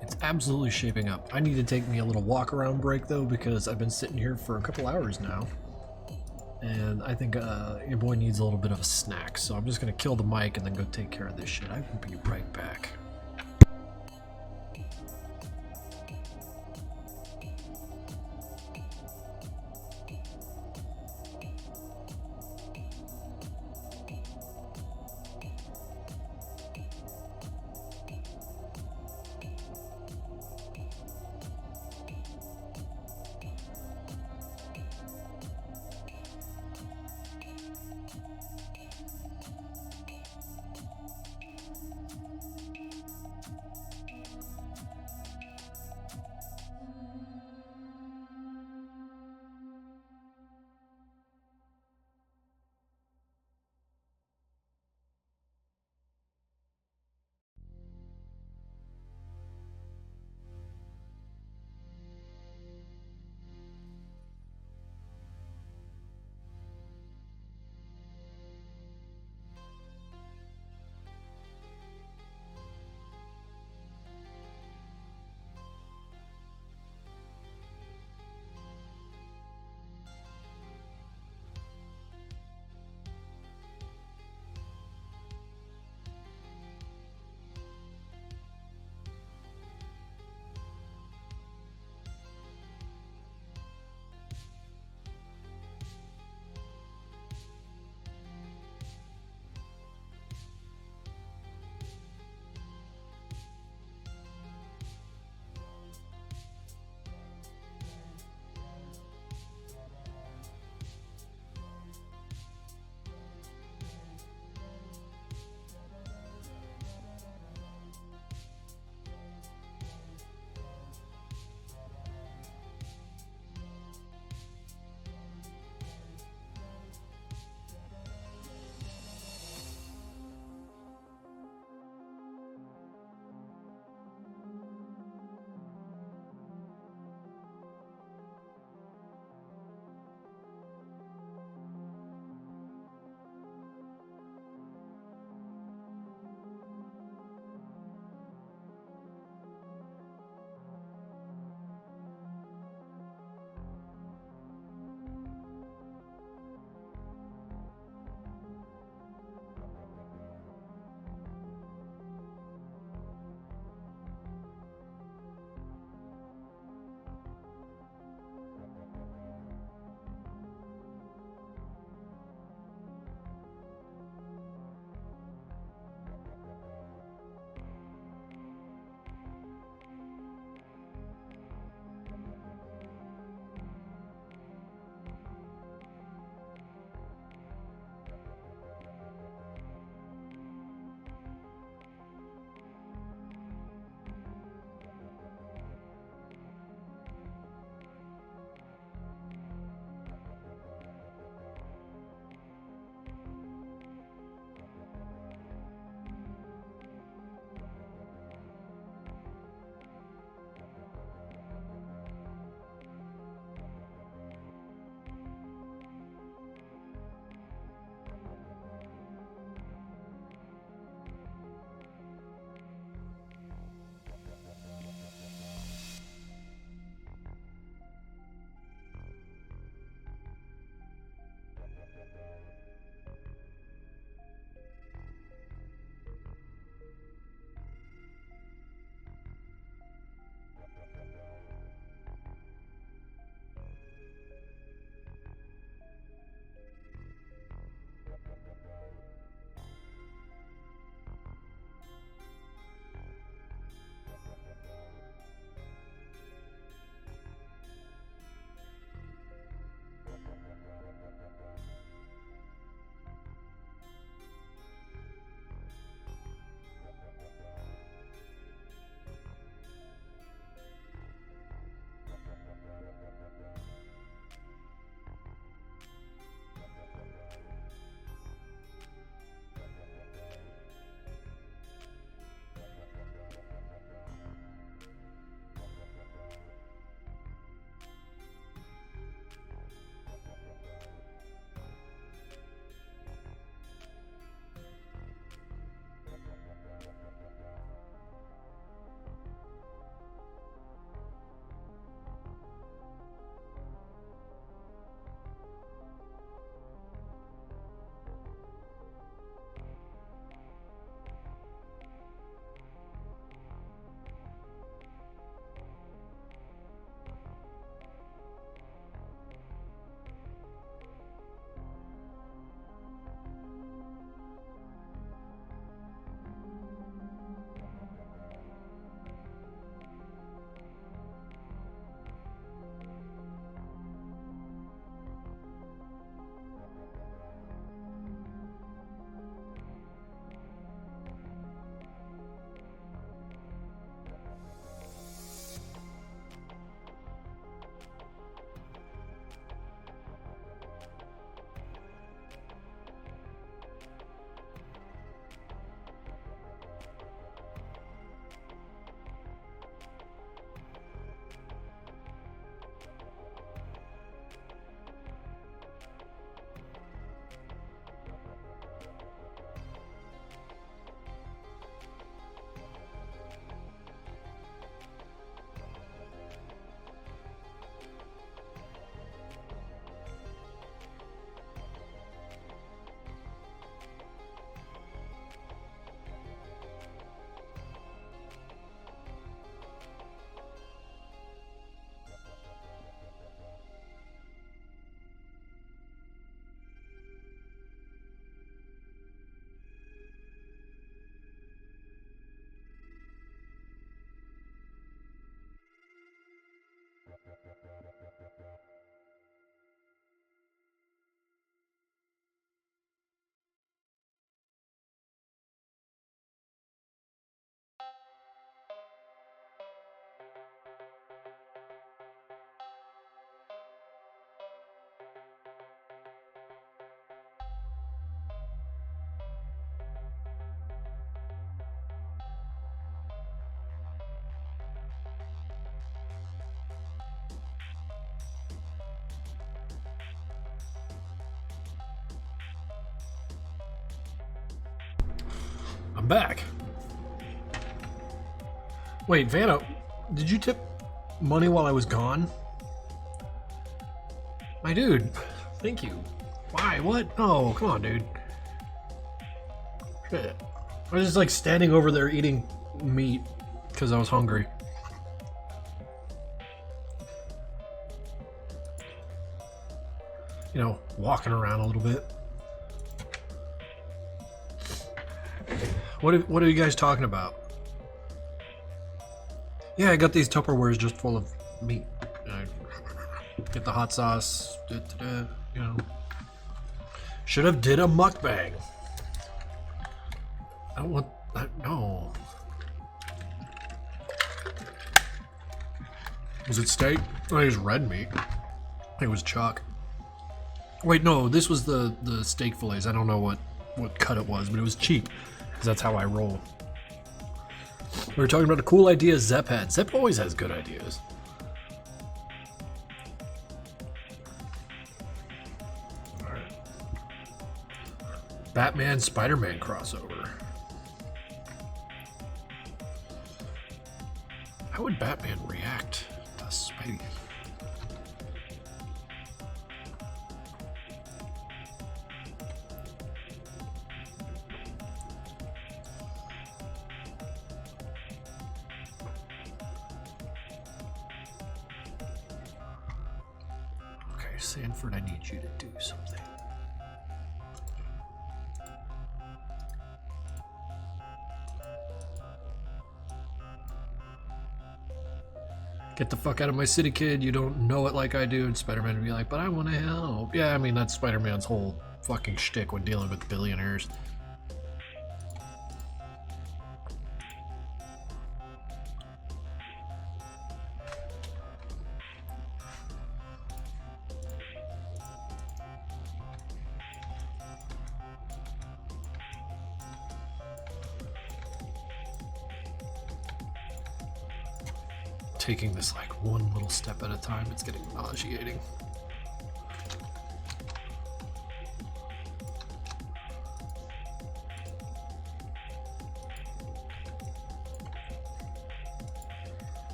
It's absolutely shaping up. I need to take me a little walk around break though, because I've been sitting here for a couple hours now. And I think your boy needs a little bit of a snack, so I'm just gonna kill the mic and then go take care of this shit. I will be right back. I'm back. Wait, Vanna, did you tip money while I was gone? My dude, thank you. Why? What? No, come on, dude. Shit. I was just like standing over there eating meat because I was hungry. You know, walking around a little bit. What are you guys talking about? Yeah, I got these Tupperwares just full of meat. Get the hot sauce. You know. Should have did a mukbang. I don't want that. No. Was it steak? Oh, it was red meat. It was chuck. Wait, no, this was the steak fillets. I don't know what cut it was, but it was cheap. Because that's how I roll. We were talking about a cool idea Zep had. Zep always has good ideas. Alright. Batman Spider-Man crossover. How would Batman react to Spidey? Sanford, I need you to do something. Get the fuck out of my city, kid. You don't know it like I do. And Spider-Man would be like, but I want to help. Yeah, I mean, that's Spider-Man's whole fucking shtick when dealing with billionaires. Taking this like one little step at a time, it's getting nauseating.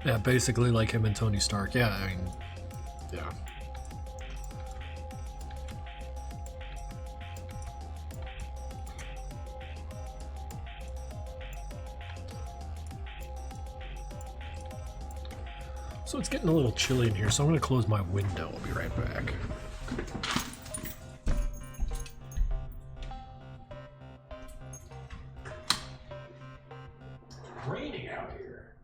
Yeah, basically like him and Tony Stark. Yeah, I mean, yeah. So it's getting a little chilly in here, so I'm going to close my window. I'll be right back. It's raining out here.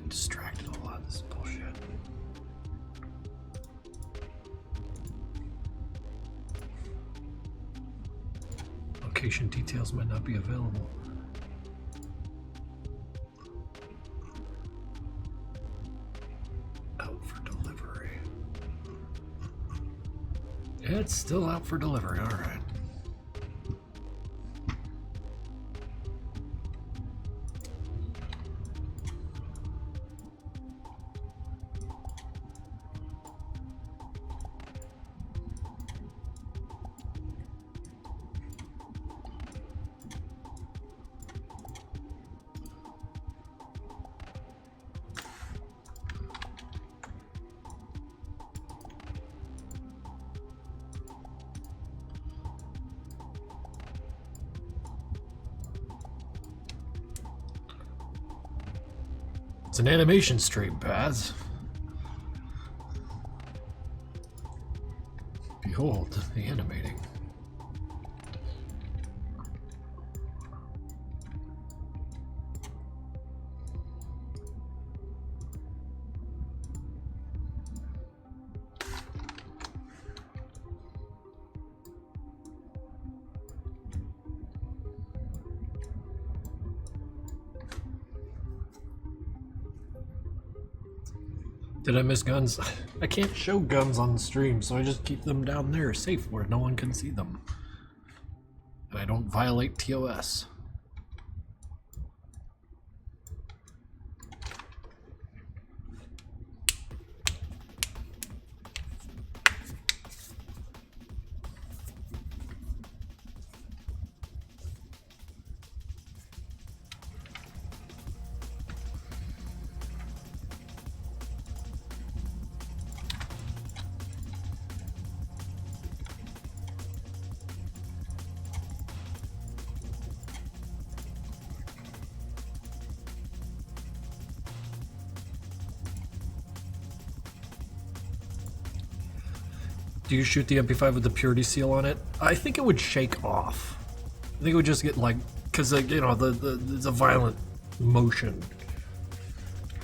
Distracted a lot. This is bullshit. Location details might not be available. Out for delivery. It's still out for delivery. All right. It's an animation stream, Paz. Behold, the animating. Did I miss guns? I can't show guns on the stream, so I just keep them down there, safe where no one can see them. And I don't violate TOS. Do you shoot the MP5 with the purity seal on it? I think it would shake off. I think it would just get like, cause like, you know, the violent motion.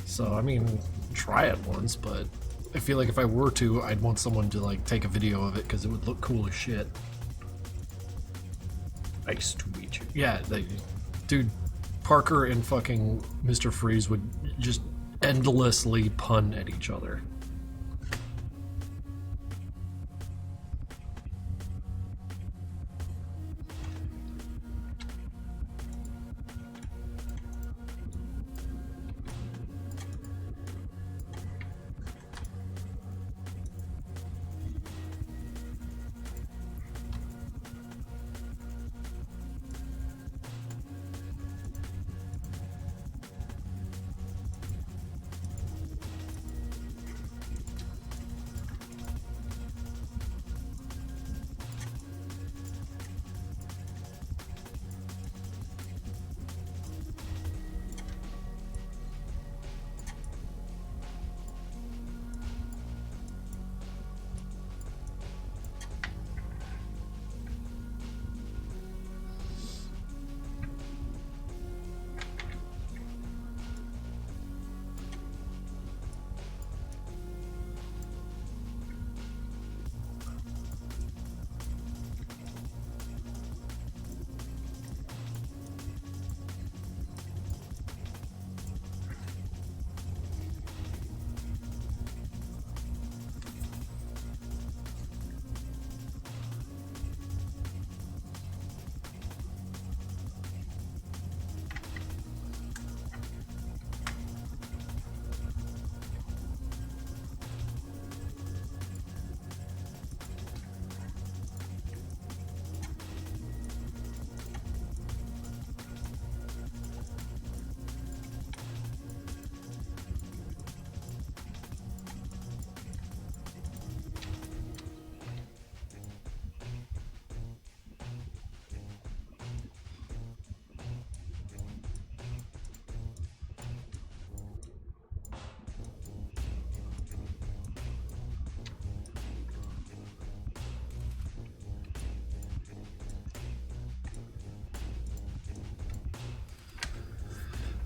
So I mean, try it once, but I feel like if I were to, I'd want someone to like take a video of it because it would look cool as shit. Nice to meet you. Yeah, dude, Parker and fucking Mr. Freeze would just endlessly pun at each other.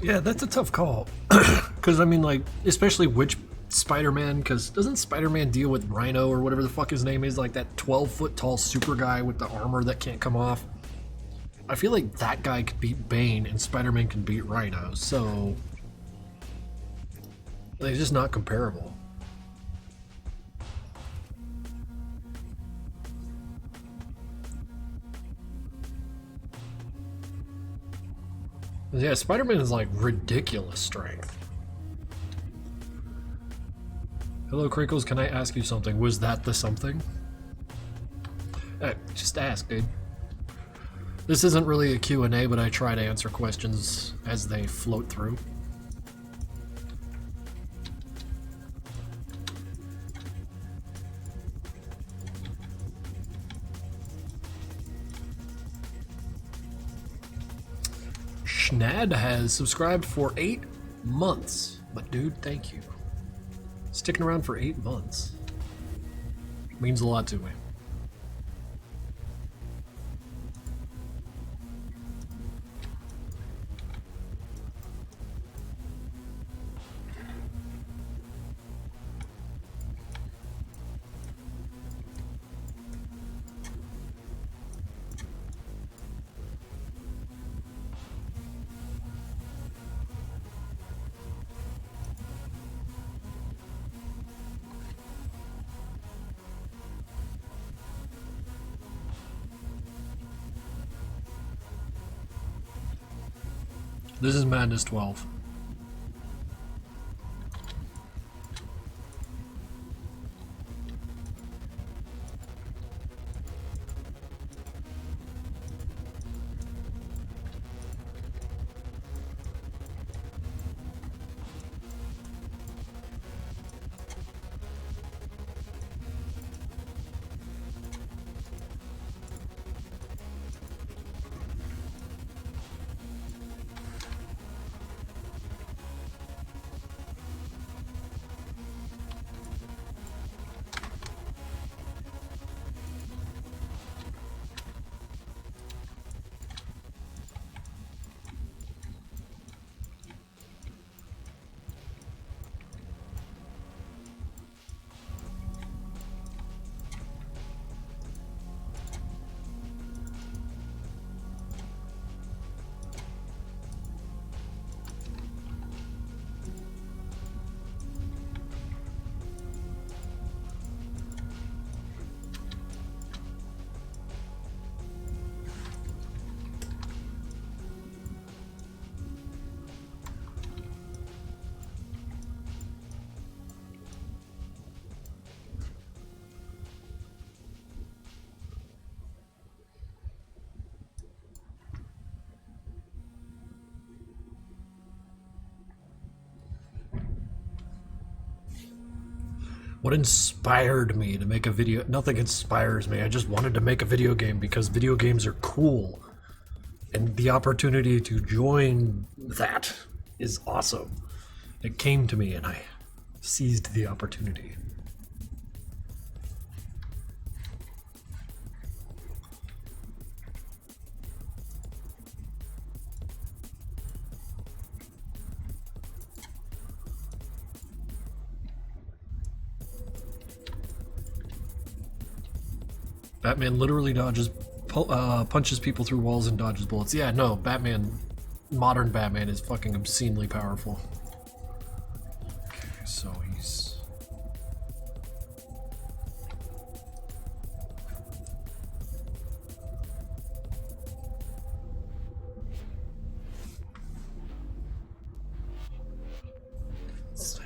Yeah, that's a tough call. Because, I mean, like, especially which Spider-Man, because doesn't Spider-Man deal with Rhino or whatever the fuck his name is, like that 12-foot tall super guy with the armor that can't come off? I feel like that guy could beat Bane and Spider-Man can beat Rhino, so they're just not comparable. Yeah, Spider-Man is like ridiculous strength. Hello, Krinkels, can I ask you something? Was that the something? Just ask, dude. This isn't really a Q&A, but I try to answer questions as they float through. Schnad has subscribed for 8 months. But dude, thank you. Sticking around for 8 months means a lot to me. This is Madness 12. What inspired me to make a video? Nothing inspires me. I just wanted to make a video game because video games are cool. And the opportunity to join that is awesome. It came to me and I seized the opportunity. Batman literally punches people through walls and dodges bullets. Yeah, no, modern Batman is fucking obscenely powerful. Okay, so he's... Let's see.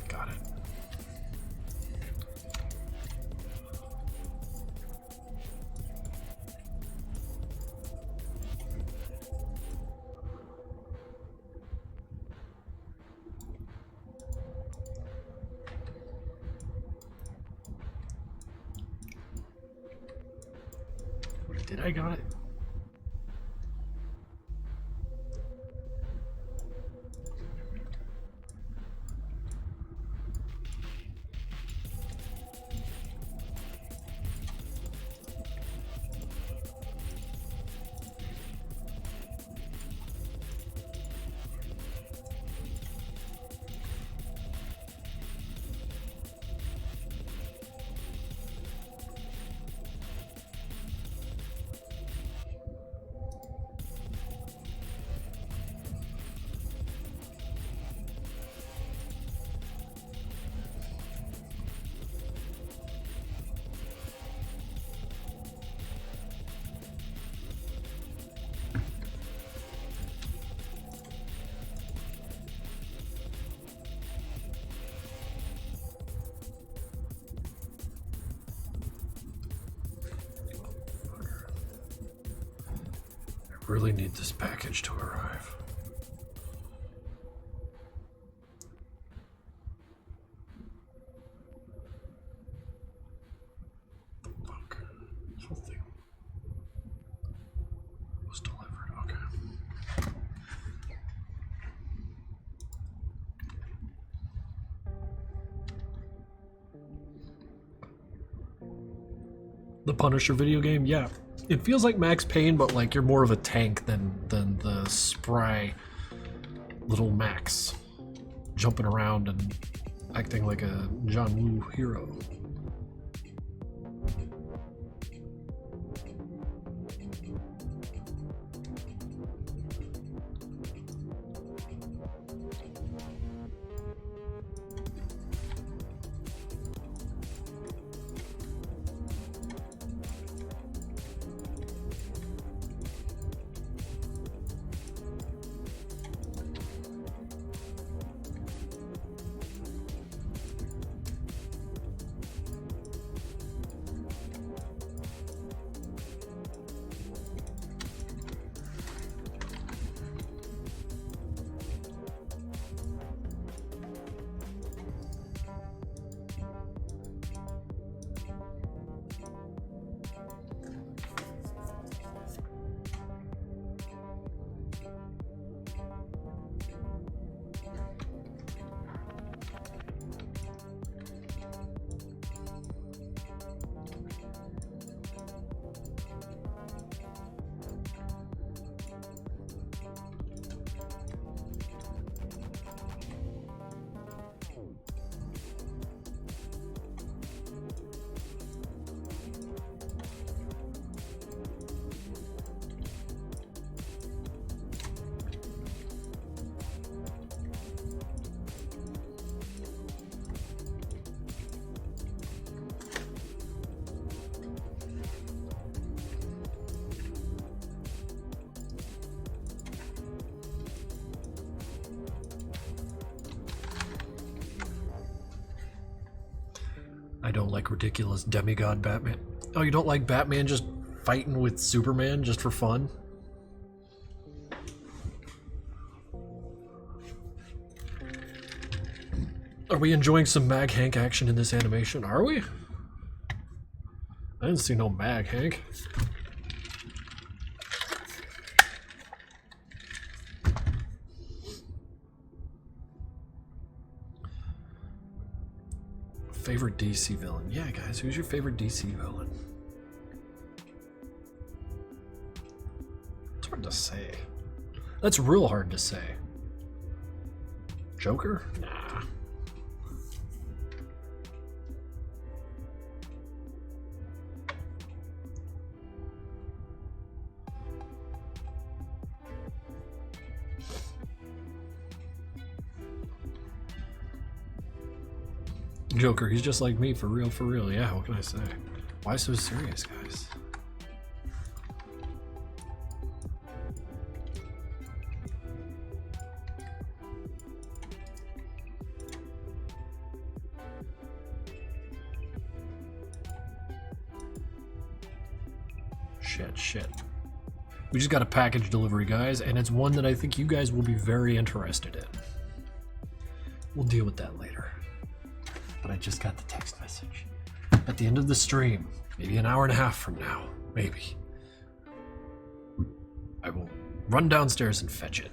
Got it. Did I got it? really need this package to arrive. Fuck. This whole thing was delivered. Okay. The Punisher video game? Yeah. It feels like Max Payne, but like you're more of a tank than the spry little Max jumping around and acting like a John Woo hero. I don't like ridiculous demigod Batman. Oh, you don't like Batman just fighting with Superman just for fun? Are we enjoying some Mag Hank action in this animation? Are we? I didn't see no Mag Hank. Favorite DC villain? Yeah, guys, who's your favorite DC villain? It's hard to say. That's real hard to say. Joker? Nah. Joker, he's just like me, for real, for real. Yeah, what can I say? Why so serious, guys? Shit. We just got a package delivery, guys, and it's one that I think you guys will be very interested in. We'll deal with that later. But I just got the text message. At the end of the stream, maybe an hour and a half from now, maybe, I will run downstairs and fetch it.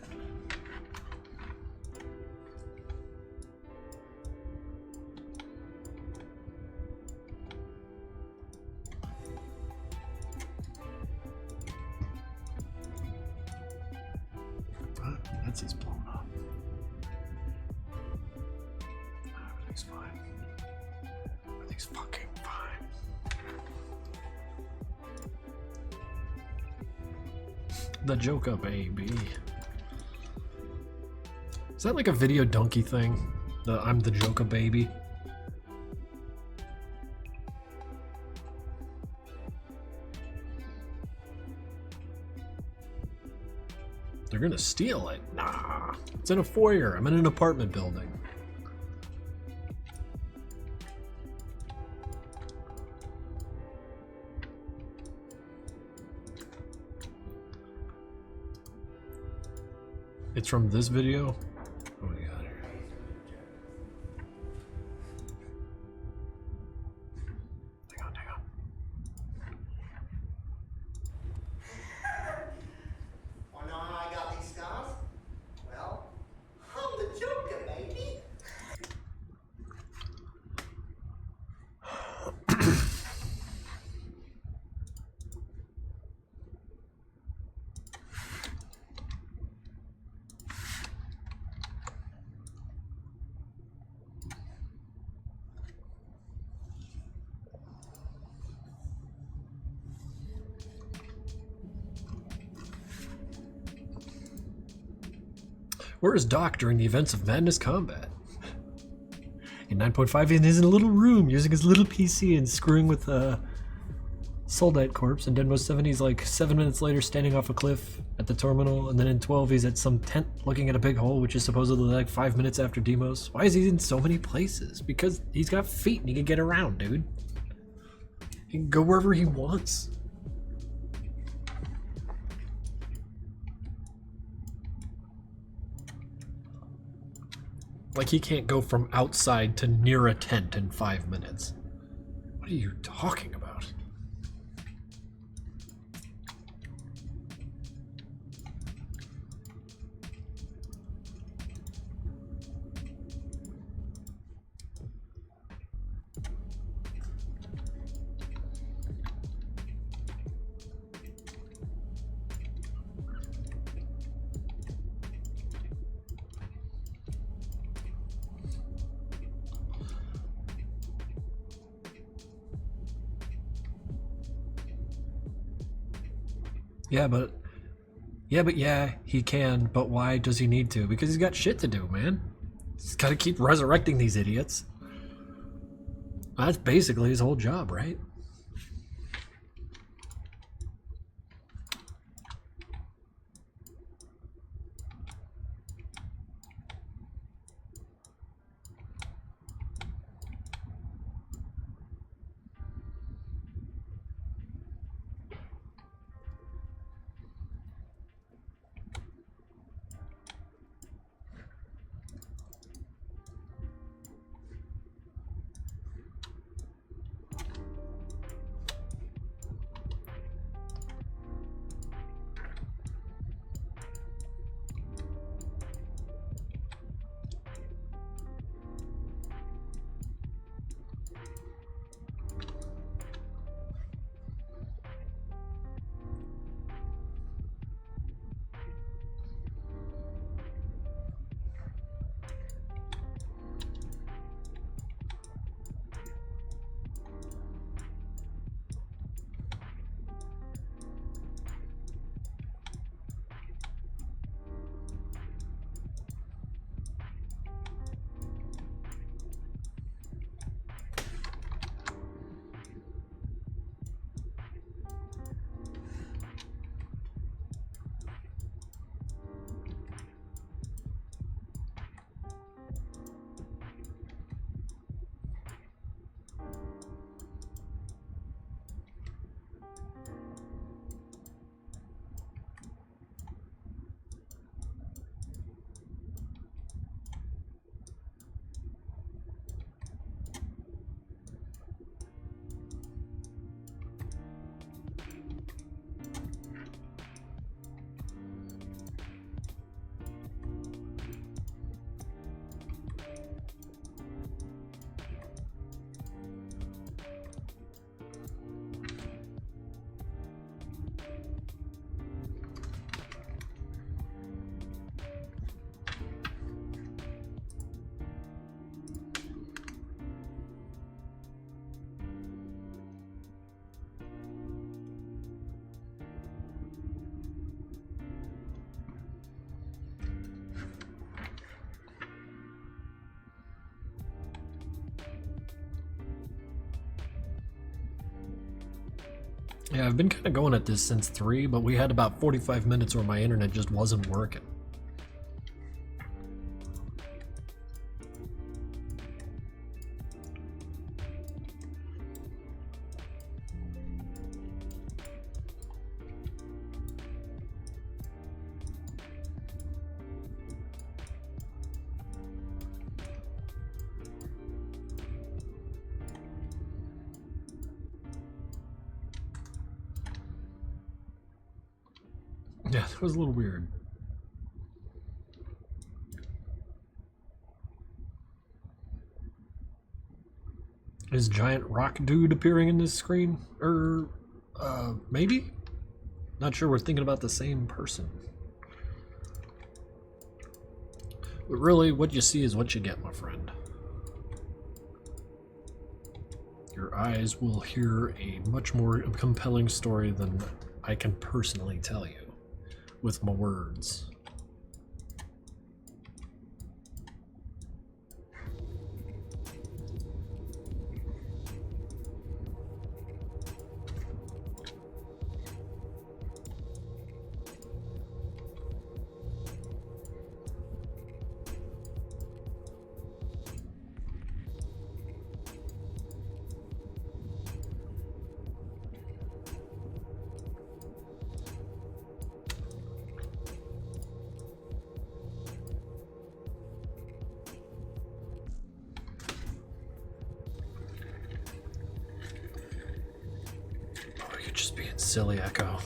That's his blown up. Everything's fine. Everything's fucking fine. The Joker baby. Is that like a video donkey thing? The I'm the Joker baby? They're gonna steal it. Nah. It's in a foyer. I'm in an apartment building. It's from this video. What do we got here? Hang on. Wanna know how I got these scars? Well, I'm the Joker, baby. Where is Doc during the events of Madness Combat? In 9.5, he is in a little room using his little PC and screwing with Soldite Corpse. In Denmo 7, he's like 7 minutes later standing off a cliff at the terminal. And then in 12, he's at some tent looking at a big hole, which is supposedly like 5 minutes after Demos. Why is he in so many places? Because he's got feet and he can get around, dude. He can go wherever he wants. Like, he can't go from outside to near a tent in 5 minutes. What are you talking about? Yeah, he can, but why does he need to? Because he's got shit to do, man. He's gotta keep resurrecting these idiots. That's basically his whole job, right? Yeah, I've been kind of going at this since 3, but we had about 45 minutes where my internet just wasn't working. It was a little weird. Is giant rock dude appearing in this screen? Maybe? Not sure we're thinking about the same person. But really, what you see is what you get, my friend. Your eyes will hear a much more compelling story than I can personally tell you with my words. Just being silly, Echo.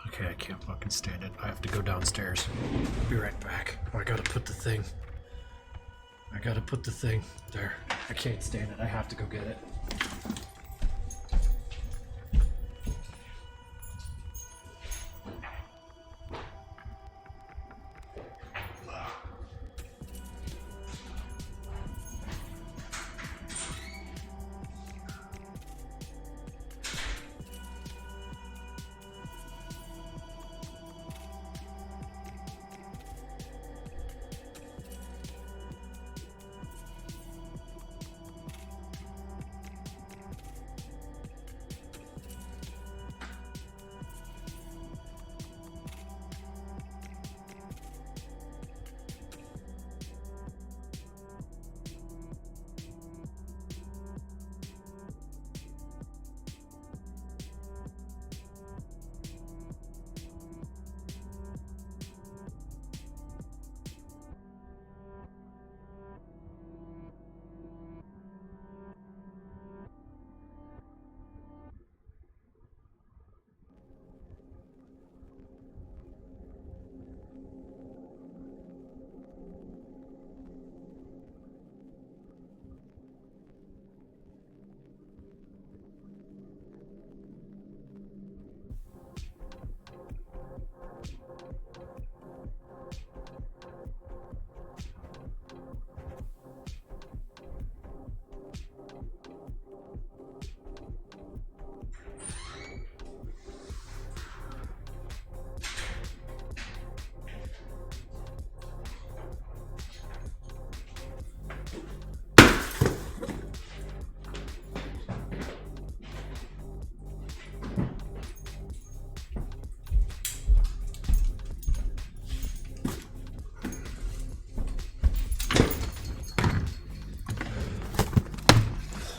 Okay, I can't fucking stand it. I have to go downstairs. Be right back. Oh, I gotta put the thing there. I can't stand it. I have to go get it.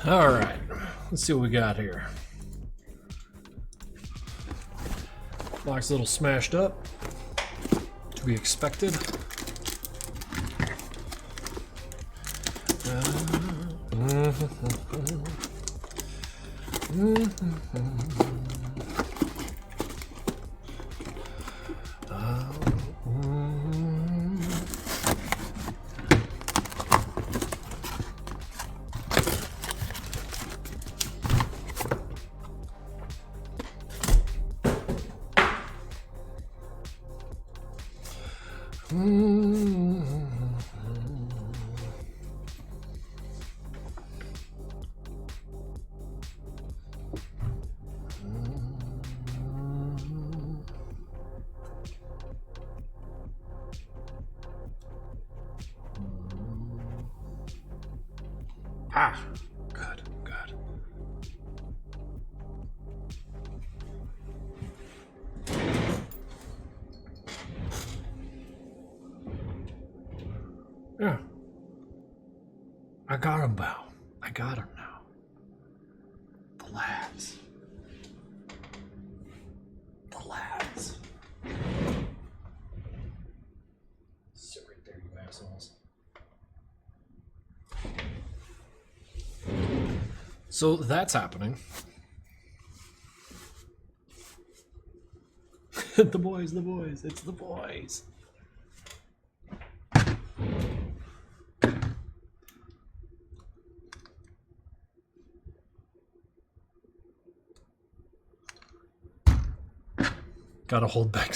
All right, let's see what we got here. Lock's a little smashed up, to be expected. Ah, good, good. Yeah. I got him, Bow. I got him now. The lads. The lads. Sit right there, you assholes. So that's happening. The boys, it's the boys. Gotta hold back.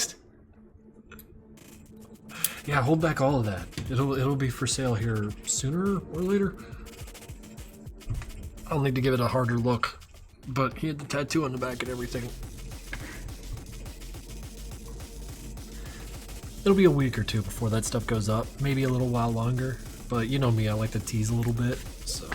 Yeah, hold back all of that. It'll be for sale here sooner or later. I'll need to give it a harder look, but he had the tattoo on the back and everything. It'll be a week or two before that stuff goes up, maybe a little while longer, but you know me, I like to tease a little bit, so.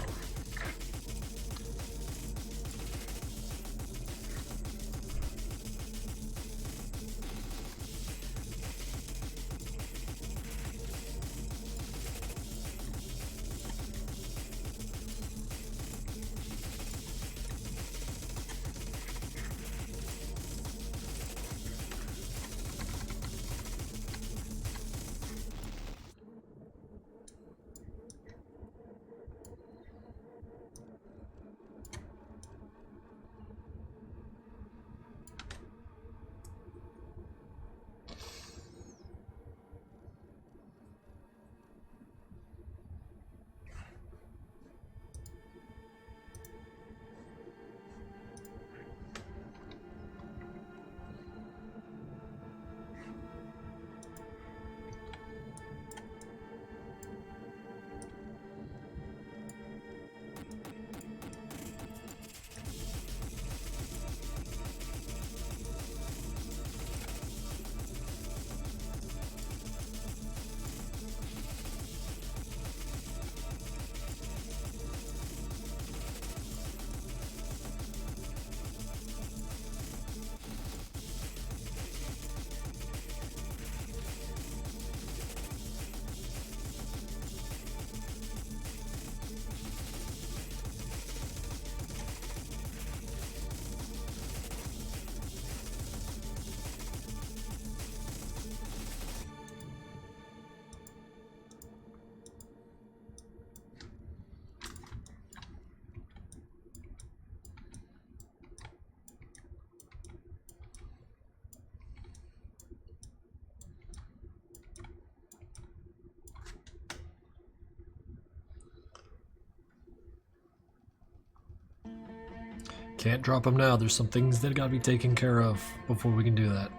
Can't drop them now. There's some things that gotta be taken care of before we can do that.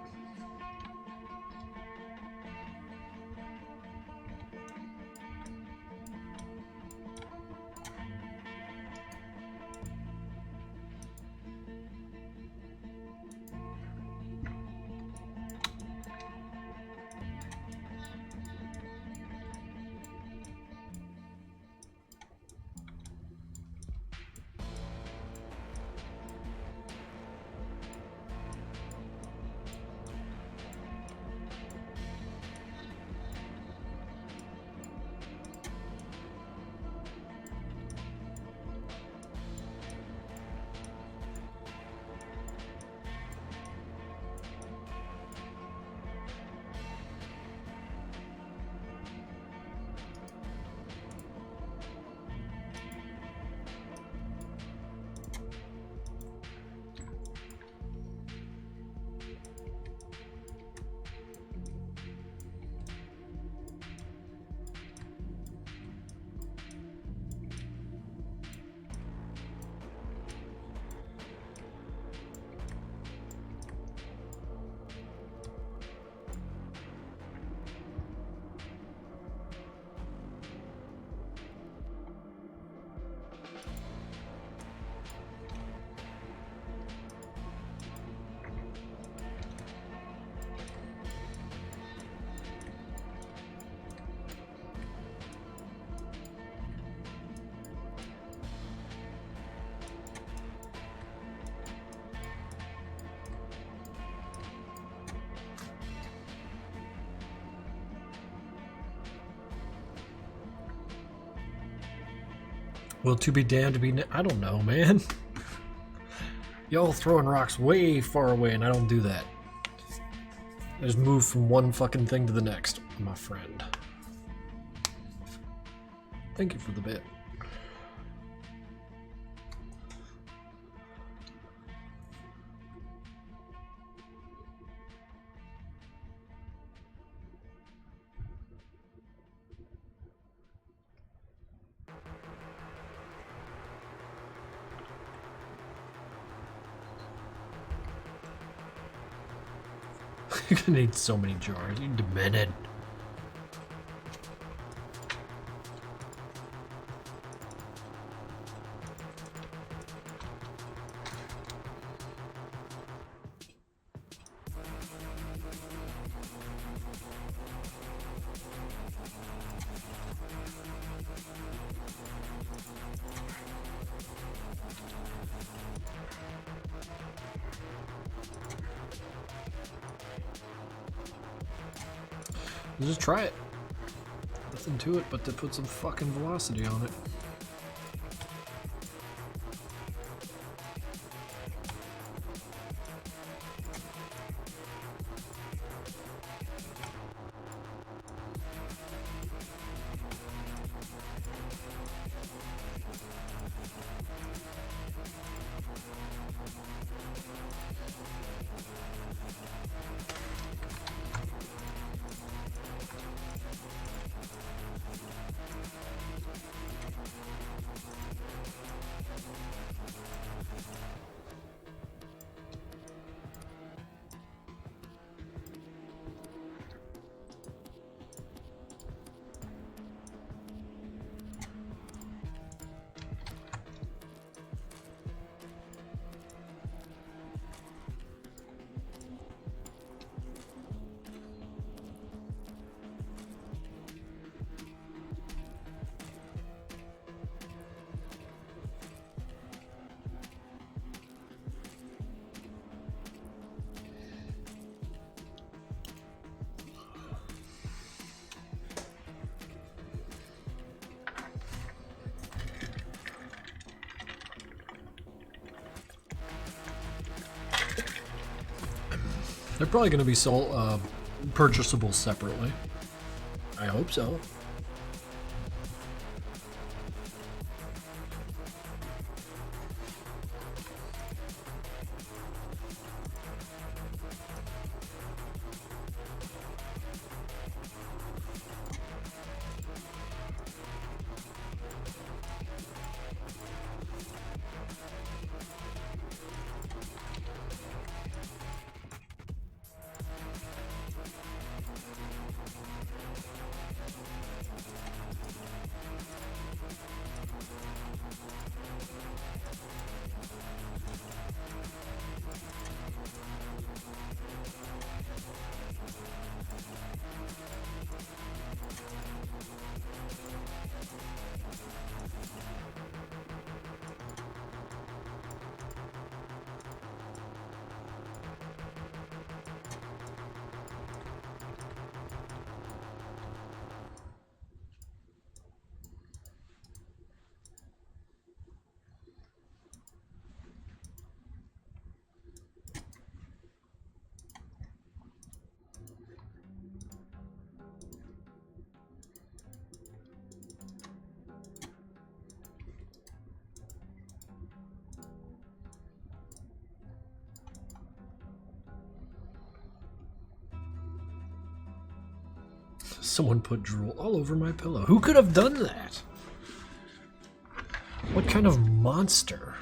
Well, to be damned to be... I don't know, man. Y'all throwing rocks way far away, and I don't do that. I just move from one fucking thing to the next, my friend. Thank you for the bit. You're gonna need so many jars. You're demented. Just try it. Nothing to it but to put some fucking velocity on it. They're probably going to be sold, purchasable separately. I hope so. Someone put drool all over my pillow. Who could have done that? What kind of monster?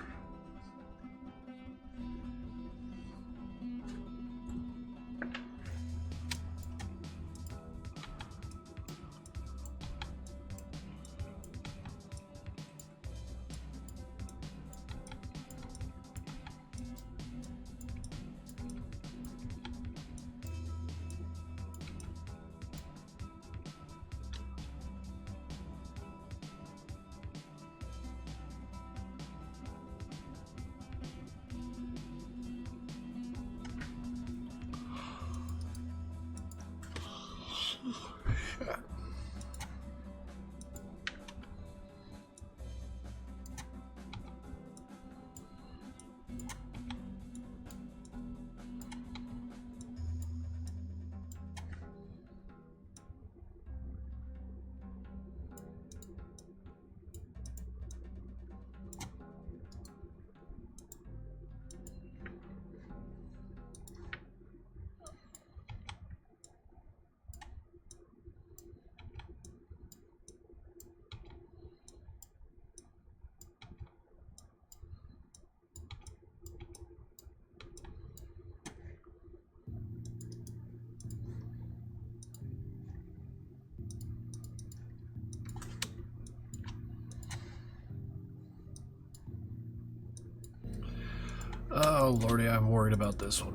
Oh lordy, I'm worried about this one.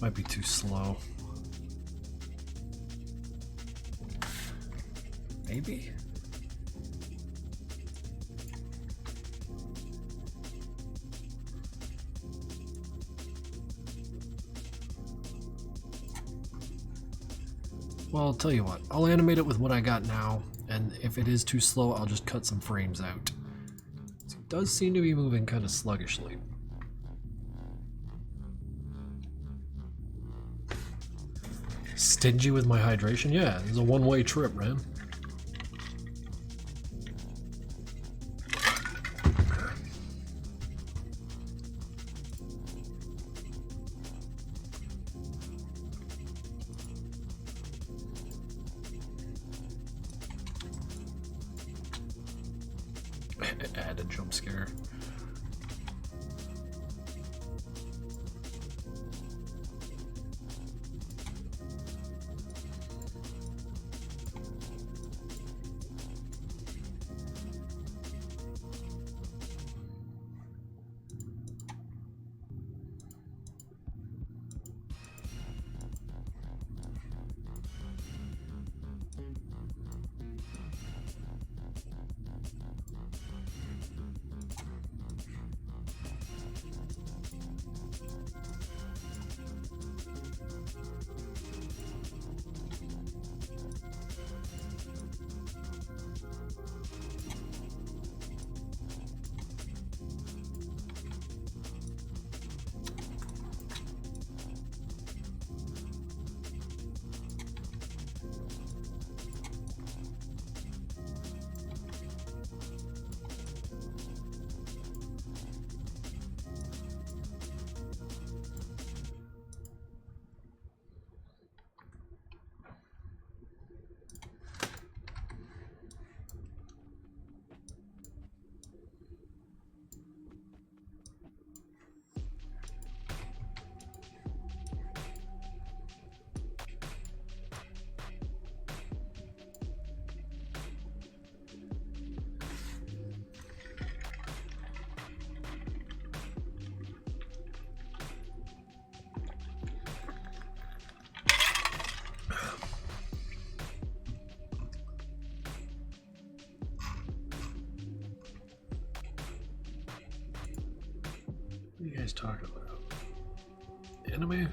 Might be too slow. Maybe? Well, I'll tell you what. I'll animate it with what I got now, and if it is too slow, I'll just cut some frames out. It does seem to be moving kind of sluggishly. Stingy with my hydration? Yeah, it's a one-way trip, man. Add a jump scare. What are you guys talking about? Anime?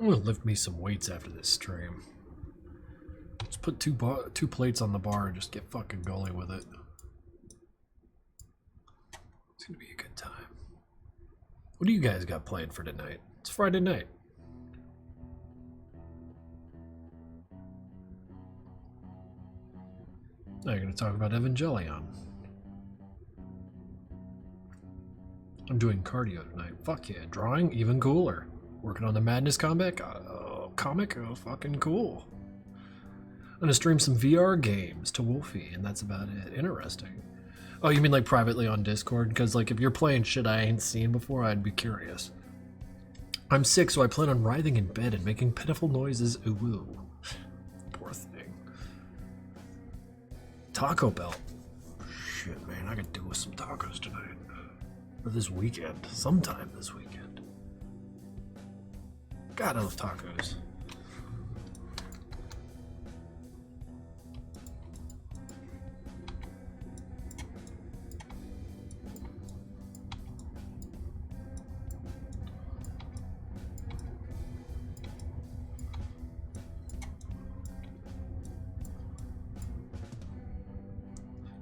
I'm gonna lift me some weights after this stream. Let's put two plates on the bar and just get fucking going with it. It's gonna be a good time. What do you guys got planned for tonight? It's Friday night. Now you're gonna talk about Evangelion. I'm doing cardio tonight. Fuck yeah, drawing even cooler. Working on the Madness comic? Comic? Oh, fucking cool. I'm gonna stream some VR games to Wolfie, and that's about it. Interesting. Oh, you mean like privately on Discord? Because like if you're playing shit I ain't seen before, I'd be curious. I'm sick, so I plan on writhing in bed and making pitiful noises. Ooh, poor thing. Taco Bell. Shit, man, I could do with some tacos tonight. Or this weekend. Sometime this weekend. God, I love tacos.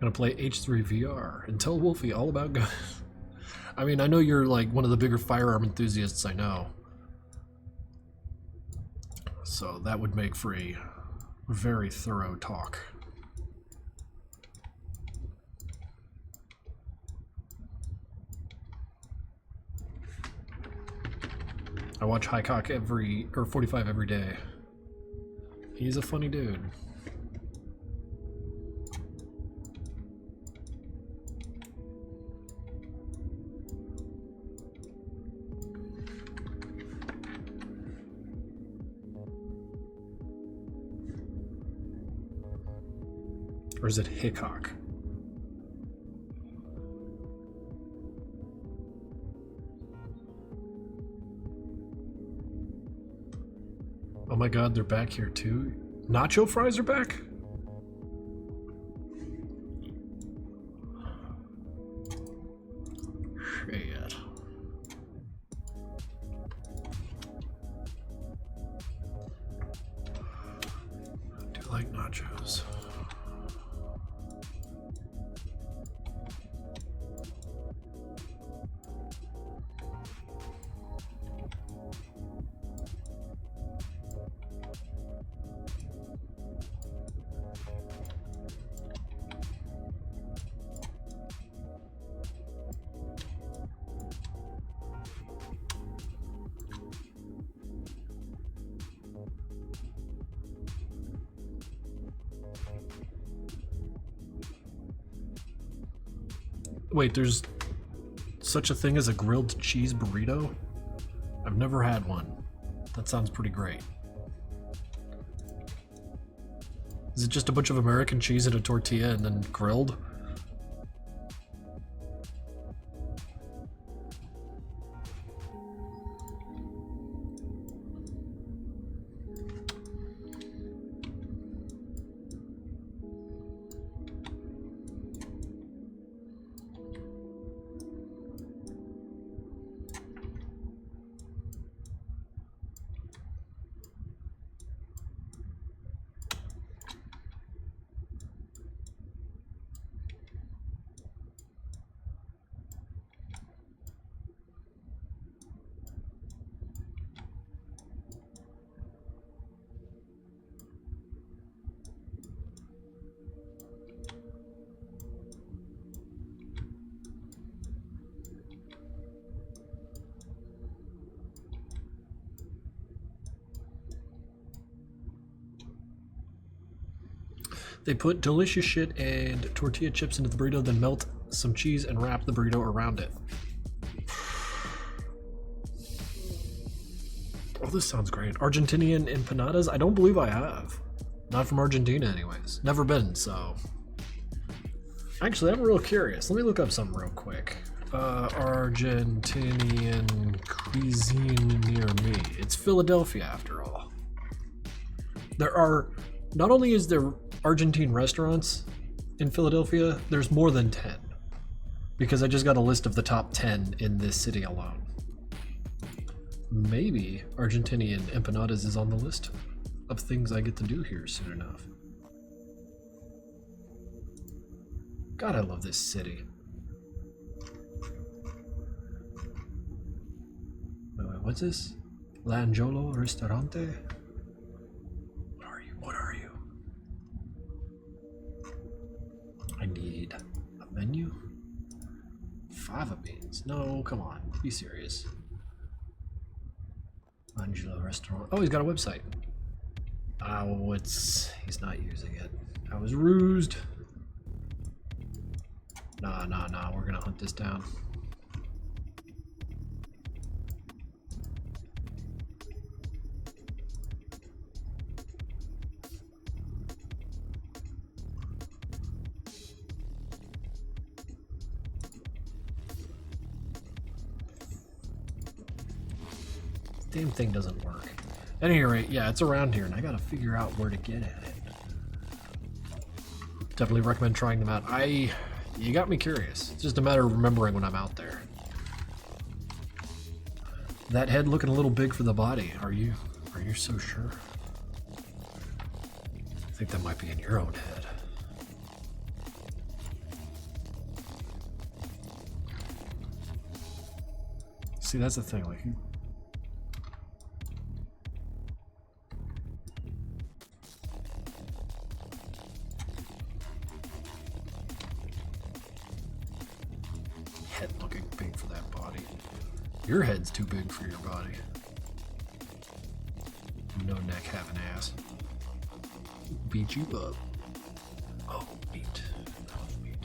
Gonna play H3 VR and tell Wolfie all about guns. I mean, I know you're like one of the bigger firearm enthusiasts I know. So that would make for a very thorough talk. I watch Highcock 45 every day. He's a funny dude. Or is it Hickok? Oh my god, they're back here too. Nacho fries are back? Shit. I do like nachos. Wait, there's such a thing as a grilled cheese burrito? I've never had one. That sounds pretty great. Is it just a bunch of American cheese in a tortilla and then grilled? They put delicious shit and tortilla chips into the burrito, then melt some cheese and wrap the burrito around it. Oh, this sounds great. Argentinian empanadas? I don't believe I have. Not from Argentina anyways. Never been, so. Actually, I'm real curious. Let me look up something real quick. Argentinian cuisine near me. It's Philadelphia after all. There are, not only is there Argentine restaurants in Philadelphia, there's more than 10. Because I just got a list of the top 10 in this city alone. Maybe Argentinian empanadas is on the list of things I get to do here soon enough. God, I love this city. Wait, what's this? L'Angelo Ristorante? What are you? I need a menu? Fava beans? No, come on, be serious. Angelo Restaurant. Oh, he's got a website. Oh, he's not using it. I was rused. Nah, we're gonna hunt this down. Damn thing doesn't work. At any rate, yeah, it's around here, and I gotta figure out where to get at it. Definitely recommend trying them out. You got me curious. It's just a matter of remembering when I'm out there. That head looking a little big for the body. Are you so sure? I think that might be in your own head. See, that's the thing. Like, head looking big for that body. Your head's too big for your body. No neck, have an ass. Beat you up. Oh, meat. I love meat.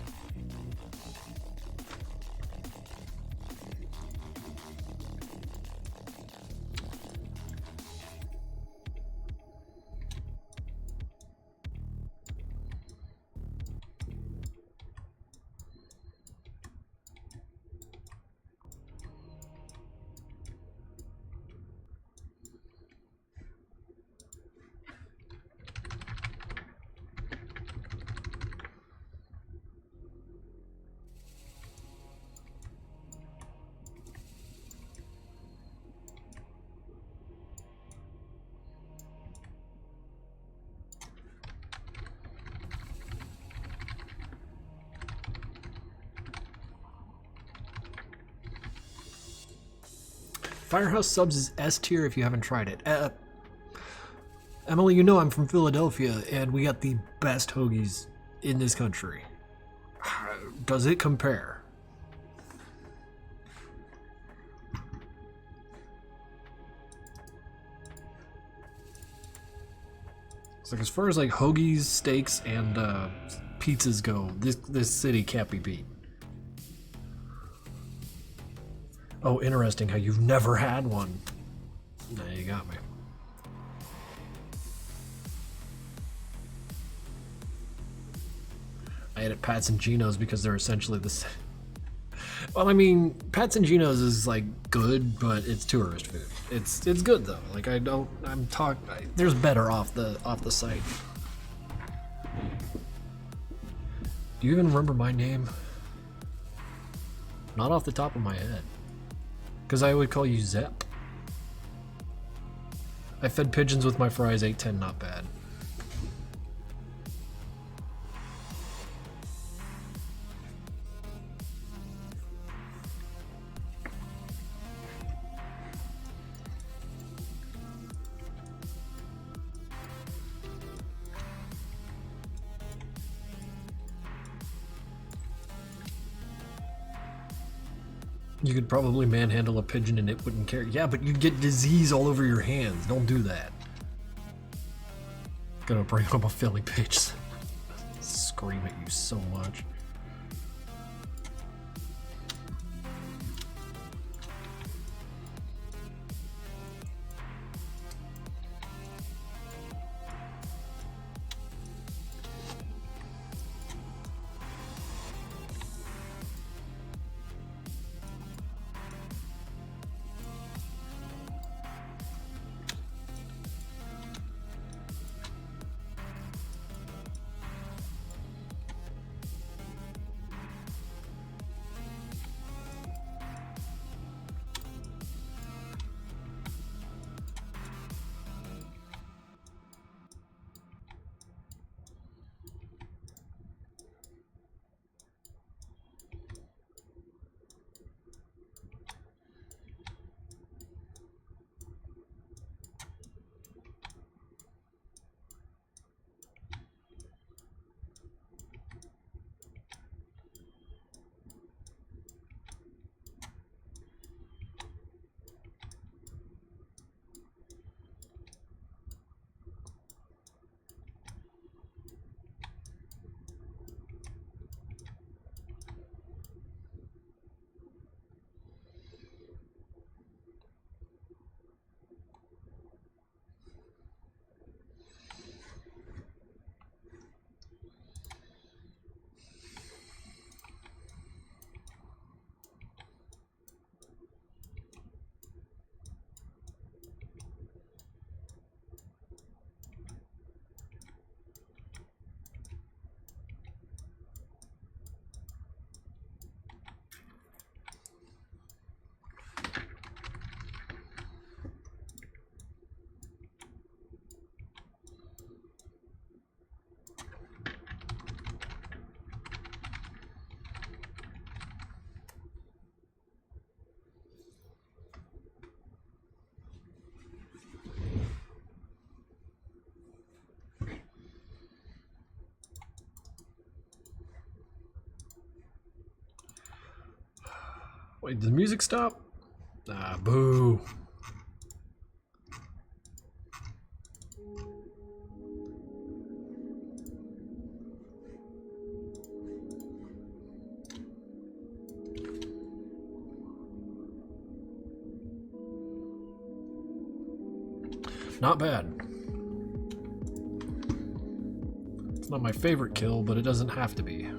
Firehouse Subs is S tier if you haven't tried it. Emily, you know I'm from Philadelphia, and we got the best hoagies in this country. Does it compare? It's like, as far as like hoagies, steaks, and pizzas go, this city can't be beat. Oh, interesting how you've never had one. Now you got me. I ate at Pat's and Gino's because they're essentially the same. Well, I mean, Pat's and Gino's is like good, but it's tourist food. It's good though. Like there's better off the site. Do you even remember my name? Not off the top of my head. Because I would call you Zep. I fed pigeons with my fries, 810, not bad. You could probably manhandle a pigeon and it wouldn't care. Yeah, but you'd get disease all over your hands. Don't do that. Gonna bring up a Philly bitch. Scream at you so much. Wait, did the music stop? Ah, boo. Not bad. It's not my favorite kill, but it doesn't have to be.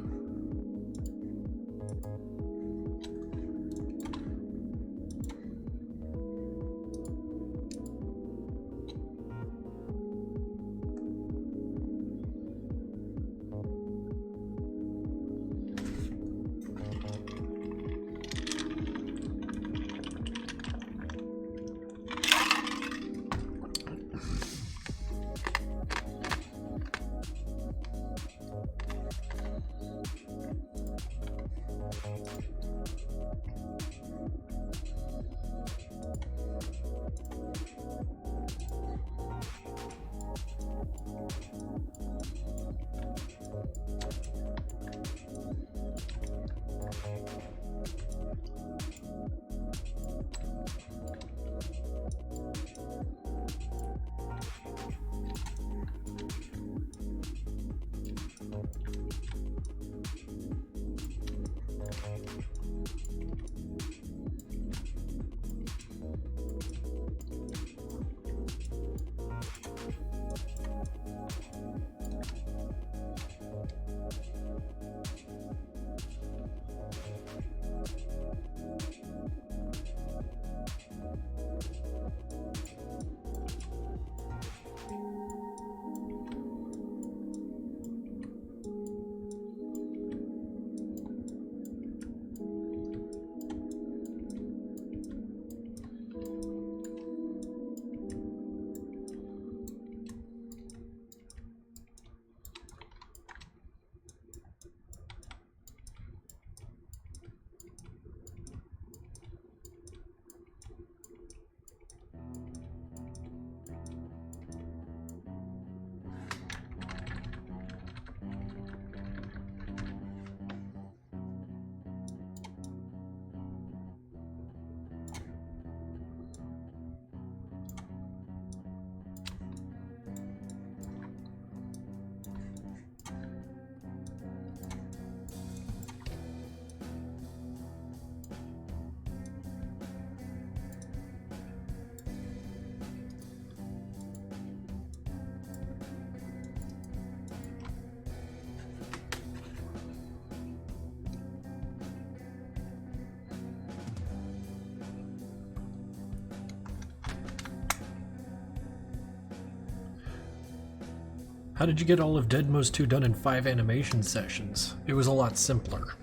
How did you get all of Deadmos 2 done in 5 animation sessions? It was a lot simpler.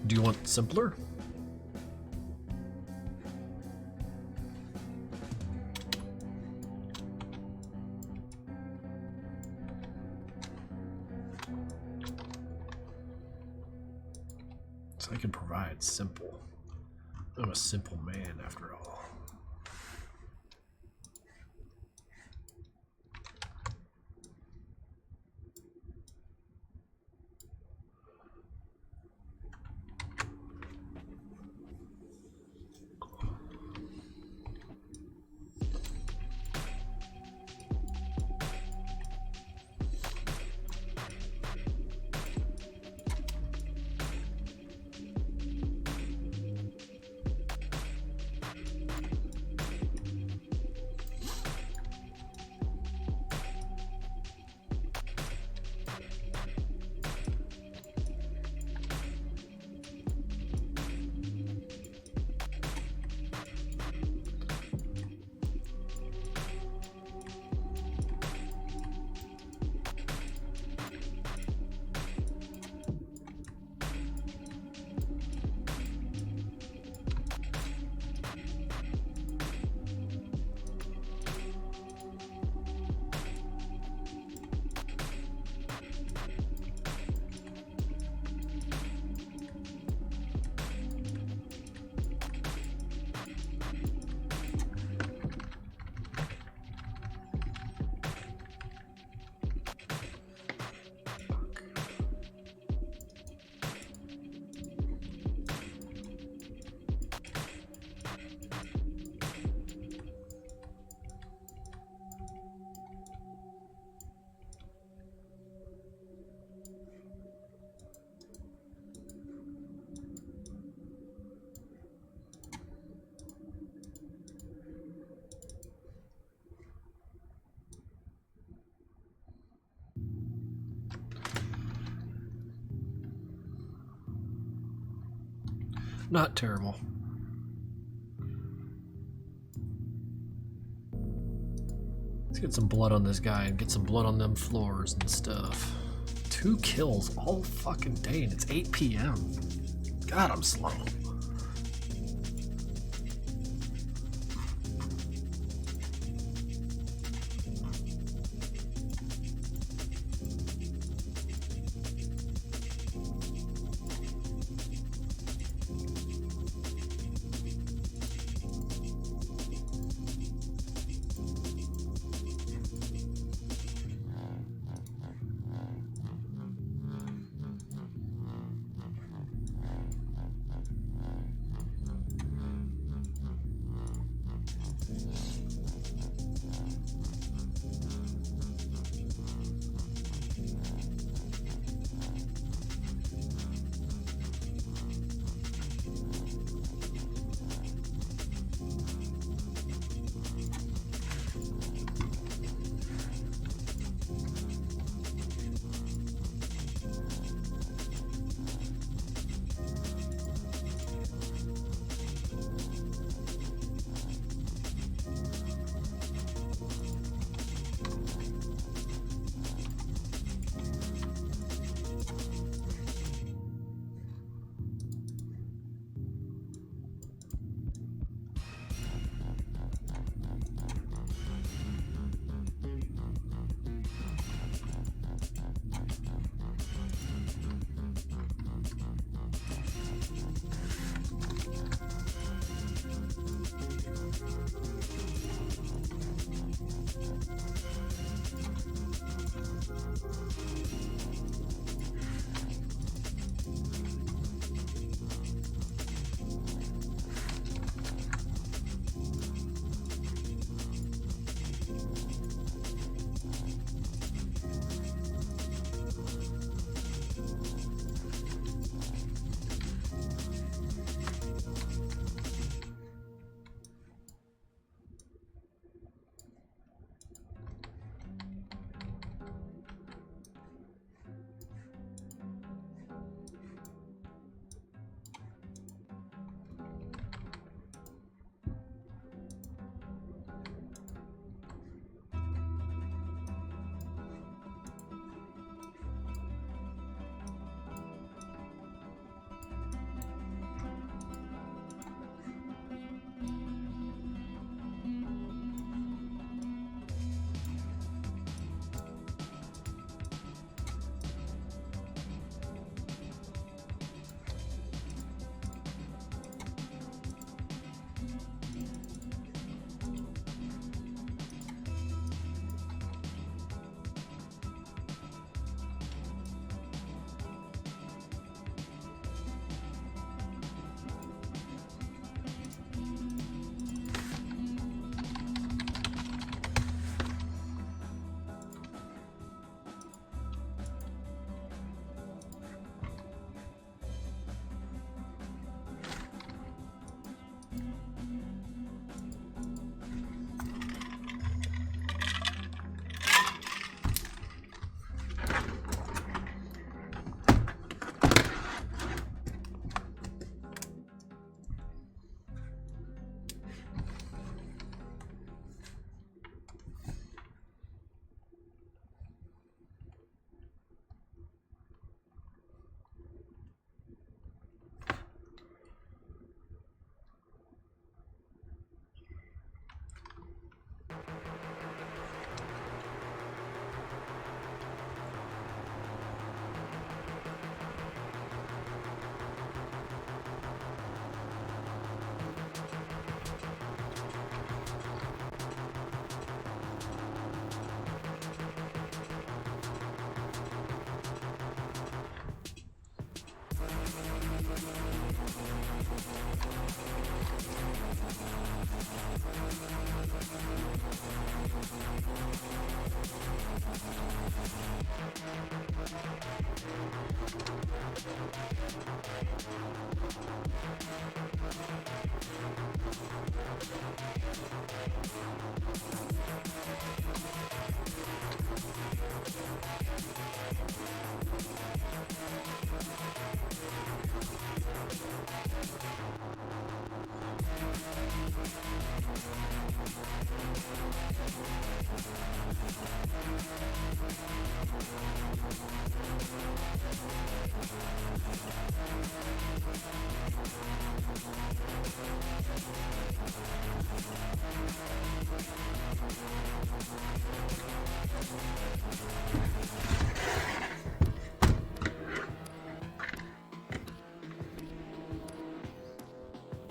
Do you want simpler? So I can provide simple. I'm a simple man after all. Not terrible. Let's get some blood on this guy and get some blood on them floors and stuff. 2 kills all fucking day and it's 8 p.m. God, I'm slow.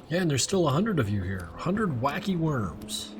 Yeah, and there's still 100 of you here. 100 wacky worms.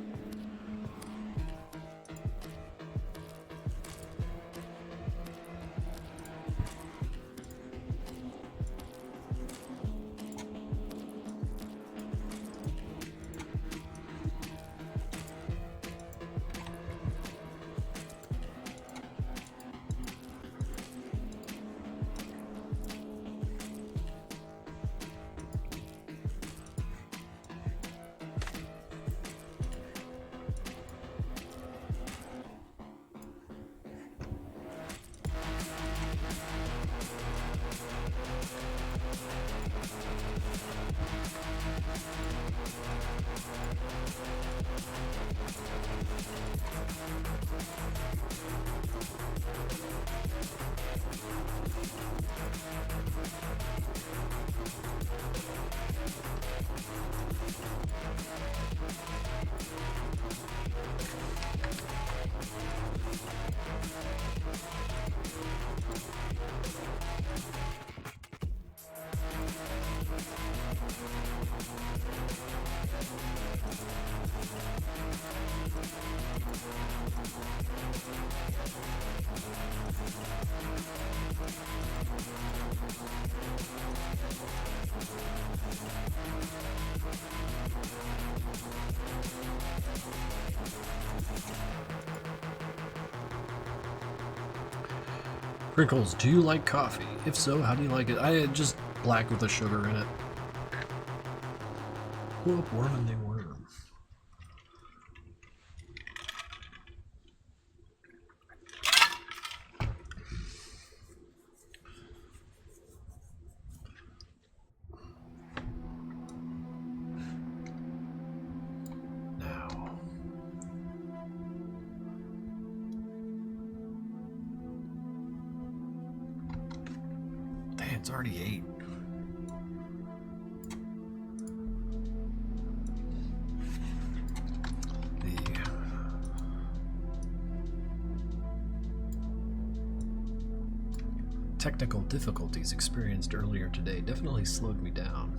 Krinkels, do you like coffee? If so, how do you like it? I just black with the sugar in it. Whoop, worm and they worm. It's already 8. The technical difficulties experienced earlier today definitely slowed me down.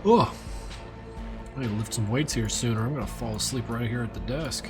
Oh, I need to lift some weights here soon, or I'm gonna fall asleep right here at the desk.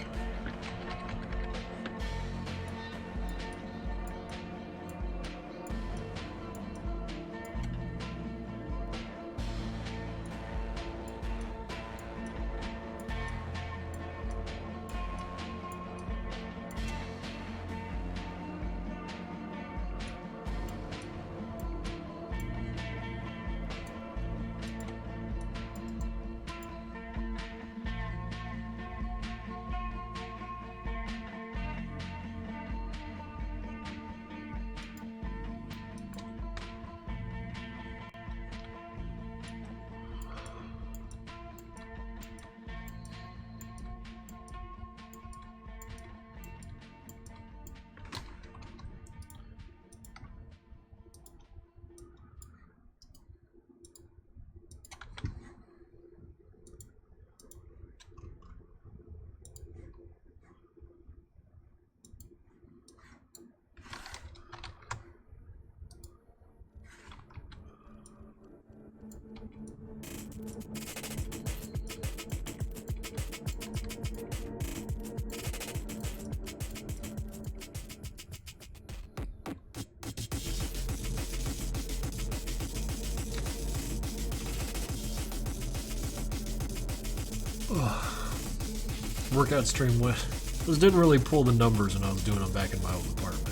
Workout stream went. This didn't really pull the numbers when I was doing them back in my old apartment.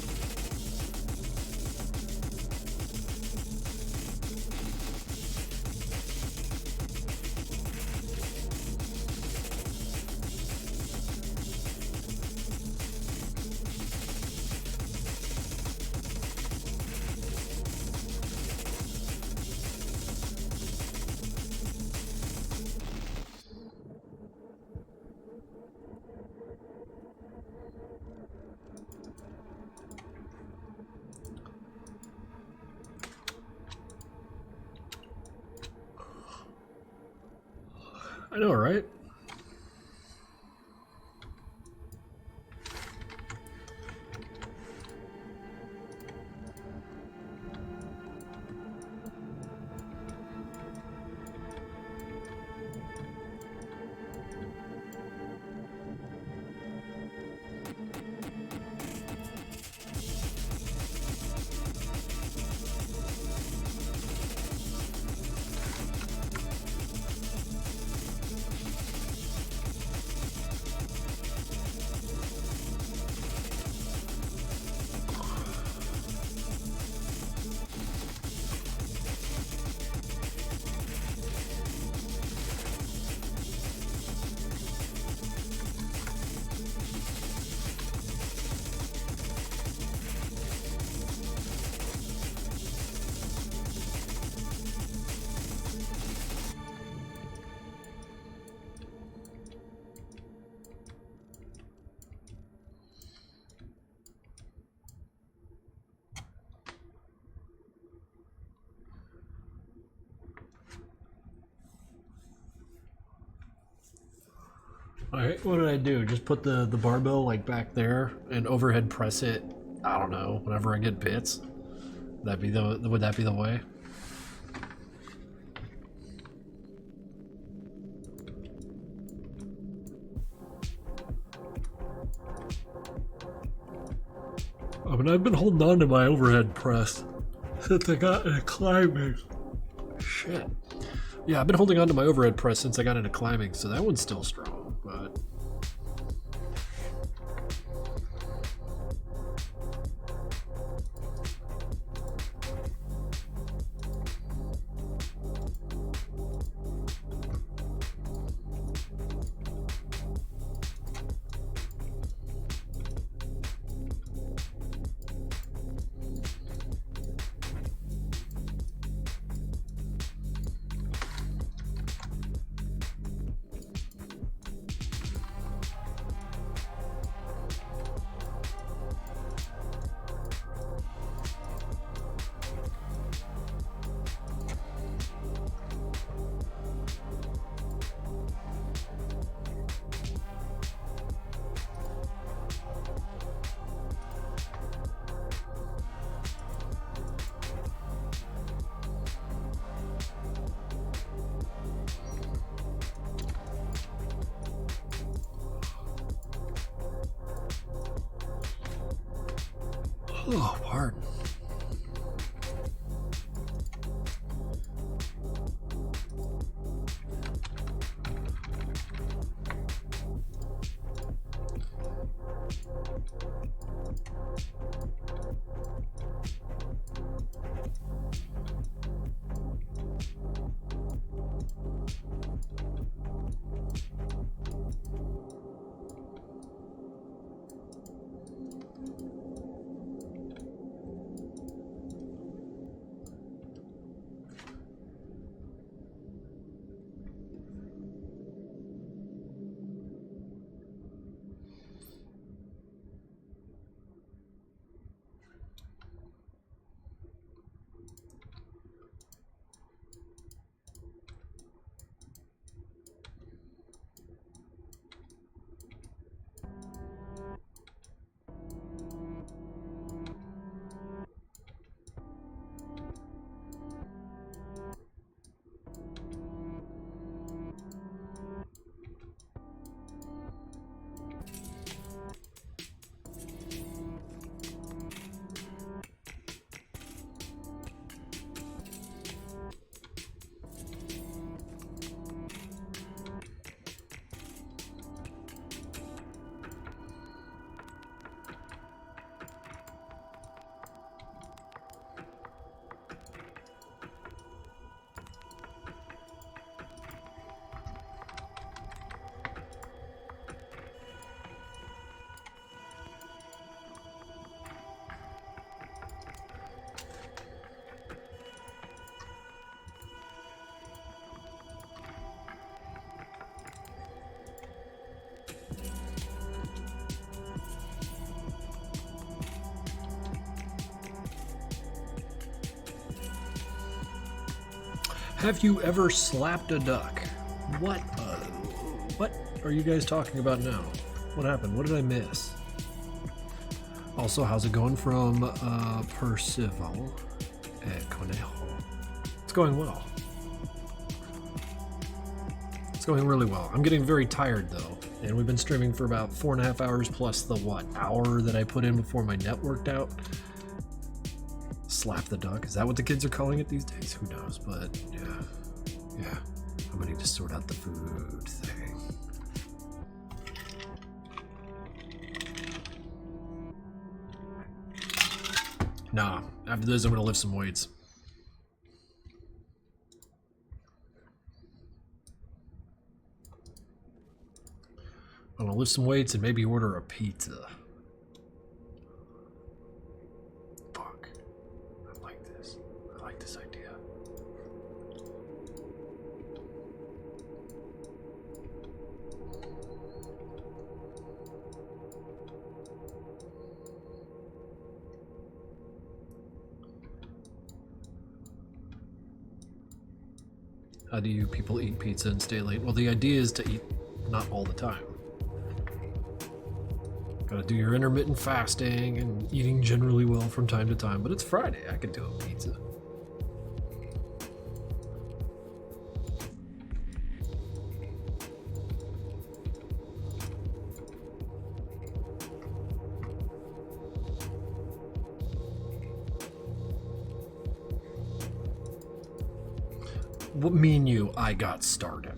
I know, right? Alright, what did I do? Just put the barbell like back there and overhead press it, I don't know, whenever I get bits? Would that be the way? I mean, I've been holding on to my overhead press since I got into climbing. Shit. Yeah, I've been holding on to my overhead press since I got into climbing, so that one's still strong, but... Oh, pardon. Have you ever slapped a duck? What are you guys talking about now? What happened? What did I miss? Also, how's it going from Percival Conejo? It's going well. It's going really well. I'm getting very tired though, and we've been streaming for about 4.5 hours plus the hour that I put in before my net worked out. Slap the duck, is that what the kids are calling it these days? Who knows, but yeah, I'm gonna need to sort out the food thing. Nah, after this I'm gonna lift some weights. I'm gonna lift some weights and maybe order a pizza. I like this idea. How do you people eat pizza and stay late? Well, the idea is to eat not all the time. Gotta do your intermittent fasting and eating generally well from time to time, but it's Friday, I could do a pizza. What mean you, I got started?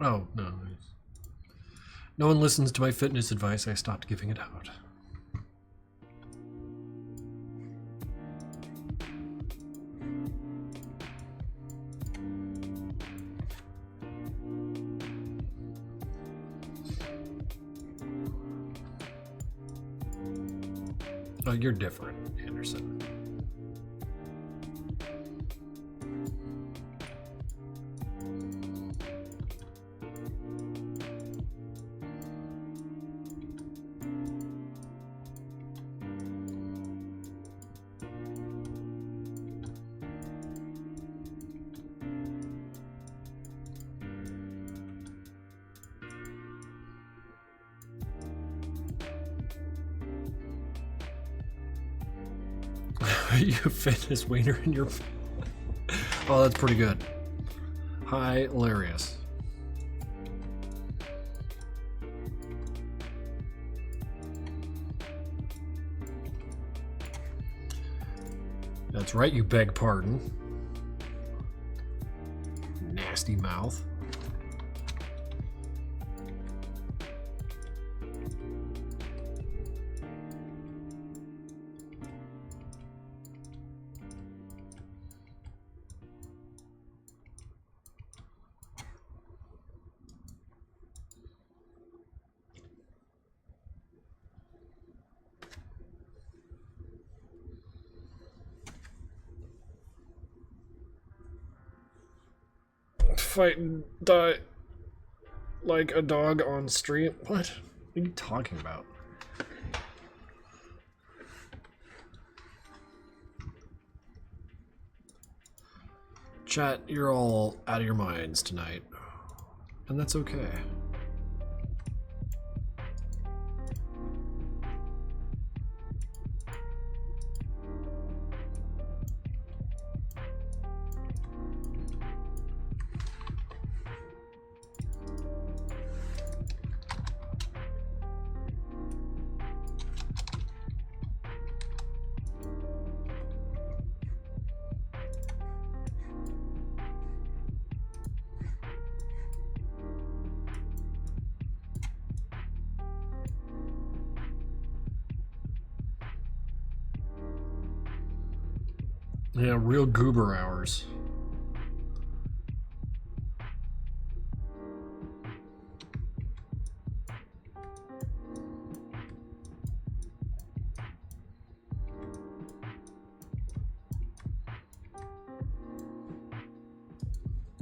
Oh, no. No one listens to my fitness advice. I stopped giving it out. Oh, you're different, Anderson. You fit his wiener in your... Oh, that's pretty good. Hilarious. That's right, you beg pardon. Nasty mouth. Fight and die like a dog on street. What are you talking about? Chat, you're all out of your minds tonight, and that's okay. Yeah, real goober hours.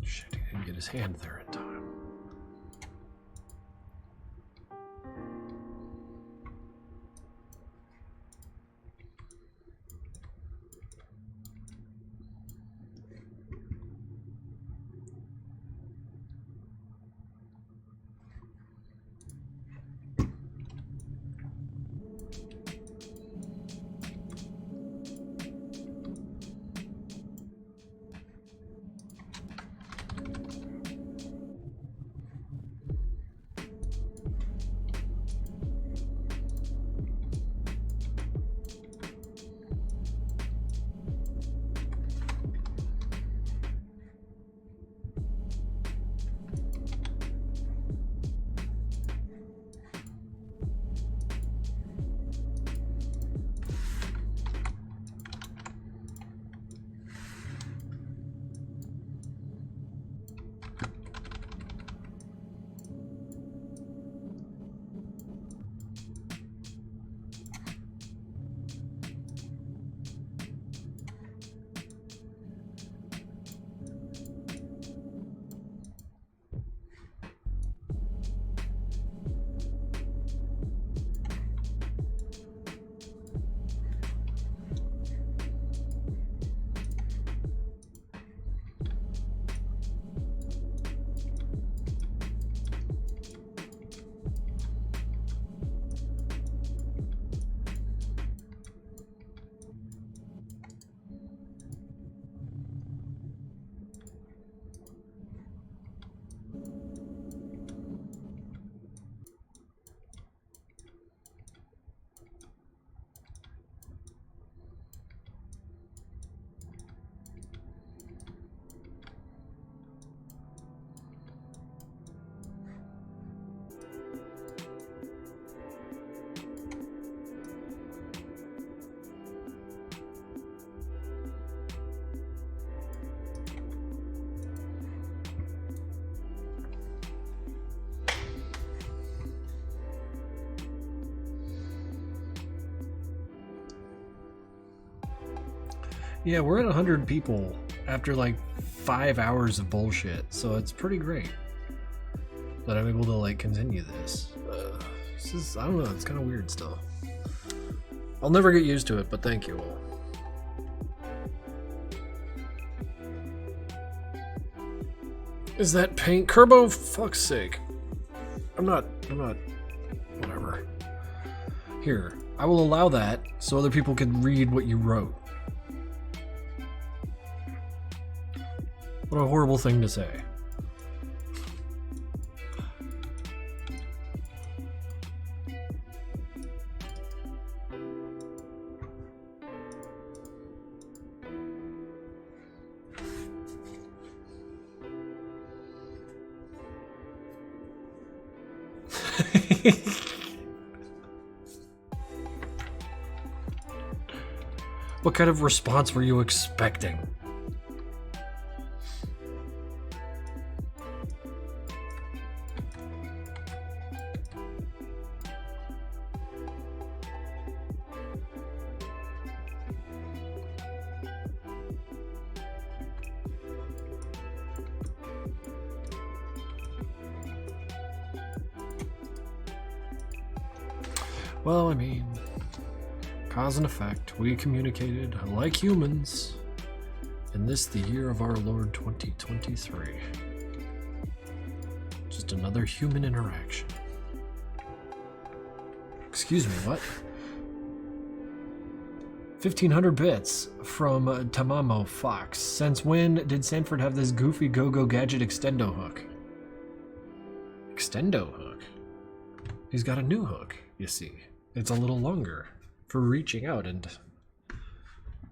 Shit, he didn't get his hand there in time. Yeah, we're at 100 people after like 5 hours of bullshit, so it's pretty great that I'm able to like continue this. This is, I don't know, it's kind of weird still. I'll never get used to it, but thank you all. Is that paint? Kerbo, fuck's sake. I'm not, whatever. Here, I will allow that so other people can read what you wrote. What a horrible thing to say. What kind of response were you expecting? Well, I mean, cause and effect, we communicated like humans in this, the year of our Lord 2023. Just another human interaction. Excuse me, what? 1,500 bits from Tamamo Fox. Since when did Sanford have this goofy go-go gadget extendo hook? Extendo hook? He's got a new hook, you see. It's a little longer for reaching out and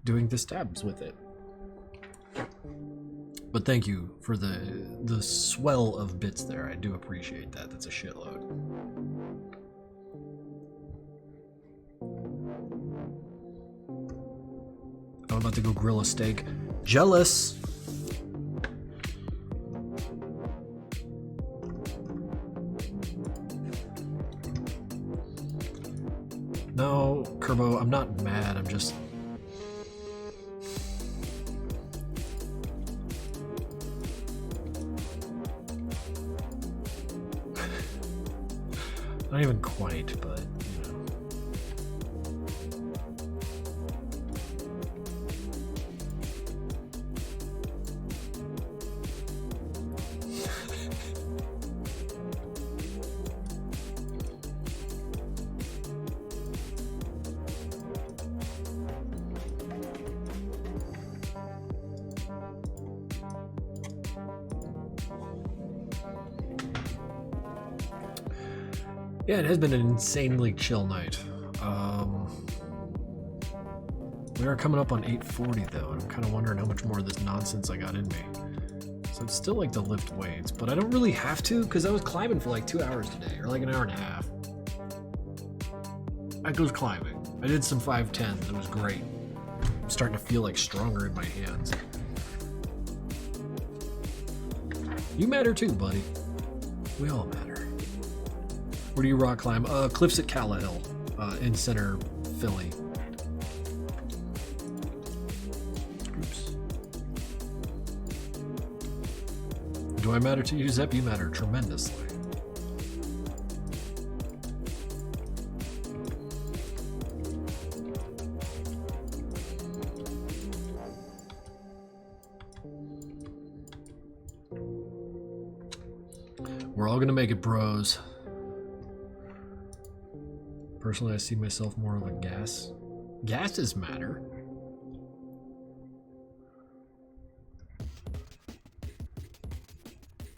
doing the stabs with it. But thank you for the swell of bits there. I do appreciate that. That's a shitload. I'm about to go grill a steak. Jealous! No, Kerbo, I'm not mad, I'm just... Not even quite, but, you know. Yeah, it has been an insanely chill night. We are coming up on 8:40 though, and I'm kind of wondering how much more of this nonsense I got in me. So I'd still like to lift weights, but I don't really have to because I was climbing for like 2 hours today, or like an hour and a half. I was climbing. I did some 510s. It was great. I'm starting to feel like stronger in my hands. You matter too, buddy. We all matter. Where do you rock climb? Cliffs at Calla-Hill, in center Philly. Oops. Do I matter to you, Zep? You matter tremendously. We're all gonna make it, bros. Personally, I see myself more of a gas. Gases matter.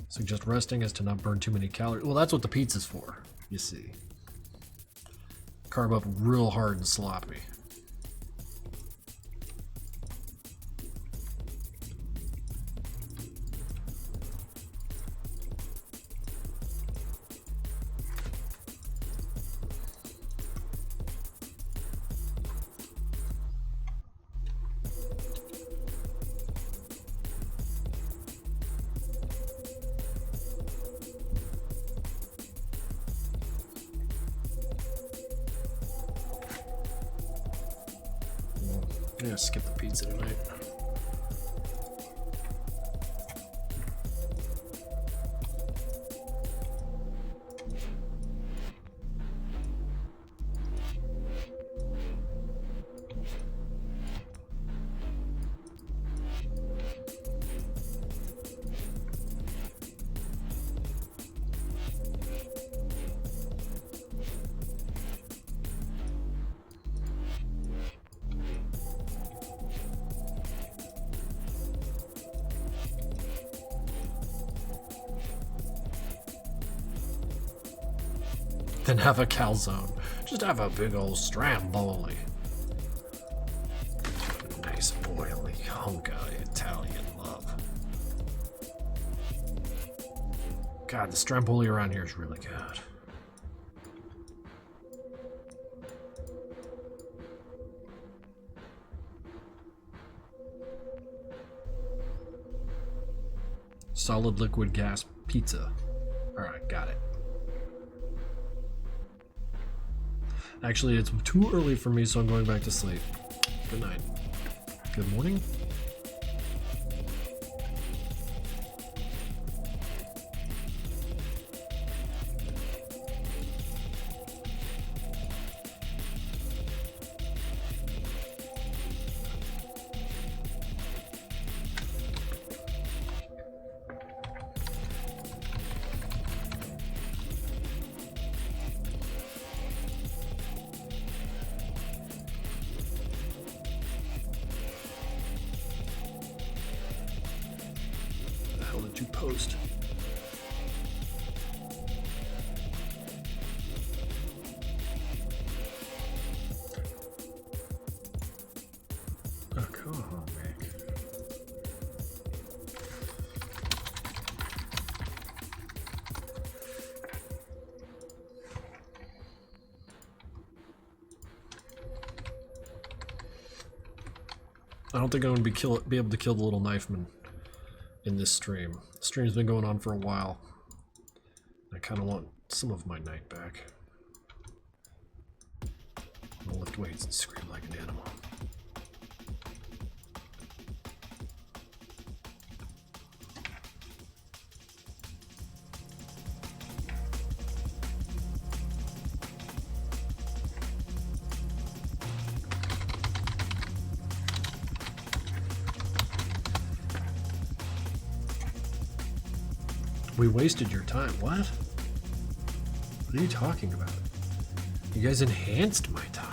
Suggest resting as to not burn too many calories. Well, that's what the pizza's for, you see. Carb up real hard and sloppy. I'm gonna skip the pizza tonight. Then have a calzone. Just have a big old stromboli. Nice oily hunk of Italian love. God, the stromboli around here is really good. Solid liquid gas pizza. Alright, got it. Actually, it's too early for me, so I'm going back to sleep. Good night. Good morning. To post. Oh, come on, Mick. I don't think I'm going to be able to kill the little knifeman in this stream. The stream's been going on for a while. I kind of want some of my night back. I'm gonna lift weights and scream like an animal. We wasted your time. What? What are you talking about? You guys enhanced my time.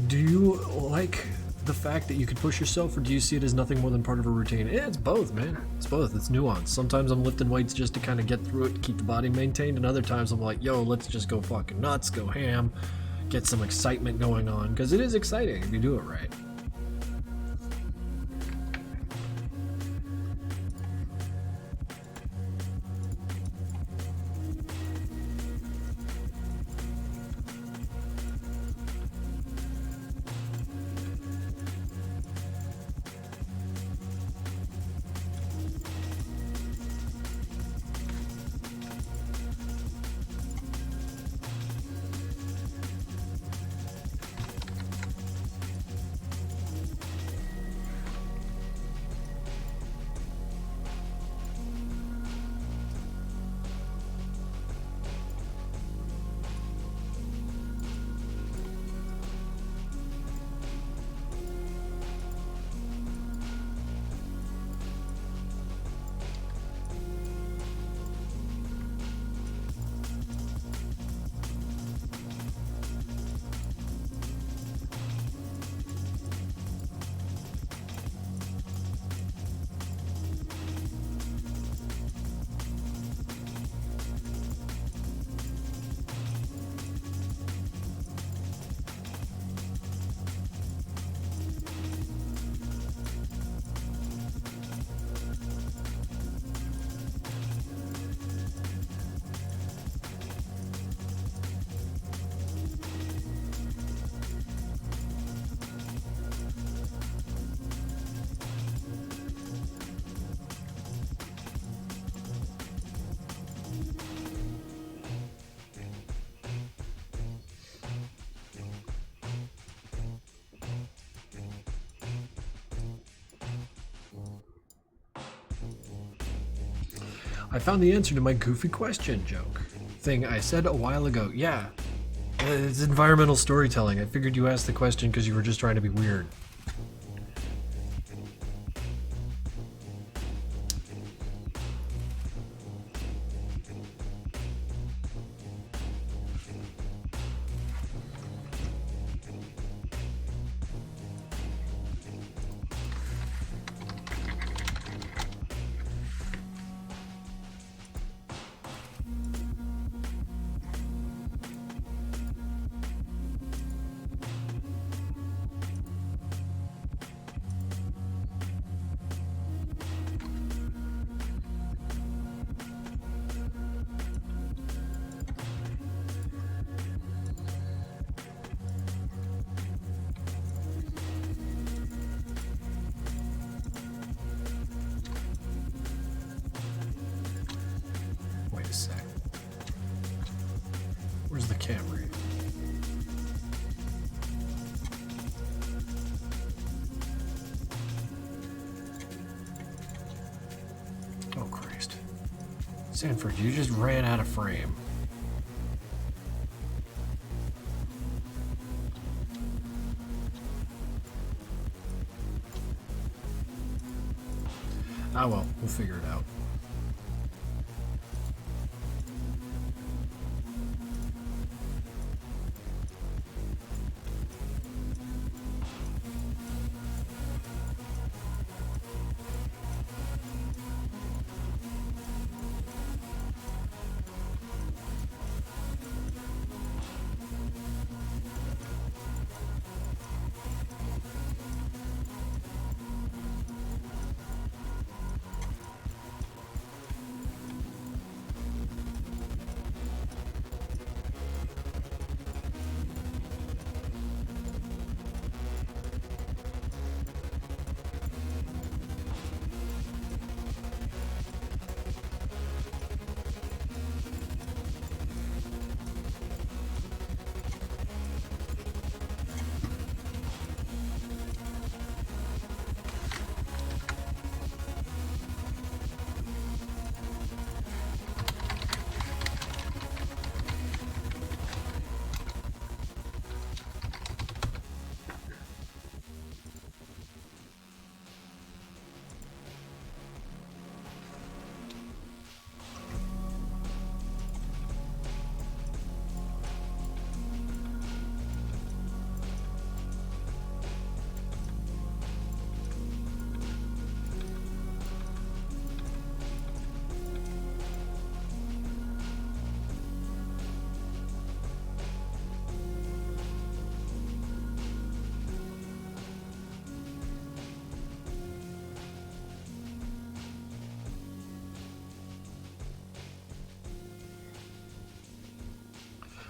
Do you like the fact that you could push yourself, or do you see it as nothing more than part of a routine? It's both, man. It's both. It's nuanced. Sometimes I'm lifting weights just to kind of get through it, keep the body maintained, and other times I'm like, yo, let's just go fucking nuts, go ham, get some excitement going on, because it is exciting if you do it right. I found the answer to my goofy question joke thing I said a while ago. Yeah, it's environmental storytelling. I figured you asked the question because you were just trying to be weird. Where's the Camry? Oh, Christ. Sanford, you just ran out of frame. Ah, well, we'll figure it out.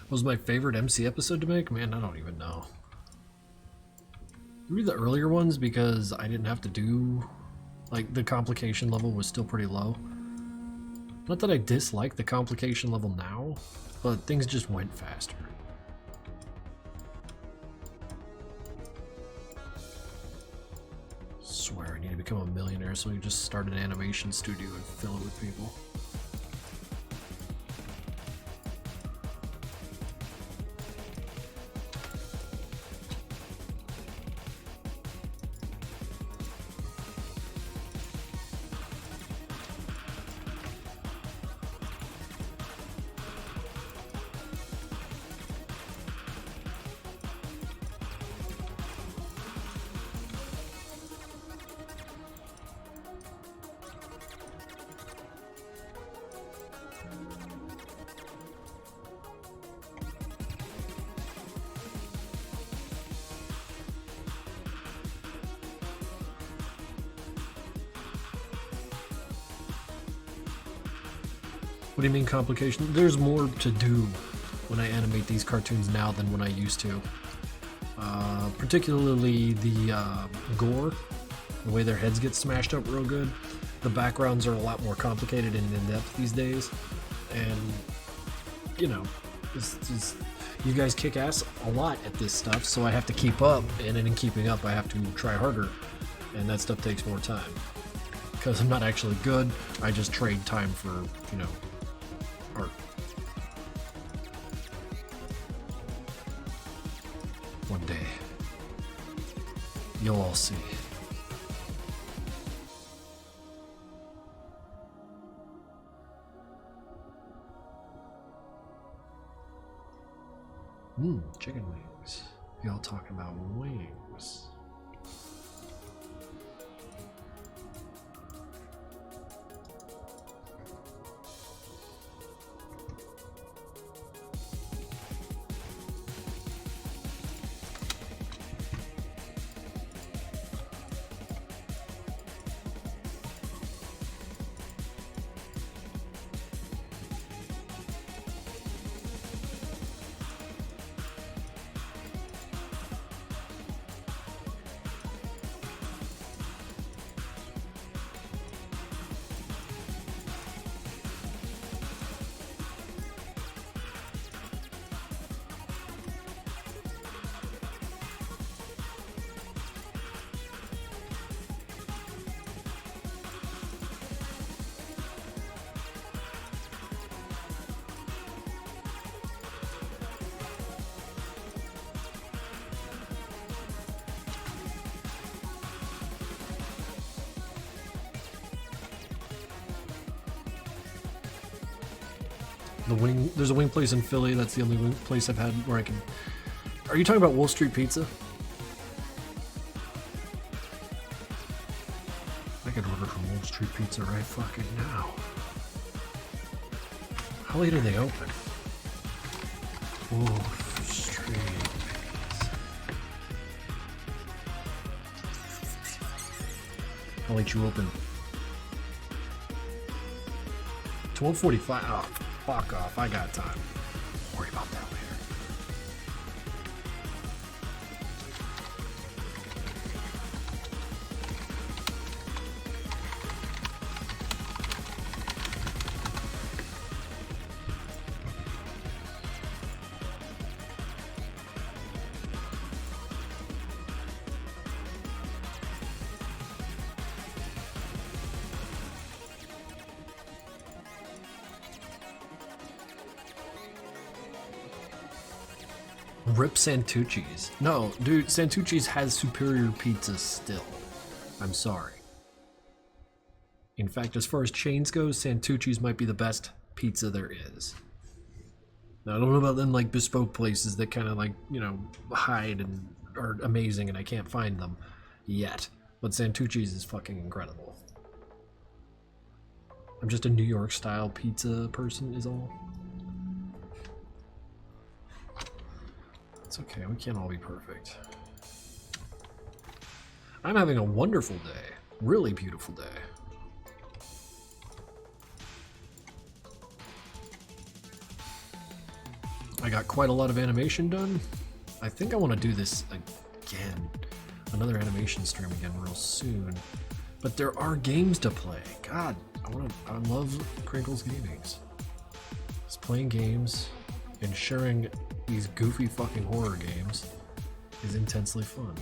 Was my favorite MC episode to make? Man, I don't even know. Maybe the earlier ones because I didn't have to do... Like, the complication level was still pretty low. Not that I dislike the complication level now, but things just went faster. Swear I need to become a millionaire so I can just start an animation studio and fill it with people. What do you mean complication? There's more to do when I animate these cartoons now than when I used to. Particularly the gore, the way their heads get smashed up real good. The backgrounds are a lot more complicated and in-depth these days. And, you know, you guys kick ass a lot at this stuff, so I have to keep up, and in keeping up I have to try harder, and that stuff takes more time. Because I'm not actually good, I just trade time for, you know, art. One day, you'll all see. Chicken wings. Y'all talking about wings. There's a wing place in Philly. That's the only wing place I've had where I can. Are you talking about Wolf Street Pizza? I could order from Wolf Street Pizza right fucking now. How late are they open? Wolf Street Pizza. How late you open? 12:45. Oh, fuck off. I got time. Don't worry about that later. Rip Santucci's. No, dude, Santucci's has superior pizza still. I'm sorry. In fact, as far as chains goes, Santucci's might be the best pizza there is. Now, I don't know about them like bespoke places that kind of like, you know, hide and are amazing and I can't find them yet. But Santucci's is fucking incredible. I'm just a New York style pizza person is all. It's okay, we can't all be perfect. I'm having a wonderful day. Really beautiful day. I got quite a lot of animation done. I think I want to do this again. Another animation stream again real soon. But there are games to play. God, I love Krinkels gamings. Just playing games and sharing these goofy fucking horror games is intensely fun.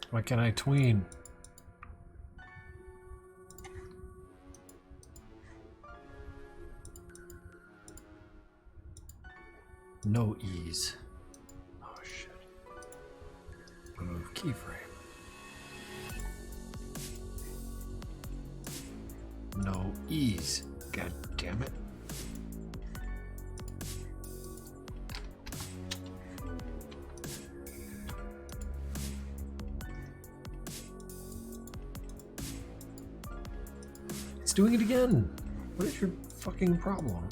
Why can't I tween? No ease. Oh shit. Remove keyframe. No ease. God damn it. It's doing it again. What is your fucking problem?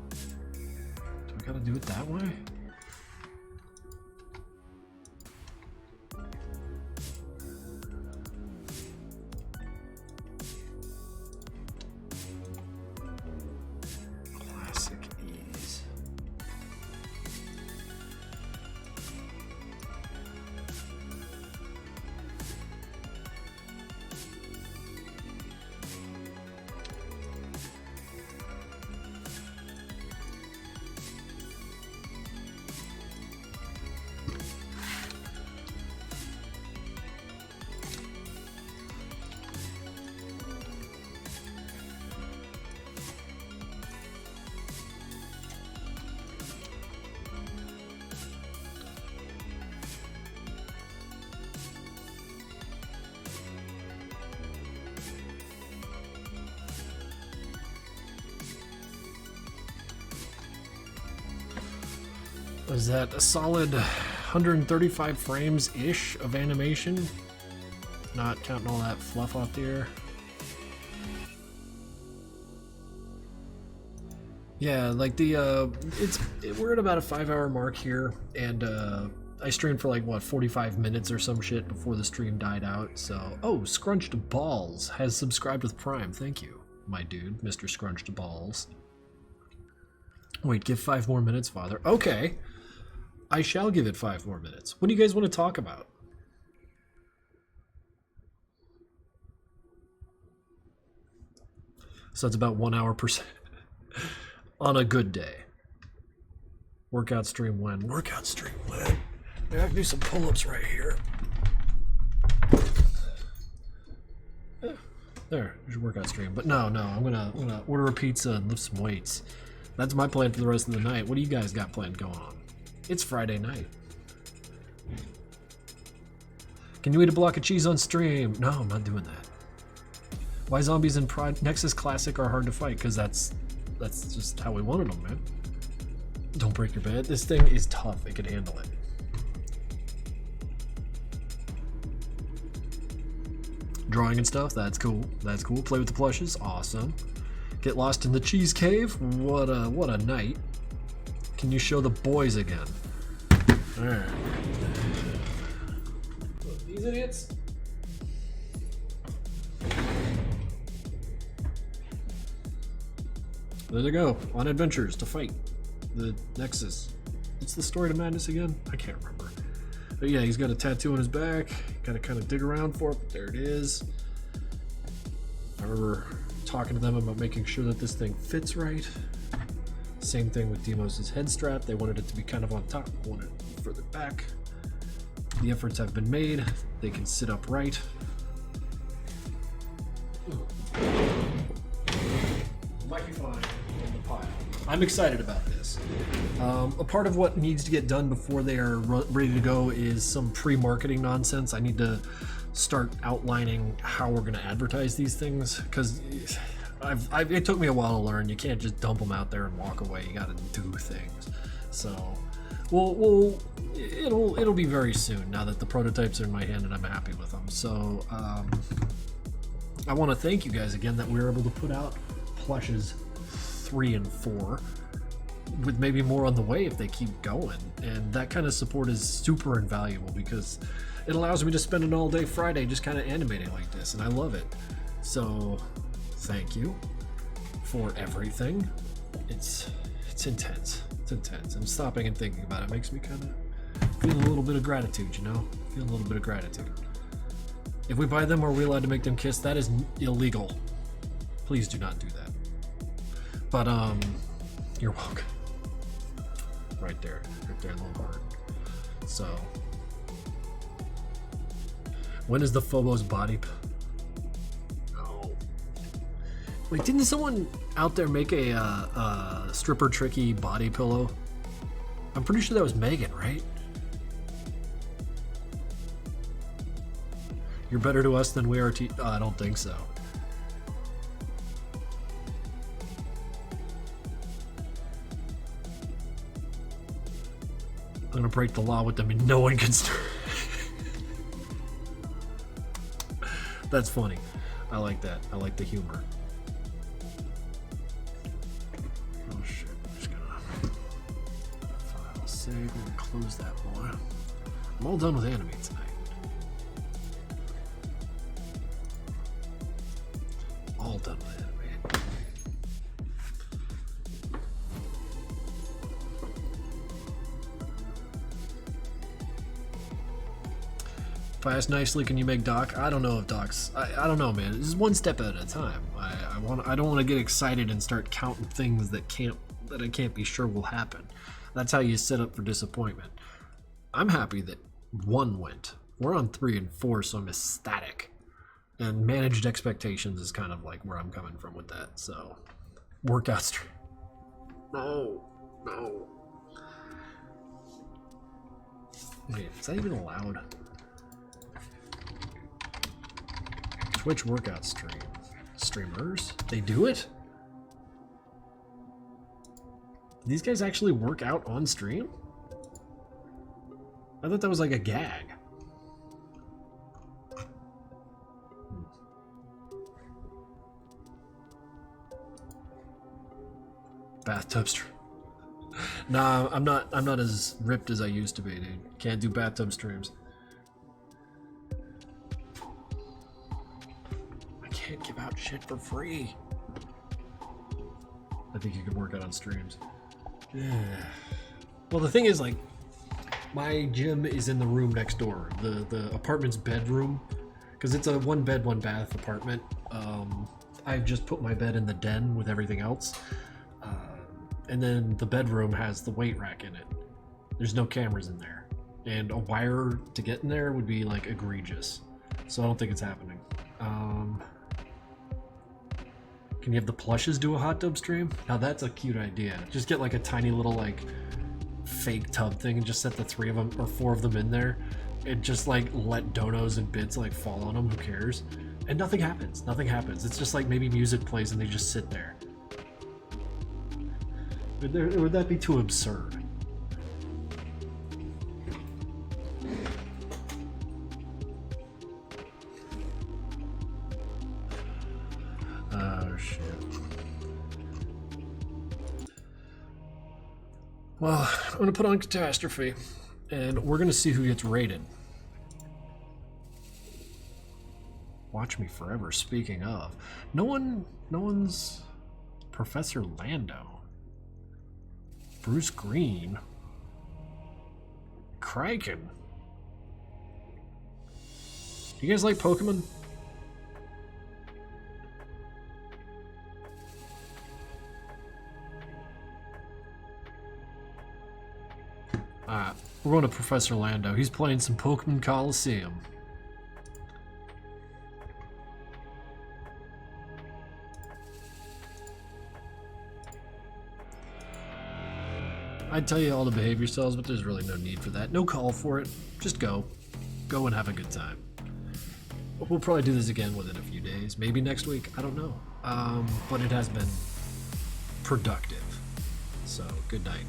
Do I gotta do it that way? Classic ease. Is that a solid 135 frames-ish of animation? Not counting all that fluff out there. Yeah, like we're at about a 5-hour mark here, and I streamed for like, what, 45 minutes or some shit before the stream died out, so... Oh, Scrunched Balls has subscribed with Prime. Thank you, my dude, Mr. Scrunched Balls. Wait, give 5 more minutes, Father. Okay. I shall give it 5 more minutes. What do you guys want to talk about? So it's about 1 hour per on a good day. Workout stream when? Workout stream when? I have to do some pull-ups right here. There, there's your workout stream. But no, I'm gonna order a pizza and lift some weights. That's my plan for the rest of the night. What do you guys got planned going on? It's Friday night. Can you eat a block of cheese on stream? No, I'm not doing that. Why zombies in Nexus Classic are hard to fight? Because that's just how we wanted them, man. Don't break your bed. This thing is tough. It can handle it. Drawing and stuff, that's cool. That's cool. Play with the plushes, awesome. Get lost in the cheese cave. What a night. Can you show the boys again? Alright. These idiots. There they go, on adventures to fight the Nexus. What's the story to madness again? I can't remember. But yeah, he's got a tattoo on his back. Gotta kind of dig around for it, but there it is. I remember talking to them about making sure that this thing fits right. Same thing with Demos' head strap. They wanted it to be kind of on top, wanted it further back. The efforts have been made. They can sit upright. Might be fine in the pile. I'm excited about this. A part of what needs to get done before they are ready to go is some pre-marketing nonsense. I need to start outlining how we're going to advertise these things, because it took me a while to learn. You can't just dump them out there and walk away. You got to do things. So it'll be very soon now that the prototypes are in my hand and I'm happy with them. So I want to thank you guys again that we were able to put out plushes 3 and 4, with maybe more on the way if they keep going. And that kind of support is super invaluable, because it allows me to spend an all-day Friday just kind of animating like this, and I love it. So thank you for everything. It's intense. It's intense. And stopping and thinking about it makes me kind of feel a little bit of gratitude, you know? Feel a little bit of gratitude. If we buy them, are we allowed to make them kiss? That is illegal. Please do not do that. But you're welcome. Right there, little heart. So, when is the Phobos body? Oh, wait, didn't someone out there make a stripper tricky body pillow? I'm pretty sure that was Megan, right? You're better to us than we are to. I don't think so. I'm gonna break the law with them and no one can start. That's funny. I like that. I like the humor. Oh shit. I'm just gonna file save and close that boy. I'm all done with anime tonight. All done with anime. If I ask nicely, can you make Doc? I don't know if Doc's. I don't know, man. This is one step at a time. I don't want to get excited and start counting things that I can't be sure will happen. That's how you set up for disappointment. I'm happy that 1 went. We're on 3 and 4, so I'm ecstatic. And managed expectations is kind of like where I'm coming from with that. So, workout stream. No. Wait, is that even allowed? Twitch workout streamers, they do it? These guys actually work out on stream? I thought that was like a gag. Bathtub stream. Nah, I'm not as ripped as I used to be, dude. Can't do bathtub streams. Can't give out shit for free. I think you could work out on streams. Yeah. Well, the thing is, like, my gym is in the room next door. The apartment's bedroom, because it's a 1 bed, 1 bath apartment. I've just put my bed in the den with everything else, and then the bedroom has the weight rack in it. There's no cameras in there, and a wire to get in there would be like egregious. So I don't think it's happening. Can you have the plushes do a hot tub stream? Now that's a cute idea. Just get like a tiny little like fake tub thing and just set the 3 of them or 4 of them in there and just like let donos and bits like fall on them. Who cares? And nothing happens. Nothing happens. It's just like maybe music plays and they just sit there. Would that be too absurd? Oh, shit. Well, I'm going to put on Catastrophe, and we're going to see who gets rated. Watch me forever, speaking of. No one's... Professor Lando. Bruce Green. Kraken. You guys like Pokemon? We're going to Professor Lando. He's playing some Pokemon Coliseum. I'd tell you all the behavior styles, but there's really no need for that. No call for it. Just go. Go and have a good time. We'll probably do this again within a few days. Maybe next week. I don't know. But it has been productive. So, good night.